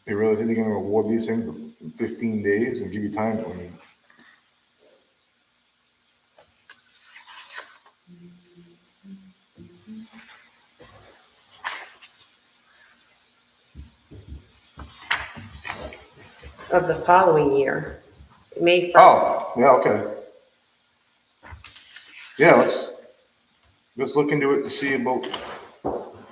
They really think they're gonna reward these things in 15 days and give you time? I mean, Of the following year, May 1st. oh, yeah, okay. Yeah, let's look into it to see about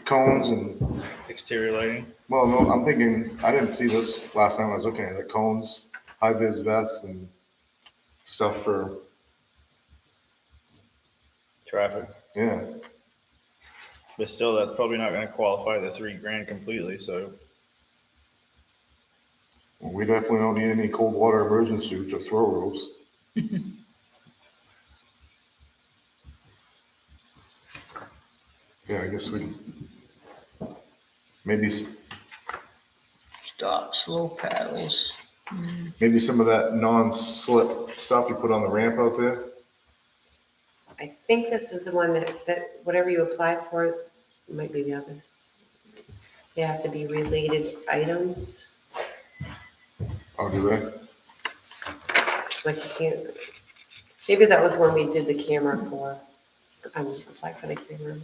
cones and, Exterior lighting. well, no, I'm thinking, I didn't see this last time I was looking at it, cones, high vis vests and stuff for, Traffic. yeah. But still, that's probably not gonna qualify the $3,000 completely, so. Well, we definitely don't need any cold water immersion suits or throw ropes. Yeah, I guess we maybe Stop, slow paddles. some of that non-slip stuff you put on the ramp out there. I think this is the one that whatever you apply for might be the other. They have to be related items. I'll do that. Like you can't, maybe that was when we did the camera for, apply for the camera.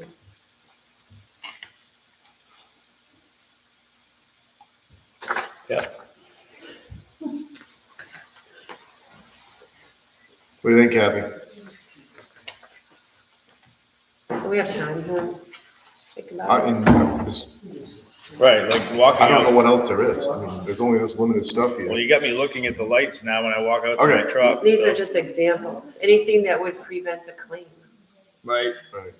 Yeah. What do you think, Kathy? We have time, huh? Think about it. And this, Right, like walking I don't know out. what else there is. I mean, there's only this limited stuff Well, here. you got me looking at the lights now when I walk out to my Okay. truck. These so- are just examples, anything that would prevent a claim. Right. Right.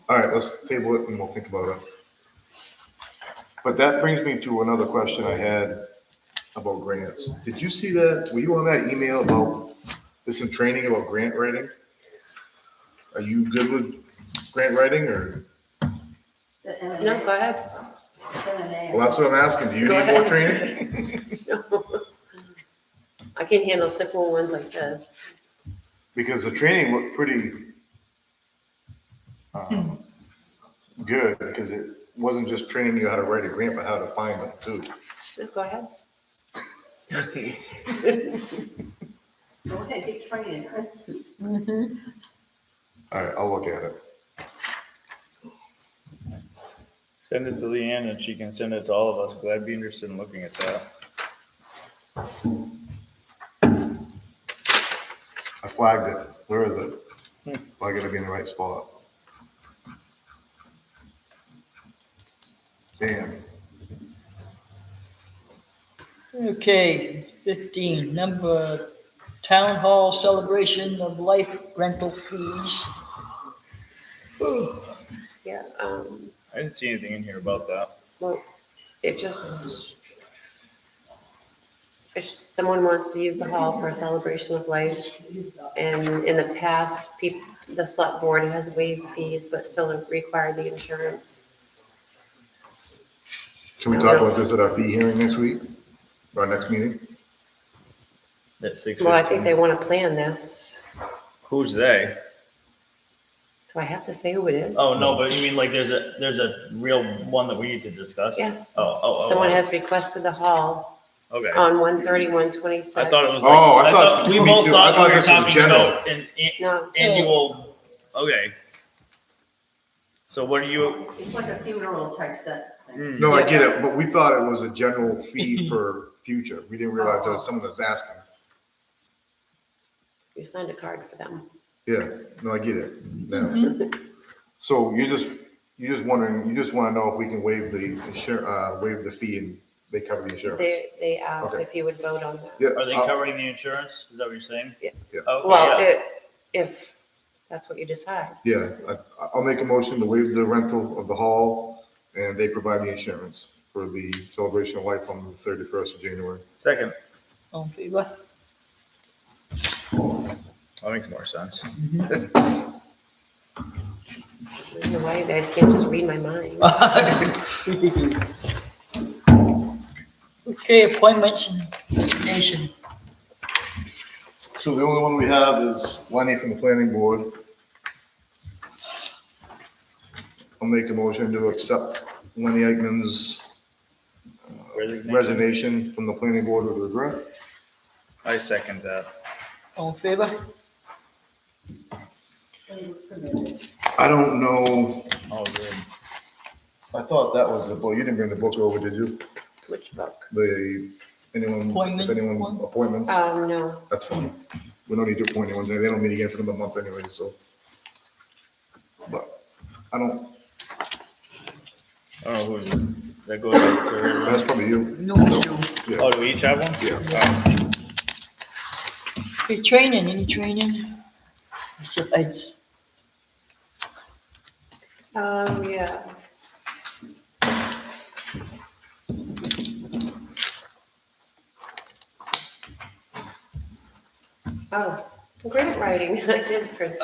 All right, let's table it and we'll think about it. But that brings me to another question I had about grants. Did you see that? Were you on that email about, there's some training about grant writing? Are you good with grant writing or? The MMA. No, go ahead. MMA. Well, that's what I'm asking. Do you Go need more ahead. training? I can handle simple ones like this. Because the training looked pretty good, because it wasn't just training you how to write a grant, but how to find them too. So go ahead. Go ahead, get training. All right, I'll look at it. Send it to Leanne and she can send it to all of us, because I'd be interested in looking at that. I flagged it. Where is it? I gotta be in the right spot. Damn. Okay, 15, number town hall celebration of life rental fees. Yeah, I didn't see anything in here about that. well, it just, if someone wants to use the hall for a celebration of life, and in the past, the select board has waived fees, but still required the insurance. Can we talk about this at our fee hearing next week? Our next meeting? At 6:15. Well, I think they want to plan this. Who's they? Do I have to say who it is? Oh, no, but you mean like there's a real one that we need to discuss? Yes. Oh. Someone has requested the hall Okay. on 1/31/26. I thought it was. Oh, like- I thought- we me both too. thought I thought we were this was talking general. about an No, annual. Okay. So what do you? It's like a funeral type set thing. No, I get it, but we thought it was a general fee for future. We didn't realize there was someone that's asking. you signed a card for them. Yeah, no, I get it. Yeah. So you just wondering, you just want to know if we can waive the fee and they cover the insurance? They asked Okay. if you would vote on that. Yeah. Are they I'll- covering the insurance? Is that what you're saying? Yeah. Yeah. Okay, Well, yeah. if that's what you decide. Yeah, I'll make a motion to waive the rental of the hall and they provide the insurance for the celebration of life on the 31st of January. Second. All in favor? That makes more sense. I don't know why you guys can't just read my mind. Okay, appointments and resignation. So the only one we have is Lenny from the planning board. I'll make a motion to accept Lenny Eichmann's resignation from the planning board with regret. I second that. All in favor? I don't know, Oh, good. I thought that was the book, you didn't bring the book over, did you? Which book? Appointment one? Appointments, No. that's fine. We don't need to appoint anyone, they don't meet again for another month anyway, so. But, I don't, I don't know who's that goes up to her. that's probably you. No, no. Yeah. Oh, do we each have one? Yeah. Okay, training, any training? Besides, Yeah. Oh, grant writing, I did print.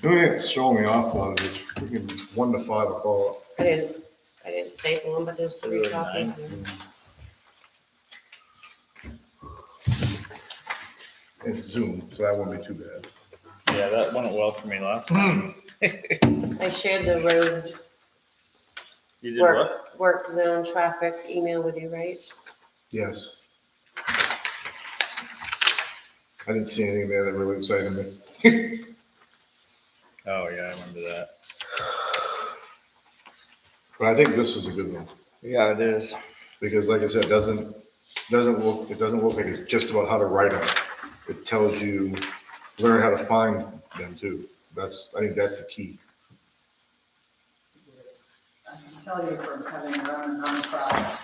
The only thing that's throwing me off on is freaking 1 to 5 o'clock. I didn't staple them, but there's 3 Really copies. nice. It's Zoom, so that wouldn't be too bad. Yeah, that went well for me last time. I shared the road You did what? work zone traffic email with you, right? Yes. I didn't see anything there that really excited me. Oh, yeah, I remember that. But I think this is a good one, Yeah, it is. because like I said, it doesn't look like it's just about how to write them. It tells you, learn how to find them too. I think that's the key. I can tell you from having run a nonprofit,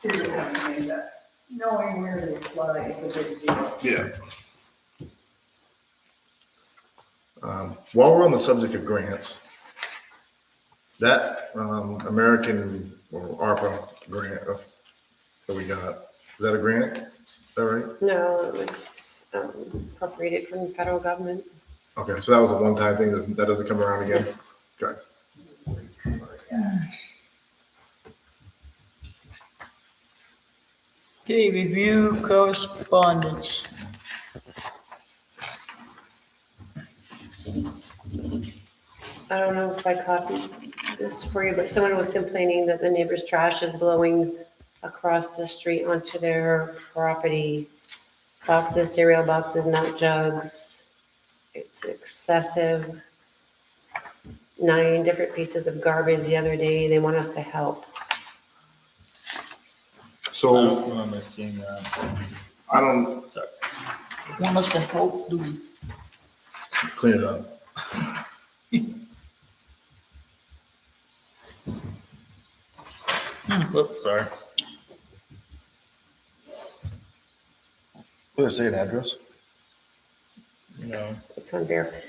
through the company, that knowing where to apply is a big deal. Yeah. While we're on the subject of grants, that American or ARPA grant that we got, is that a grant? Is that right? No, it was appropriated from the federal government. Okay, so that was a one-time thing, that doesn't come around again? Okay. okay, review correspondence. I don't know if I copied this for you, but someone was complaining that the neighbor's trash is blowing across the street onto their property. Boxes, cereal boxes, milk jugs. It's excessive. 9 different pieces of garbage the other day. They want us to help. I So don't remember seeing that. I don't Want us to help do, clean it up. Whoops, sorry. Does it say an address? No. It's on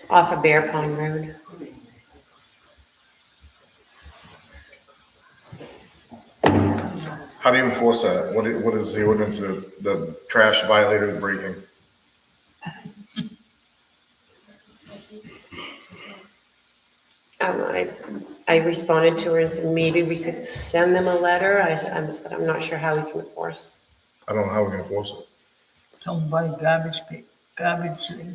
off of Bear Pond Road. How do you enforce that? What is the ordinance, the trash violator is breaking? I responded to her and said, maybe we could send them a letter. I'm not sure how we can enforce. I don't know how we can enforce it. Tell them buy garbage. I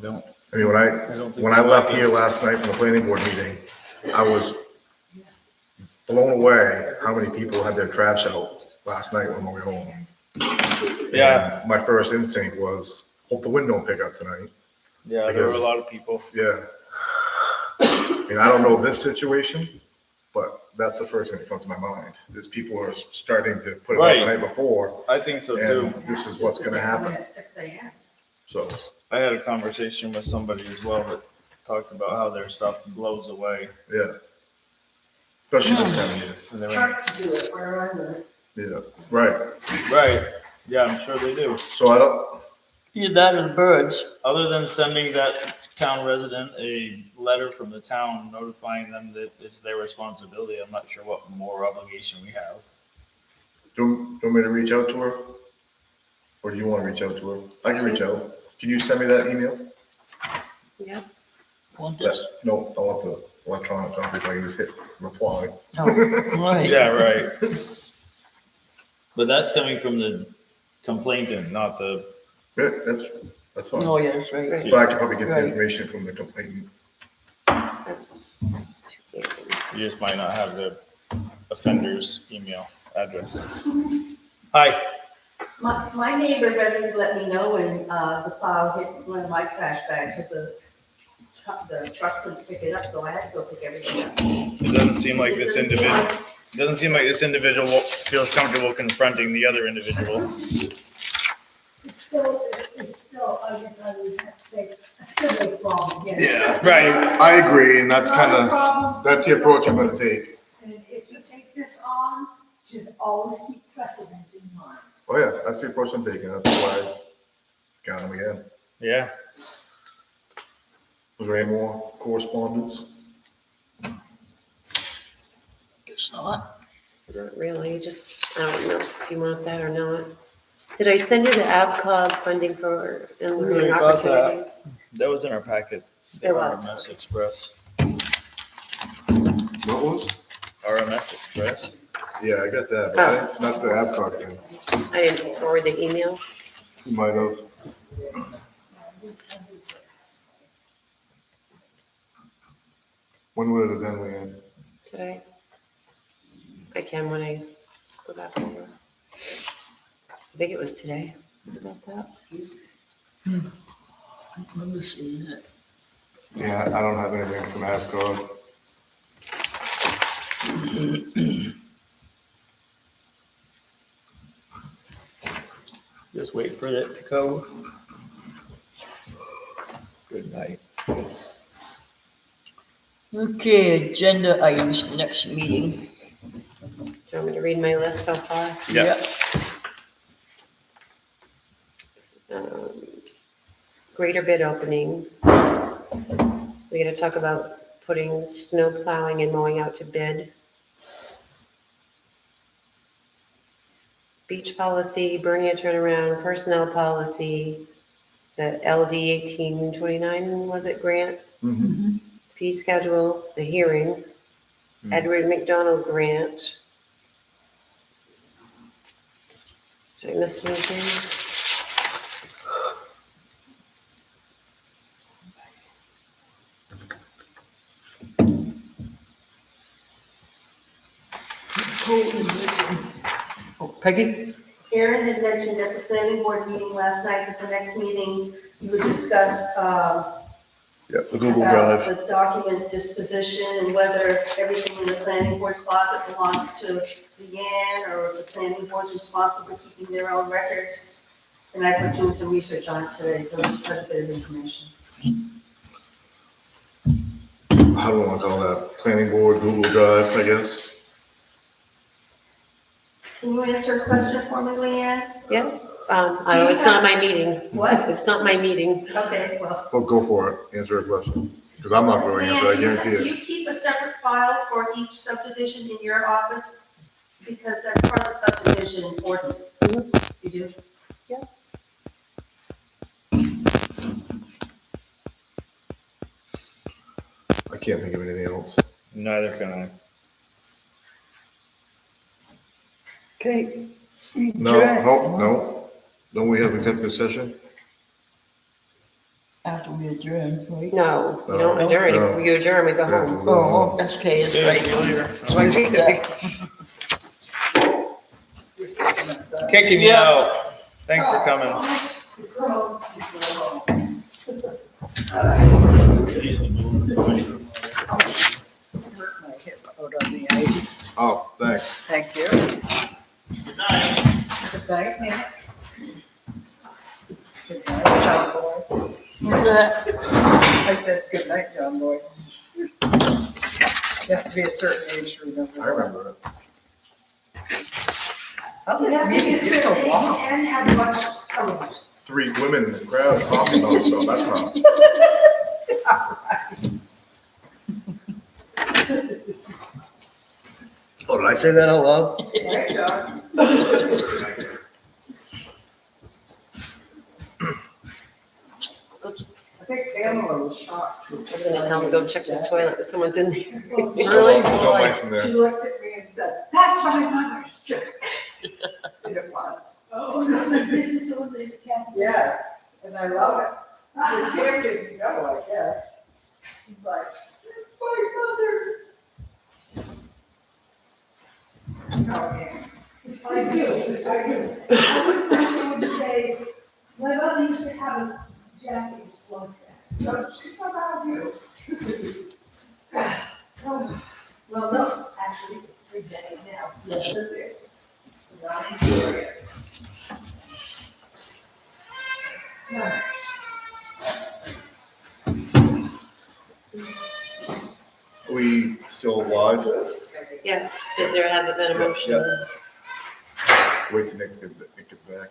don't. I mean, don't think when I we left like here this. last night from the planning board meeting, I was blown away how many people had their trash out last night when we were home. Yeah, And my first instinct was, hope the wind don't pick up tonight. yeah, there were a lot of people. Yeah. I mean, I don't know this situation, but that's the first thing that comes to my mind, is people are starting to put it out the Right. night before, I think so too. and this is what's gonna happen. At 6 a.m. So, I had a conversation with somebody as well that talked about how their stuff blows away. yeah. Especially this time of year. And they were, Trucks do it where I live. Yeah, right. right, yeah, I'm sure they do. So I don't, Either that or the birds. Other than sending that town resident a letter from the town notifying them that it's their responsibility, I'm not sure what more obligation we have. do you want me to reach out to her? Or do you wanna reach out to her? I can reach out. Can you send me that email? Yeah. Want this? No, I want the electronic copy, so I can just hit reply. Oh, right. Yeah, right. But that's coming from the complainant, not the, Yeah, that's fine. Oh, yeah, that's right. Right. But I can probably get the Right. information from the complainant. you just might not have the offender's email address. Hi, My neighbor ready to let me know when, the plow hit one of my trash bags, that the truck couldn't pick it up, so I had to go pick everything up. it doesn't seem like this It doesn't seem individual, like- doesn't seem like this individual feels comfortable confronting the other individual. It's still, I guess I would have to say, a civil problem, yes. Yeah. Right. I agree, and that's Not a kinda, problem. that's the approach I'm gonna take. And if you take this on, just always keep precedent in mind. Oh yeah, that's the approach I'm taking, that's why I got him again. Yeah, Was there any more correspondence? Guess not. Not really, just, I don't know if you want that or not. Did I send you the ABCOG funding for We learning got that. opportunities? that was in our packet. The It was. RMS Express. What was? RMS Express. Yeah, I got that, Oh. but not the Adcock thing. I didn't forward the email. You might have. When would it have been, Leanne? Today. I can when I go back over. I think it was today. About that. I remember seeing that. Yeah, I don't have anything from Adcock. Just wait for it to go. Good night. Okay, agenda items, next meeting. Do you want me to read my list so far? Yeah. Greater bid opening. We gotta talk about putting snow plowing and mowing out to bid. Beach policy, burning a turnaround, personnel policy, the LD 1829, was it, grant? Mm-hmm. Fee schedule, the hearing, Edward McDonald grant. Did I miss anything? Oh, Peggy? Aaron had mentioned at the planning board meeting last night, at the next meeting, you would discuss, Yeah, the Google about Drive. the document disposition and whether everything in the planning board closet belongs to Leanne or the planning board's responsible for keeping their own records. And I've been doing some research on it today, so there's quite a bit of information. How do we want to call that? Planning board, Google Drive, I guess? Can you answer a question for me, Leanne? Yeah, it's not my meeting. What? It's not my meeting. Okay, well. Well, go for it. Answer a question. Because I'm not going to answer, I Leanne, guarantee do it. you keep a separate file for each subdivision in your office? Because that's part of the subdivision ordinance. You do? I can't think of anything else. Neither can I. Okay. No. Don't we have executive session? After we adjourn, right? No, we don't adjourn. No. If you adjourn, we go Yeah, home. we'll go Oh, home. that's okay, it's Yeah, right. see you later. So I see that. Kicking you out. Thanks for coming. Hurt my hip out on the ice. Oh, thanks. Thank you. Good night. Good night, Nick. Good night, John Boy. What's that? I said, good night, John Boy. You have to be a certain age to remember. I remember it. How does the meeting get so long? And have much television. 3 women in the crowd talking about stuff, that's not. Oh, did I say that out loud? Right, John? I think Pamela was shocked. I'm gonna tell them to go check the toilet if someone's in there. Really? No mice in She there. looked at me and said, that's my mother's trick. And it was. Oh, this is the one that the cat. Yes, and I love it. The kid didn't know, I guess. He's like, it's my mother's. Oh, man. I do. I would say, my mother used to have a jacket just like that. She's not out you. Oh, well, no, actually, it's pretty bad now. Yes, it is. We still live? Yes, because there hasn't been a Yeah, motion. Wait till Nick gets back.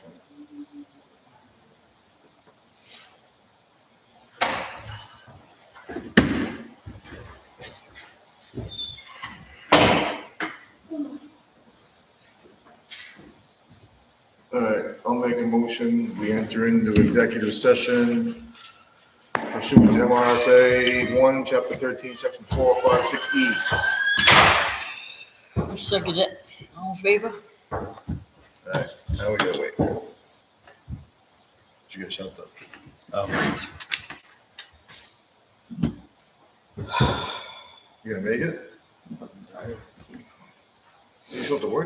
All right, I'll make a motion, we enter into executive session pursuant to MRSA 1, Chapter 13, Section 456E. I second it. All in favor? All right, now we gotta wait. Did you get shut up? You gonna make it? You still have to work?